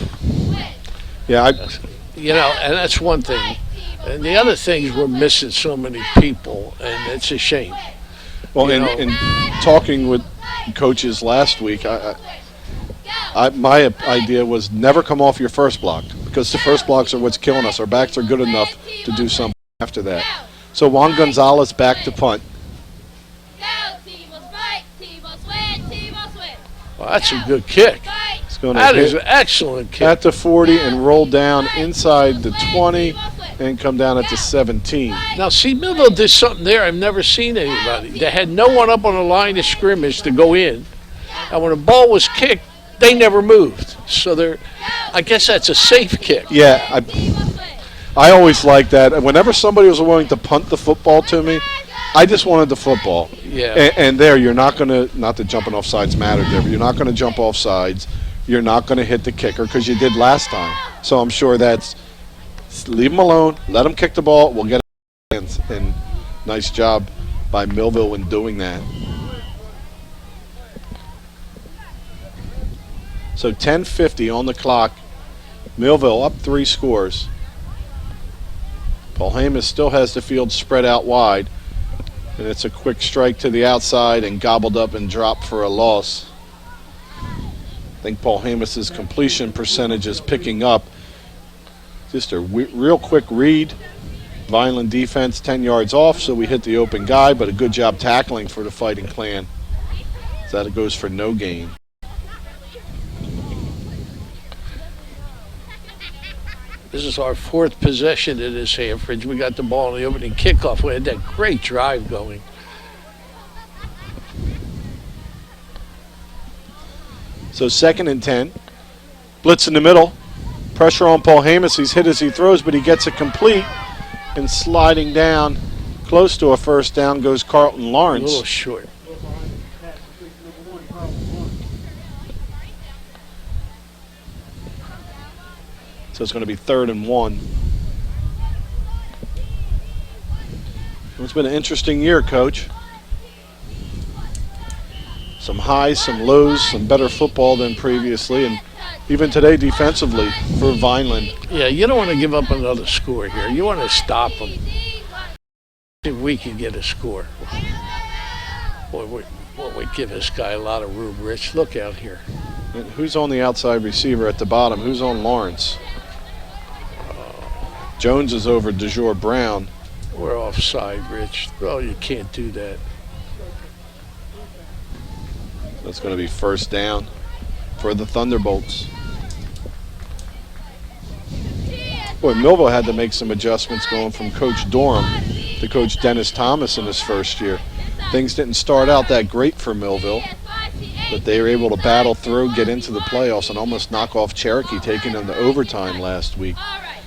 Yeah, and that's one thing. And the other thing is we're missing so many people, and it's a shame. Well, in talking with coaches last week, my idea was never come off your first block, because the first blocks are what's killing us. Our backs are good enough to do something after that. So Juan Gonzalez back to punt. Well, that's a good kick. That is an excellent kick. At the 40 and roll down inside the 20 and come down at the 17. Now, see, Millville did something there I've never seen anybody. They had no one up on the line of scrimmage to go in. And when the ball was kicked, they never moved. So I guess that's a safe kick. Yeah, I always liked that. Whenever somebody was willing to punt the football to me, I just wanted the football. Yeah. And there, you're not going to, not that jumping off sides mattered there, but you're not going to jump off sides. You're not going to hit the kicker because you did last time. So I'm sure that's, leave them alone, let them kick the ball, we'll get it. And nice job by Millville in doing that. So 10:50 on the clock. Millville up 3 scores. Paul Hamas still has the field spread out wide. And it's a quick strike to the outside and gobbled up and dropped for a loss. I think Paul Hamas's completion percentage is picking up. Just a real quick read. Vineland defense 10 yards off, so we hit the open guy, but a good job tackling for the Fighting Clan. So that it goes for no gain. This is our 4th possession in this Hanford. We got the ball in the opening kickoff. We had that great drive going. So 2nd and 10. Blitz in the middle. Pressure on Paul Hamas. He's hit as he throws, but he gets it complete. And sliding down close to a first down goes Carlton Lawrence. A little short. So it's going to be 3rd and 1. It's been an interesting year, Coach. Some highs, some lows, some better football than previously, and even today defensively for Vineland. Yeah, you don't want to give up another score here. You want to stop them. If we can get a score. Boy, we give this guy a lot of room, Rich. Look out here. And who's on the outside receiver at the bottom? Who's on Lawrence? Jones is over DeJour Brown. We're offside, Rich. Oh, you can't do that. That's going to be first down for the Thunderbolts. Boy, Millville had to make some adjustments going from Coach Dorham to Coach Dennis Thomas in his first year. Things didn't start out that great for Millville, but they were able to battle through, get into the playoffs, and almost knock off Cherokee, taking them to overtime last week.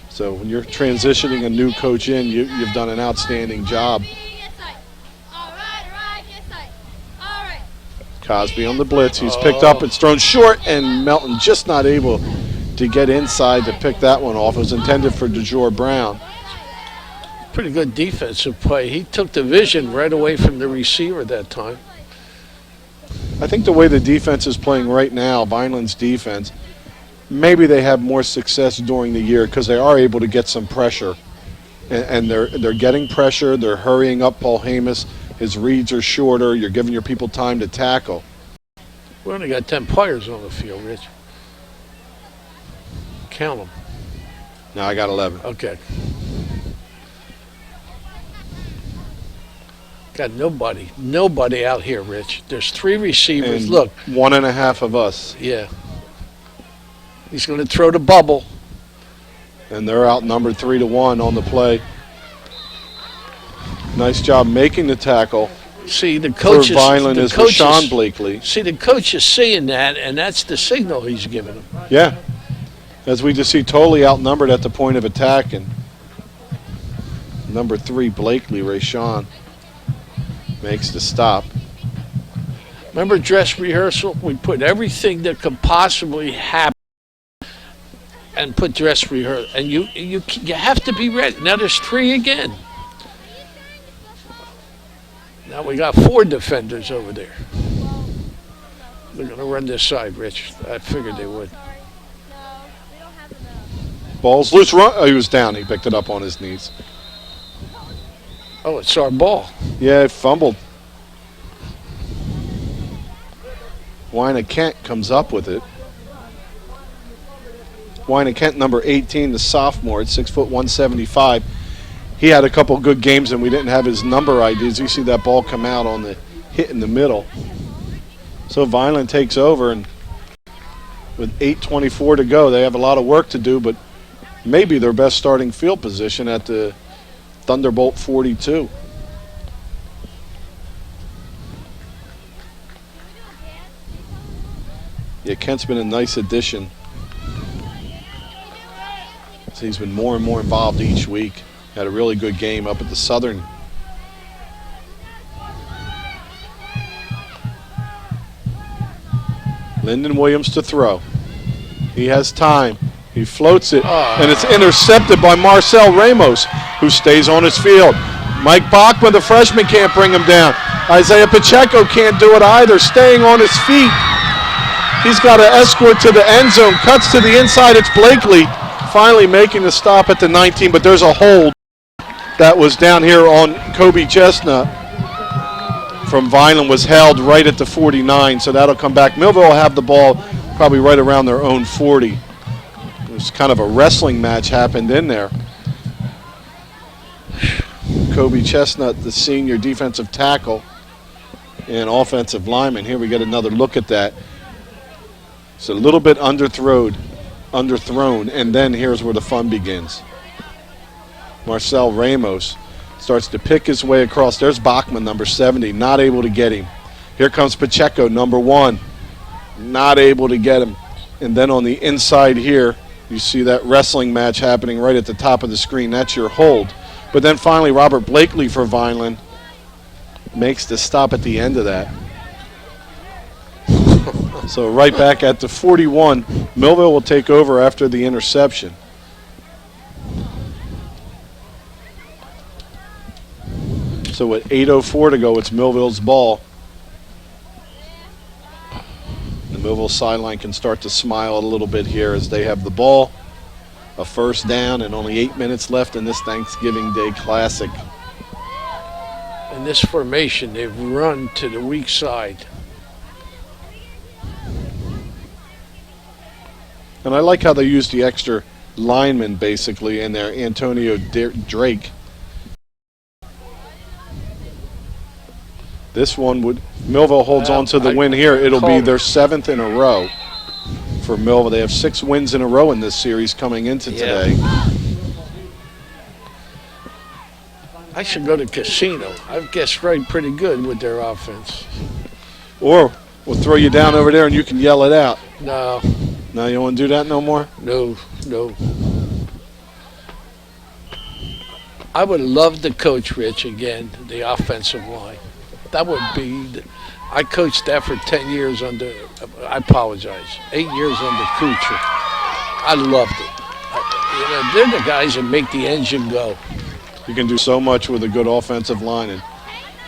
So when you're transitioning a new coach in, you've done an outstanding job. Cosby on the blitz. He's picked up. It's thrown short, and Melton just not able to get inside to pick that one off. It was intended for DeJour Brown. Pretty good defensive play. He took the vision right away from the receiver that time. I think the way the defense is playing right now, Vineland's defense, maybe they have more success during the year because they are able to get some pressure. And they're getting pressure. They're hurrying up Paul Hamus. His reads are shorter. You're giving your people time to tackle. We only got 10 players on the field, Rich. Count them. No, I got 11. Okay. Got nobody out here, Rich. There's 3 receivers. And look. 1.5 of us. Yeah. He's going to throw the bubble. And they're outnumbered 3-1 on the play. Nice job making the tackle. See, the coach for Vineland is Rashawn Blakely. See, the coach is seeing that, and that's the signal he's giving him. Yeah. As we just see, totally outnumbered at the point of attack. And number 3, Blakely, Rashawn, makes the stop. Remember dress rehearsal? We put everything that could possibly happen and put dress rehearsal. And you have to be ready. Now there's 3 again. Now we got 4 defenders over there. They're going to run this side, Rich. I figured they would. Ball's loose. Run. Oh, he was down. He picked it up on his knees. Oh, it's our ball. Yeah, it fumbled. Wyna Kent comes up with it. Wyna Kent, number 18, the sophomore, at 6 foot 175. He had a couple good games, and we didn't have his number IDs. You see that ball come out on the hit in the middle. So Vineland takes over, and with 8:24 to go, they have a lot of work to do, but maybe their best starting field position at the Thunderbolt 42. Yeah, Kent's been a nice addition. So he's been more and more involved each week. Had a really good game up at the Southern. Lyndon Williams to throw. He has time. He floats it, and it's intercepted by Marcel Ramos, who stays on his field. Mike Bachman, the freshman, can't bring him down. Isaiah Pacheco can't do it either, staying on his feet. He's got an escort to the end zone, cuts to the inside. It's Blakely finally making the stop at the 19, but there's a hold that was down here on Kobe Chestnut from Vineland, was held right at the 49, so that'll come back. Millville will have the ball probably right around their own 40. There's kind of a wrestling match happened in there. Kobe Chestnut, the senior defensive tackle and offensive lineman. Here we get another look at that. It's a little bit underthrown, and then here's where the fun begins. Marcel Ramos starts to pick his way across. There's Bachman, number 70, not able to get him. Here comes Pacheco, number 1, not able to get him. And then on the inside here, you see that wrestling match happening right at the top of the screen. That's your hold. But then finally, Robert Blakely for Vineland makes the stop at the end of that. So right back at the 41, Millville will take over after the interception. So with 8:04 to go, it's Millville's ball. The Millville sideline can start to smile a little bit here as they have the ball. A first down and only 8 minutes left in this Thanksgiving Day Classic. In this formation, they've run to the weak side. And I like how they use the extra lineman basically in there, Antonio Drake. This one would, Millville holds on to the win here. It'll be their 7th in a row for Millville. They have 6 wins in a row in this series coming into today. I should go to casino. I've guessed right pretty good with their offense. Or we'll throw you down over there and you can yell it out. No, No, you don't want to do that no more? no, no. I would love to coach Rich again, the offensive line. That would be. I coached that for 10 years under. I apologize. 8 years under Kuchar. I loved it. They're the guys that make the engine go. You can do so much with a good offensive line, and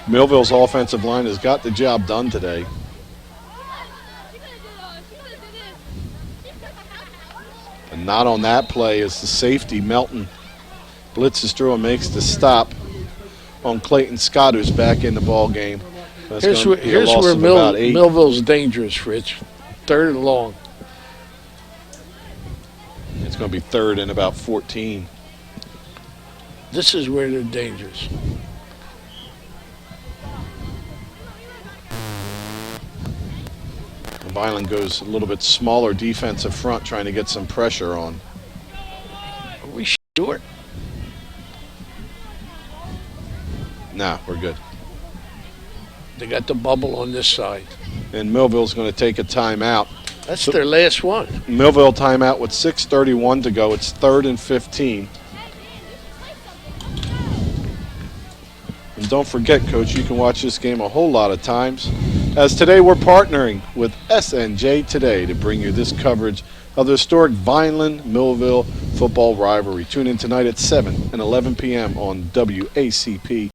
Millville's offensive line has got the job done today. And not on that play is the safety, Melton. Blitzes through and makes the stop on Clayton Scott, who's back in the ball game. That's Here's gonna be a loss where of about 8. Millville's dangerous, Rich. 3rd and long. It's going to be 3rd and about 14. This is where they're dangerous. Violent goes a little bit smaller defensive front, trying to get some pressure on. Are we short? Nah, we're good. They got the bubble on this side. And Millville's going to take a timeout. That's their last one. Millville timeout with 6:31 to go. It's 3rd and 15. And don't forget, Coach, you can watch this game a whole lot of times. As today we're partnering with SNJ Today to bring you this coverage of the historic Vineland-Millville football rivalry. Tune in tonight at 7 and 11 p.m. on WACP.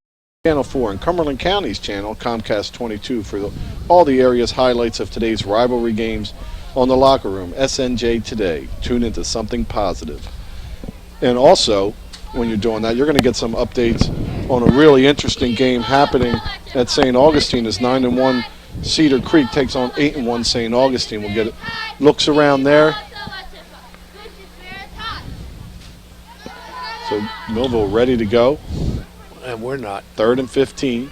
Channel 4 and Cumberland County's channel, Comcast 22, for all the area's highlights of today's rivalry games on the locker room. SNJ Today. Tune into something positive. And also, when you're doing that, you're going to get some updates on a really interesting game happening at St. Augustine as 9-1 Cedar Creek takes on 8-1 St. Augustine. We'll get looks around there. So Millville ready to go. And we're not. 3rd and 15.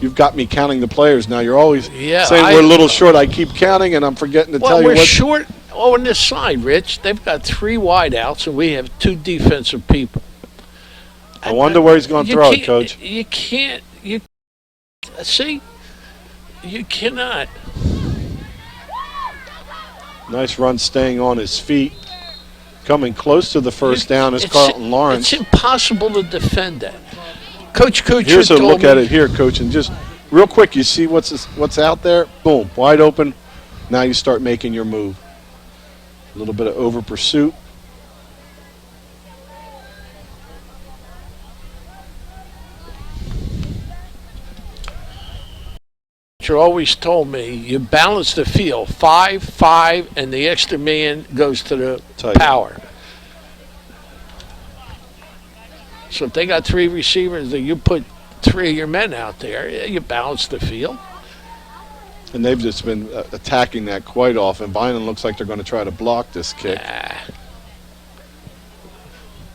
You've got me counting the players now. You're always saying we're we're a little short. I keep counting, and I'm forgetting to tell you we're what. short on this side, Rich. They've got 3 wideouts, and we have 2 defensive people. I wonder where he's going to throw it, Coach. You can't. You see. You cannot. Nice run, staying on his feet. Coming close to the first down is Carlton Lawrence. It's impossible to defend that. Coach Here's a look at it here, Coach, and just real quick, you see what's out there? Boom, wide open. Now you start making your move. A little bit of over pursuit. Always told me you balance the field 5-5, and the extra man goes to the power. So if they got 3 receivers, then you put 3 of your men out there. You balance the field. And they've just been attacking that quite often. Vineland looks like they're going to try to block this kick.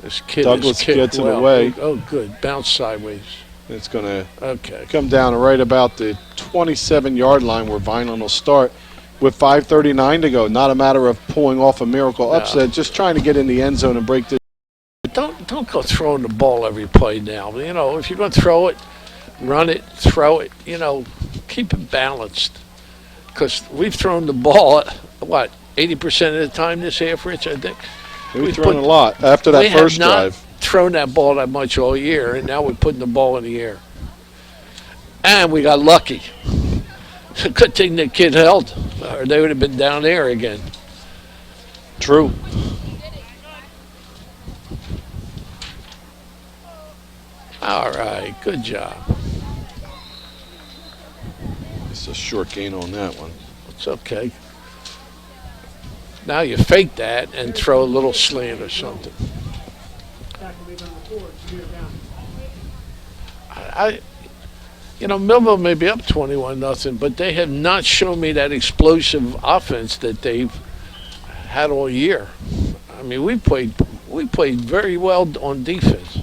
This kid Douglas gets it away. Oh, good. Bounce sideways. It's going to come down right about the 27-yard line where Vineland will start with 5:39 to go. Not a matter of pulling off a miracle upset, just trying to get in the end zone and break this. Don't go throwing the ball every play now. You know, if you're going to throw it, run it, throw it. You know, keep it balanced. Because we've thrown the ball, 80% of the time this half, Rich, I think. We've thrown a lot after that first drive. Thrown that ball that much all year, and now we're putting the ball in the air. And we got lucky. Good thing the kid held, or they would have been down there again. True. All right, good job. It's a short gain on that one. It's okay. Now you fake that and throw a little slant or something. Millville may be up 21-0, but they have not shown me that explosive offense that they've had all year. I mean, we played very well on defense.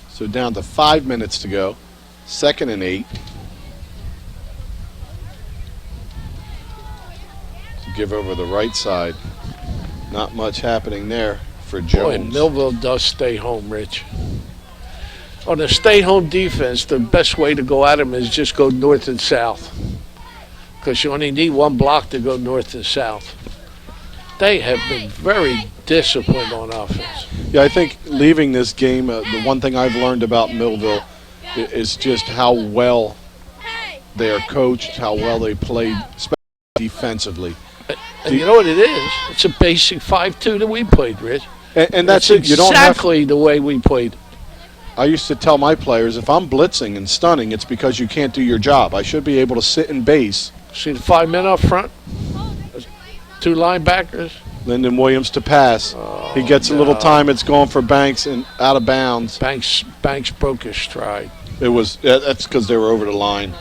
So down to 5 minutes to go. 2nd and 8. Give over the right side. Not much happening there. for Boy, Jones. Millville does stay home, Rich. On a stay-home defense, the best way to go at them is just go north and south, because you only need one block to go north and south. They have been very disciplined on offense. Yeah, I think leaving this game, the one thing I've learned about Millville is just how well they are coached, how well they played, especially defensively. And you know what it is? It's a basic 5-2 that we played, Rich. And that's It's it. You don't have. exactly the way we played. I used to tell my players, if I'm blitzing and stunning, it's because you can't do your job. I should be able to sit in base. See the 5 men up front? 2 linebackers? Lyndon Williams to pass. He gets a little time. It's going for Banks and out of bounds. Banks broke his stride. That's because they were over the line.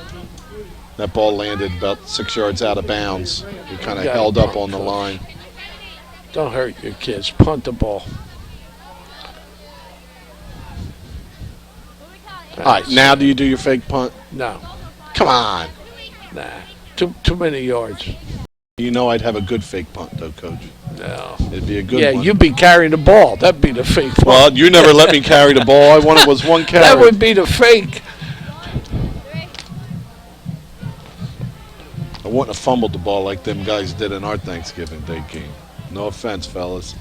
That ball landed about 6 yards out of bounds. He kind of Got it, held up Bronco. on the line. Don't hurt your kids. Punt the ball. All right, now do you do your fake punt? No. Come on. Nah. Too many yards. You know I'd have a good fake punt, though, Coach. No. It'd be a good Yeah, one. you'd be carrying the ball. That'd be the fake punt. Well, you never let me carry the ball. All I wanted was one carry. That would be the fake. I wouldn't have fumbled the ball like them guys did in our Thanksgiving Day game. No offense, fellas.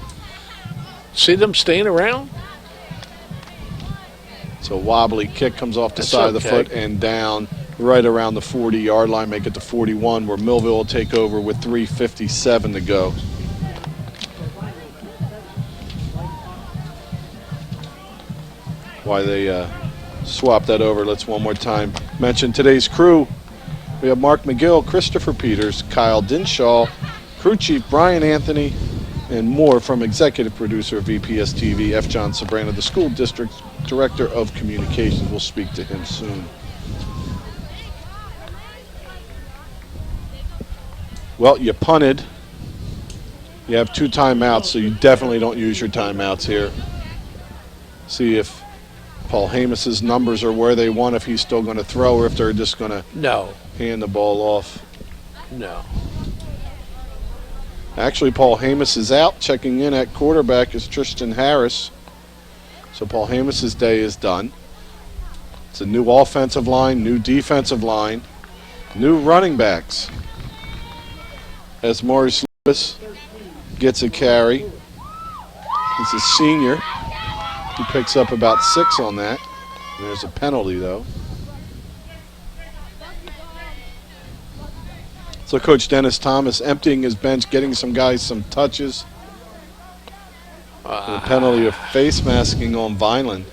See them staying around? So wobbly kick comes off the That's side of the okay. foot and down right around the 40-yard line, make it to 41, where Millville will take over with 3:57 to go. Why they swap that over, let's one more time mention today's crew. We have Mark McGill, Christopher Peters, Kyle Dinshaw, crew chief Brian Anthony, and more from executive producer of VPS TV, F. John Sobrano, the school district director of communications. We'll speak to him soon. Well, you punted. You have 2 timeouts, so you definitely don't use your timeouts here. See if Paul Hamos's numbers are where they want, if he's still going to throw, or if they're just going to No. hand the ball off. No. Actually, Paul Hamos is out. Checking in at quarterback is Tristan Harris. So Paul Hamos's day is done. It's a new offensive line, new defensive line, new running backs. As Maurice Lewis gets a carry. He's a senior. He picks up about 6 on that. There's a penalty, though. So Coach Dennis Thomas emptying his bench, getting some guys some touches. The penalty of face masking on Vineland.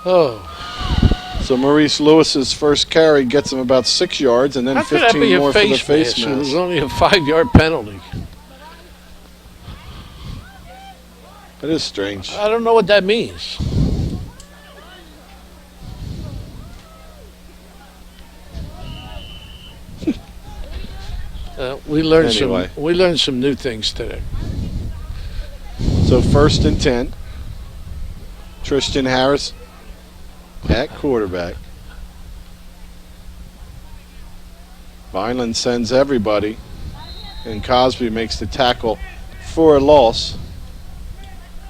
Oh. So Maurice Lewis's first carry gets him about 6 yards, and then How could that 15 be a more for the face face mask? It was mask. only a 5-yard penalty. That is strange. I don't know what that means. We learned Anyway. we learned some new things today. So 1st and 10. Tristan Harris at quarterback. Vineland sends everybody, and Cosby makes the tackle for a loss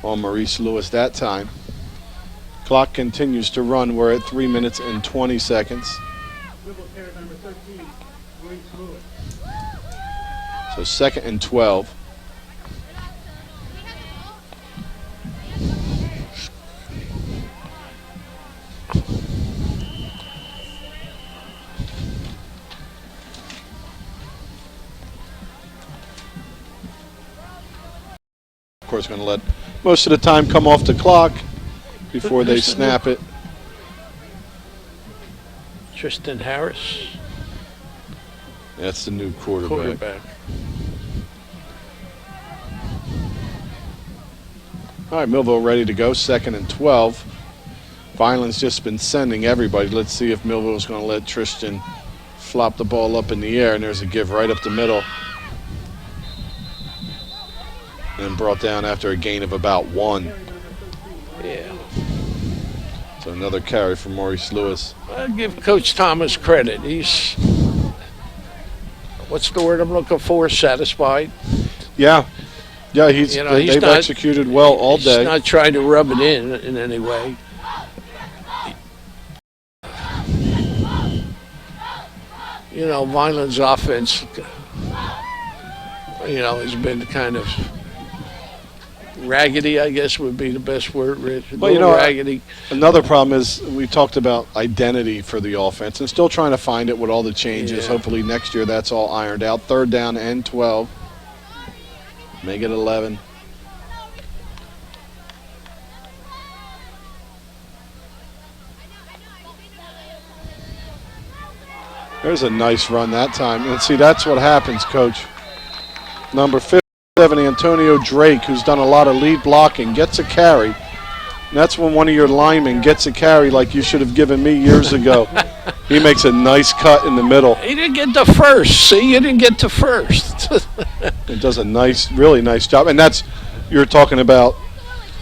on Maurice Lewis that time. Clock continues to run. We're at 3 minutes and 20 seconds. Number 13, Maurice Lewis. So 2nd and 12. Of course, going to let most of the time come off the clock before they snap it. Tristan Harris, That's the new quarterback. All right, Millville ready to go. 2nd and 12. Vineland's just been sending everybody. Let's see if Millville's going to let Tristan flop the ball up in the air, and there's a give right up the middle. And brought down after a gain of about 1. Yeah. So another carry for Maurice Lewis. I'll give Coach Thomas credit. He's, what's the word I'm looking for? Satisfied. Yeah, Yeah, they've not executed well all day. He's not trying to rub it in any way. Vineland's offense, has been kind of raggedy, I guess would be the best word, Rich. But, raggedy. Another problem is we talked about identity for the offense and still trying to find it with all the changes. Yeah. Hopefully next year that's all ironed out. 3rd down and 12. Make it 11. There's a nice run that time. And see, that's what happens, Coach. Number 57, Antonio Drake, who's done a lot of lead blocking, gets a carry. And that's when one of your linemen gets a carry like you should have given me years ago. He makes a nice cut in the middle. He didn't get the first. See, you didn't get to first. It does a really nice job. And you're talking about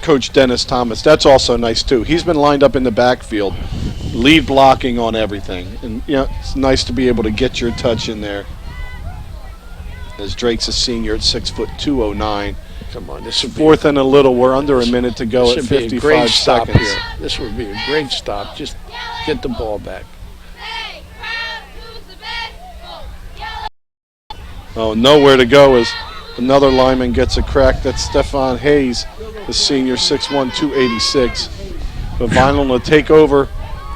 Coach Dennis Thomas. That's also nice, too. He's been lined up in the backfield, lead blocking on everything. And, it's nice to be able to get your touch in there. As Drake's a senior at 6'2", 209. Come on, this would be 4th and a little. We're under a minute to go at 55 seconds. Here. This would be a great stop. Just get the ball back. Oh, nowhere to go as another lineman gets a crack. That's Stefan Hayes, the senior, 6'1", 286. But Vineland will take over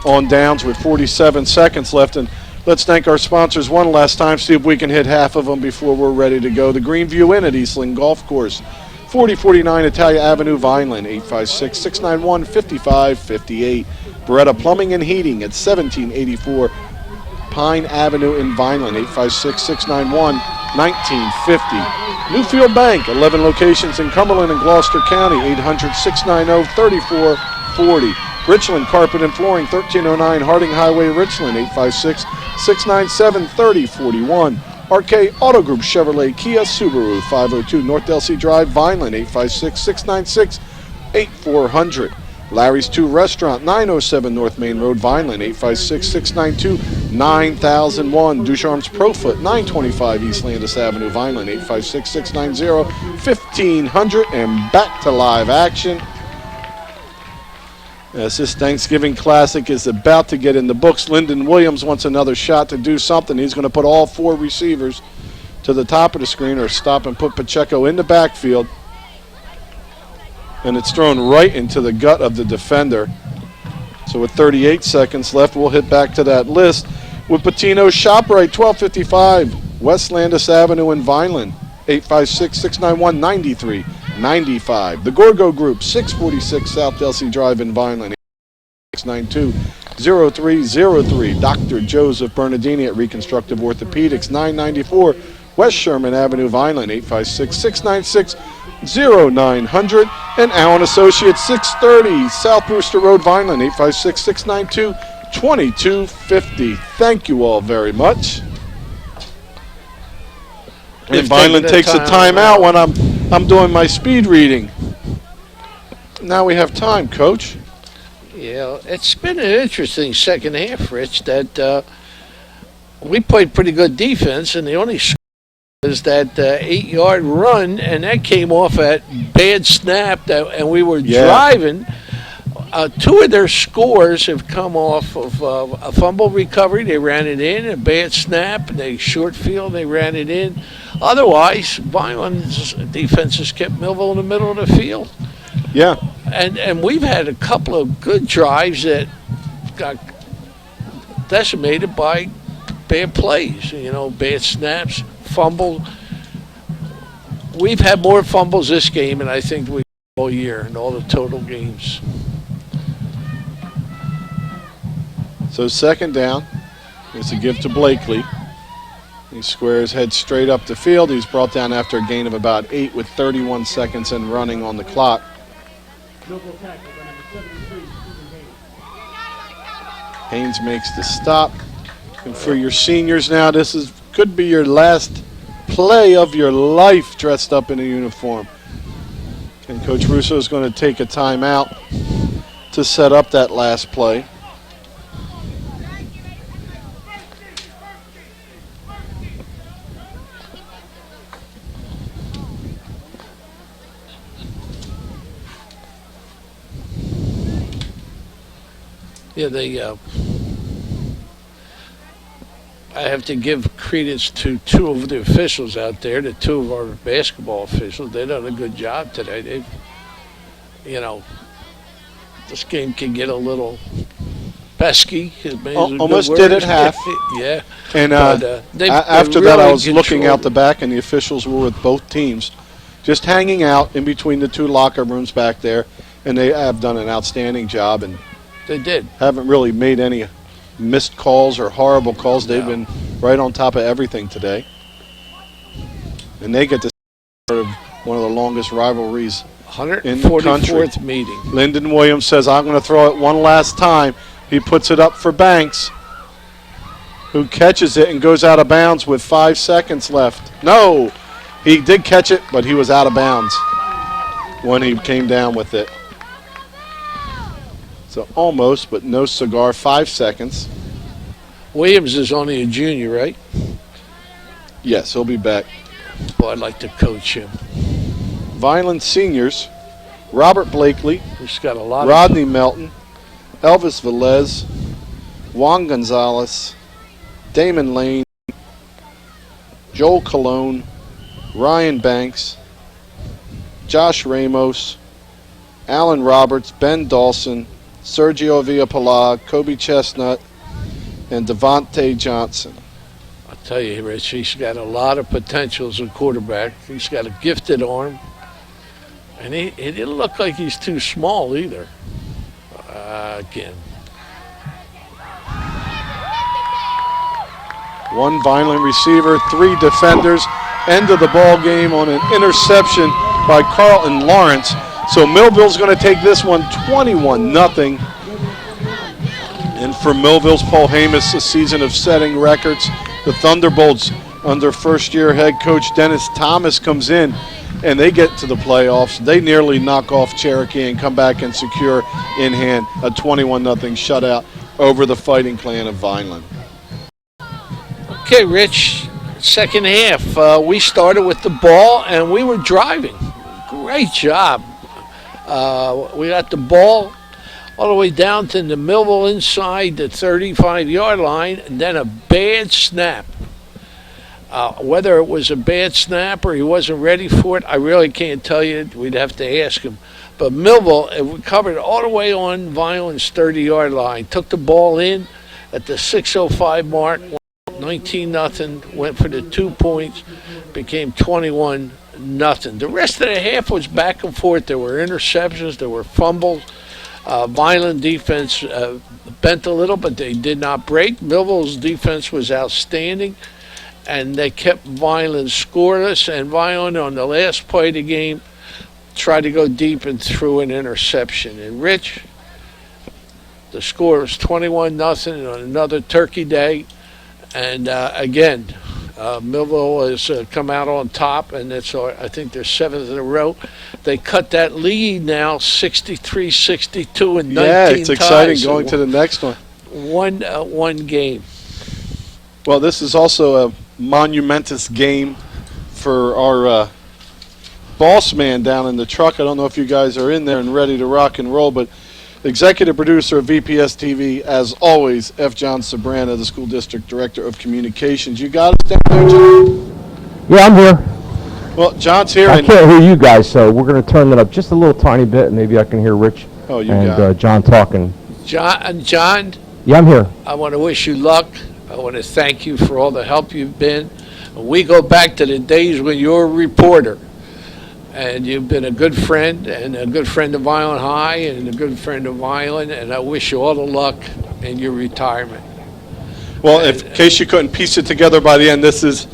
on downs with 47 seconds left. And let's thank our sponsors one last time, see if we can hit half of them before we're ready to go. The Greenview Inn at Eastland Golf Course, 4049 Italia Avenue, Vineland, 856-691-5558. Beretta Plumbing and Heating at 1784 Pine Avenue in Vineland, 856-691-1950. Newfield Bank, 11 locations in Cumberland and Gloucester County, 800-690-3440. Richland Carpet and Flooring, 1309 Harding Highway, Richland, 856-697-3041. RK Auto Group, Chevrolet, Kia, Subaru, 502 North Delsea Drive, Vineland, 856-696-8400. Larry's 2 Restaurant, 907 North Main Road, Vineland, 856-692-9001. Ducharme's Pro Foot, 925 East Landis Avenue, Vineland, 856-690-1500. And back to live action. As this Thanksgiving Classic is about to get in the books, Lyndon Williams wants another shot to do something. He's going to put all 4 receivers to the top of the screen or stop and put Pacheco in the backfield. And it's thrown right into the gut of the defender. So with 38 seconds left, we'll hit back to that list with Patino's ShopRite, 1255 West Landis Avenue in Vineland, 856-691-9395. The Gorgo Group, 646 South Delsea Drive in Vineland, 692-0303. Dr. Joseph Bernardini at Reconstructive Orthopedics, 994 West Sherman Avenue, Vineland, 856-696-0900. And Allen Associates, 630 South Brewster Road, Vineland, 856-692-2250. Thank you all very much. And Vineland takes a timeout when I'm doing my speed reading. Now we have time, Coach. Yeah, it's been an interesting second half, Rich, that we played pretty good defense, and the only is that 8-yard run, and that came off at bad snap, and we were driving. 2 of their scores have come off of a fumble recovery. They ran it in, a bad snap, and they short field, they ran it in. Otherwise, Vineland's defense has kept Millville in the middle of the field. Yeah. And we've had a couple of good drives that got decimated by bad plays, bad snaps, fumble. We've had more fumbles this game than I think we all year in all the total games. So second down is a give to Blakely. He squares, head straight up the field. He's brought down after a gain of about 8 with 31 seconds and running on the clock. Haynes makes the stop. And for your seniors now, this could be your last play of your life dressed up in a uniform. And Coach Russo is going to take a timeout to set up that last play. Yeah, I have to give credence to two of the officials out there, the two of our basketball officials. They've done a good job today. They've, this game can get a little pesky. Almost did at half. Yeah. And after that, I was looking out the back, and the officials were with both teams, just hanging out in between the two locker rooms back there, and they have done an outstanding job. And they did. Haven't really made any missed calls or horrible calls. They've been right on top of everything today. And they get to sort of one of the longest rivalries in the country. 144th meeting. Lyndon Williams says, I'm going to throw it one last time. He puts it up for Banks, who catches it and goes out of bounds with 5 seconds left. No, he did catch it, but he was out of bounds when he came down with it. So almost, but no cigar, 5 seconds. Williams is only a junior, right? Yes, he'll be back. Boy, I'd like to coach him. Vineland seniors, Robert Blakely, he's got a lot Rodney Melton, Elvis Velez, Juan Gonzalez, Damon Lane, Joel Colon, Ryan Banks, Josh Ramos, Alan Roberts, Ben Dawson, Sergio Villapala, Kobe Chestnut, and Devontae Johnson. I'll tell you, Rich, he's got a lot of potential as a quarterback. He's got a gifted arm. And he didn't look like he's too small either. Again. One Vineland receiver, 3 defenders. End of the ball game on an interception by Carlton Lawrence. So Millville's going to take this one 21-0. And for Millville's Paul Hamus, a season of setting records. The Thunderbolts, under first-year head coach Dennis Thomas, comes in, and they get to the playoffs. They nearly knock off Cherokee and come back and secure in hand a 21-0 shutout over the Fighting Clan of Vineland. Okay, Rich, second half. We started with the ball, and we were driving. Great job. We got the ball all the way down to the Millville inside the 35-yard line, and then a bad snap. Whether it was a bad snap or he wasn't ready for it, I really can't tell you. We'd have to ask him. But Millville covered all the way on Vineland's 30-yard line, took the ball in at the 6:05 mark, 19-0, went for the 2 points, became 21-0. The rest of the half was back and forth. There were interceptions, there were fumbles. Vineland defense bent a little, but they did not break. Millville's defense was outstanding, and they kept Vineland scoreless. And Vineland, on the last play of the game, tried to go deep and threw an interception. And Rich, the score was 21-0 on another Turkey Day. And again, Millville has come out on top, and it's I think their 7th in a row. They cut that lead now, 63-62 and 19 Yeah, it's exciting ties. going to the next one. One game. Well, this is also a monumentous game for our boss man down in the truck. I don't know if you guys are in there and ready to rock and roll, but executive producer of VPS TV, as always, F. John Sabrana, the school district director of communications. You got us down there, John? Yeah, I'm here. Well, John's here. I can't hear you guys, so we're going to turn that up just a little tiny bit, and maybe I can hear Rich and John talking. John? Yeah, I'm here. I want to wish you luck. I want to thank you for all the help you've been. We go back to the days when you were a reporter, and you've been a good friend, and a good friend of Vineland High, and a good friend of Vineland, and I wish you all the luck in your retirement. Well, in case you couldn't piece it together by the end, this is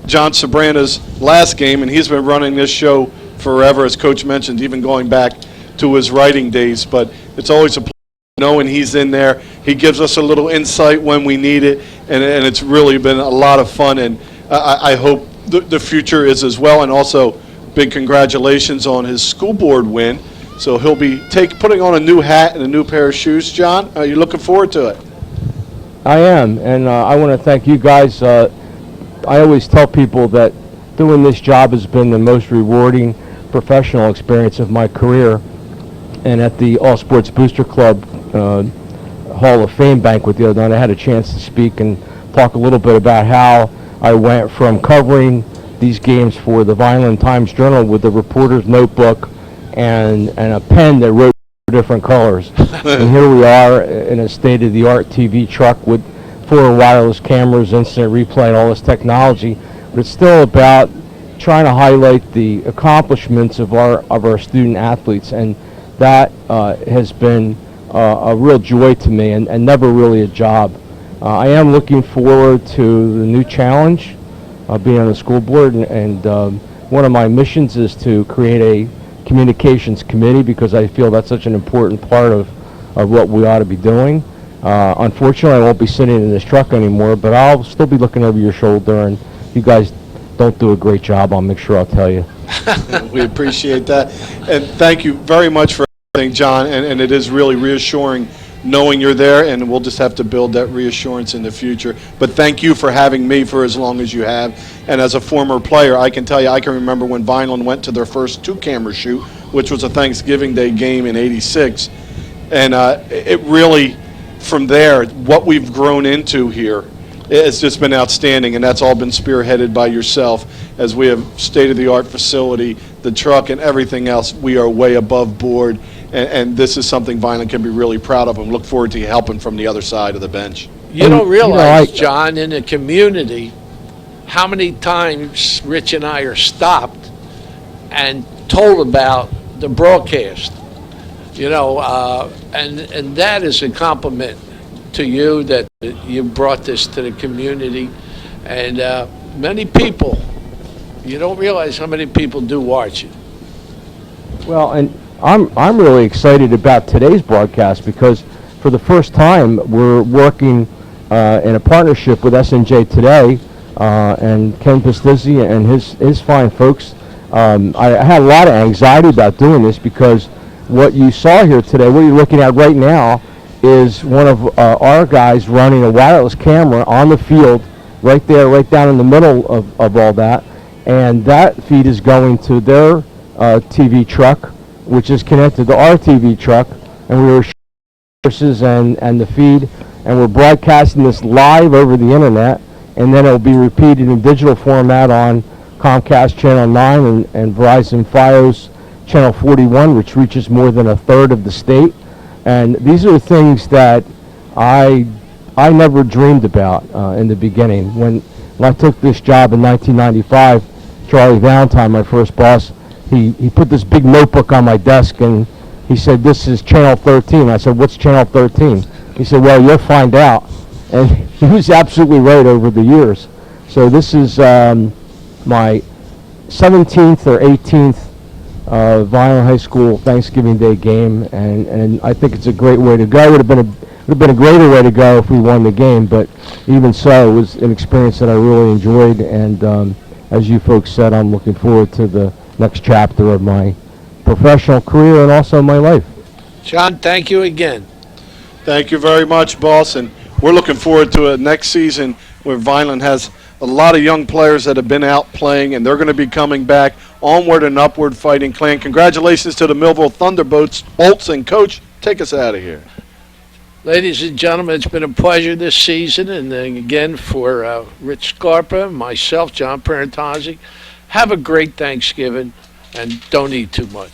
John Sabrana's last game, and he's been running this show forever, as Coach mentioned, even going back to his writing days. But it's always a pleasure knowing he's in there. He gives us a little insight when we need it, and it's really been a lot of fun, and I hope the future is as well. And also, big congratulations on his school board win. So he'll be putting on a new hat and a new pair of shoes. John, are you looking forward to it? I am, and I want to thank you guys. I always tell people that doing this job has been the most rewarding professional experience of my career. And at the All Sports Booster Club, Hall of Fame banquet the other night. I had a chance to speak and talk a little bit about how I went from covering these games for the Vineland Times-Journal with a reporter's notebook and a pen that wrote different colors. And here we are in a state-of-the-art TV truck with 4 wireless cameras, instant replay, and all this technology. But it's still about trying to highlight the accomplishments of our student athletes, and that has been a real joy to me, and never really a job. I am looking forward to the new challenge, being on the school board, and one of my missions is to create a communications committee, because I feel that's such an important part of what we ought to be doing. Unfortunately, I won't be sitting in this truck anymore, but I'll still be looking over your shoulder, and you guys don't do a great job, I'll make sure I'll tell you. We appreciate that. And thank you very much for everything, John, and it is really reassuring knowing you're there, and we'll just have to build that reassurance in the future. But thank you for having me for as long as you have. And as a former player, I can tell you, I can remember when Vineland went to their first 2-camera shoot, which was a Thanksgiving Day game in '86. And it really, from there, what we've grown into here, it's just been outstanding, and that's all been spearheaded by yourself. As we have state-of-the-art facility, the truck, and everything else, we are way above board. And this is something Vineland can be really proud of, and look forward to helping from the other side of the bench. You don't realize, John, in the community, how many times Rich and I are stopped and told about the broadcast. You know, and that is a compliment to you that you brought this to the community. And many people, you don't realize how many people do watch it. Well, and I'm really excited about today's broadcast, because for the first time we're working in a partnership with SNJ Today and Ken Pistizzi and his fine folks. I had a lot of anxiety about doing this, because what you saw here today, what you're looking at right now, is one of our guys running a wireless camera on the field right there, right down in the middle of all that. And that feed is going to their TV truck, which is connected to our TV truck, and we were sources and the feed, and we're broadcasting this live over the internet, and then it'll be repeated in digital format on Comcast Channel 9 and Verizon Fios Channel 41, which reaches more than a third of the state. And these are things that I never dreamed about in the beginning. When I took this job in 1995, Charlie Valentine, my first boss, he put this big notebook on my desk, and he said, "This is Channel 13." I said, "What's Channel 13?" He said, "Well, you'll find out." And he was absolutely right over the years. So this is my 17th or 18th Vineland High School Thanksgiving Day game, and I think it's a great way to go. It would have been a greater way to go if we won the game, but even so, it was an experience that I really enjoyed, and as you folks said, I'm looking forward to the next chapter of my professional career and also my life. John, thank you again. Thank you very much, boss, and we're looking forward to a next season where Vineland has a lot of young players that have been out playing, and they're going to be coming back onward and upward fighting clan. Congratulations to the Millville Thunderbolts, Bolts, and Coach. Take us out of here. Ladies and gentlemen, it's been a pleasure this season, and then again for Rich Scarpa, myself, John Parentozzi. Have a great Thanksgiving, and don't eat too much.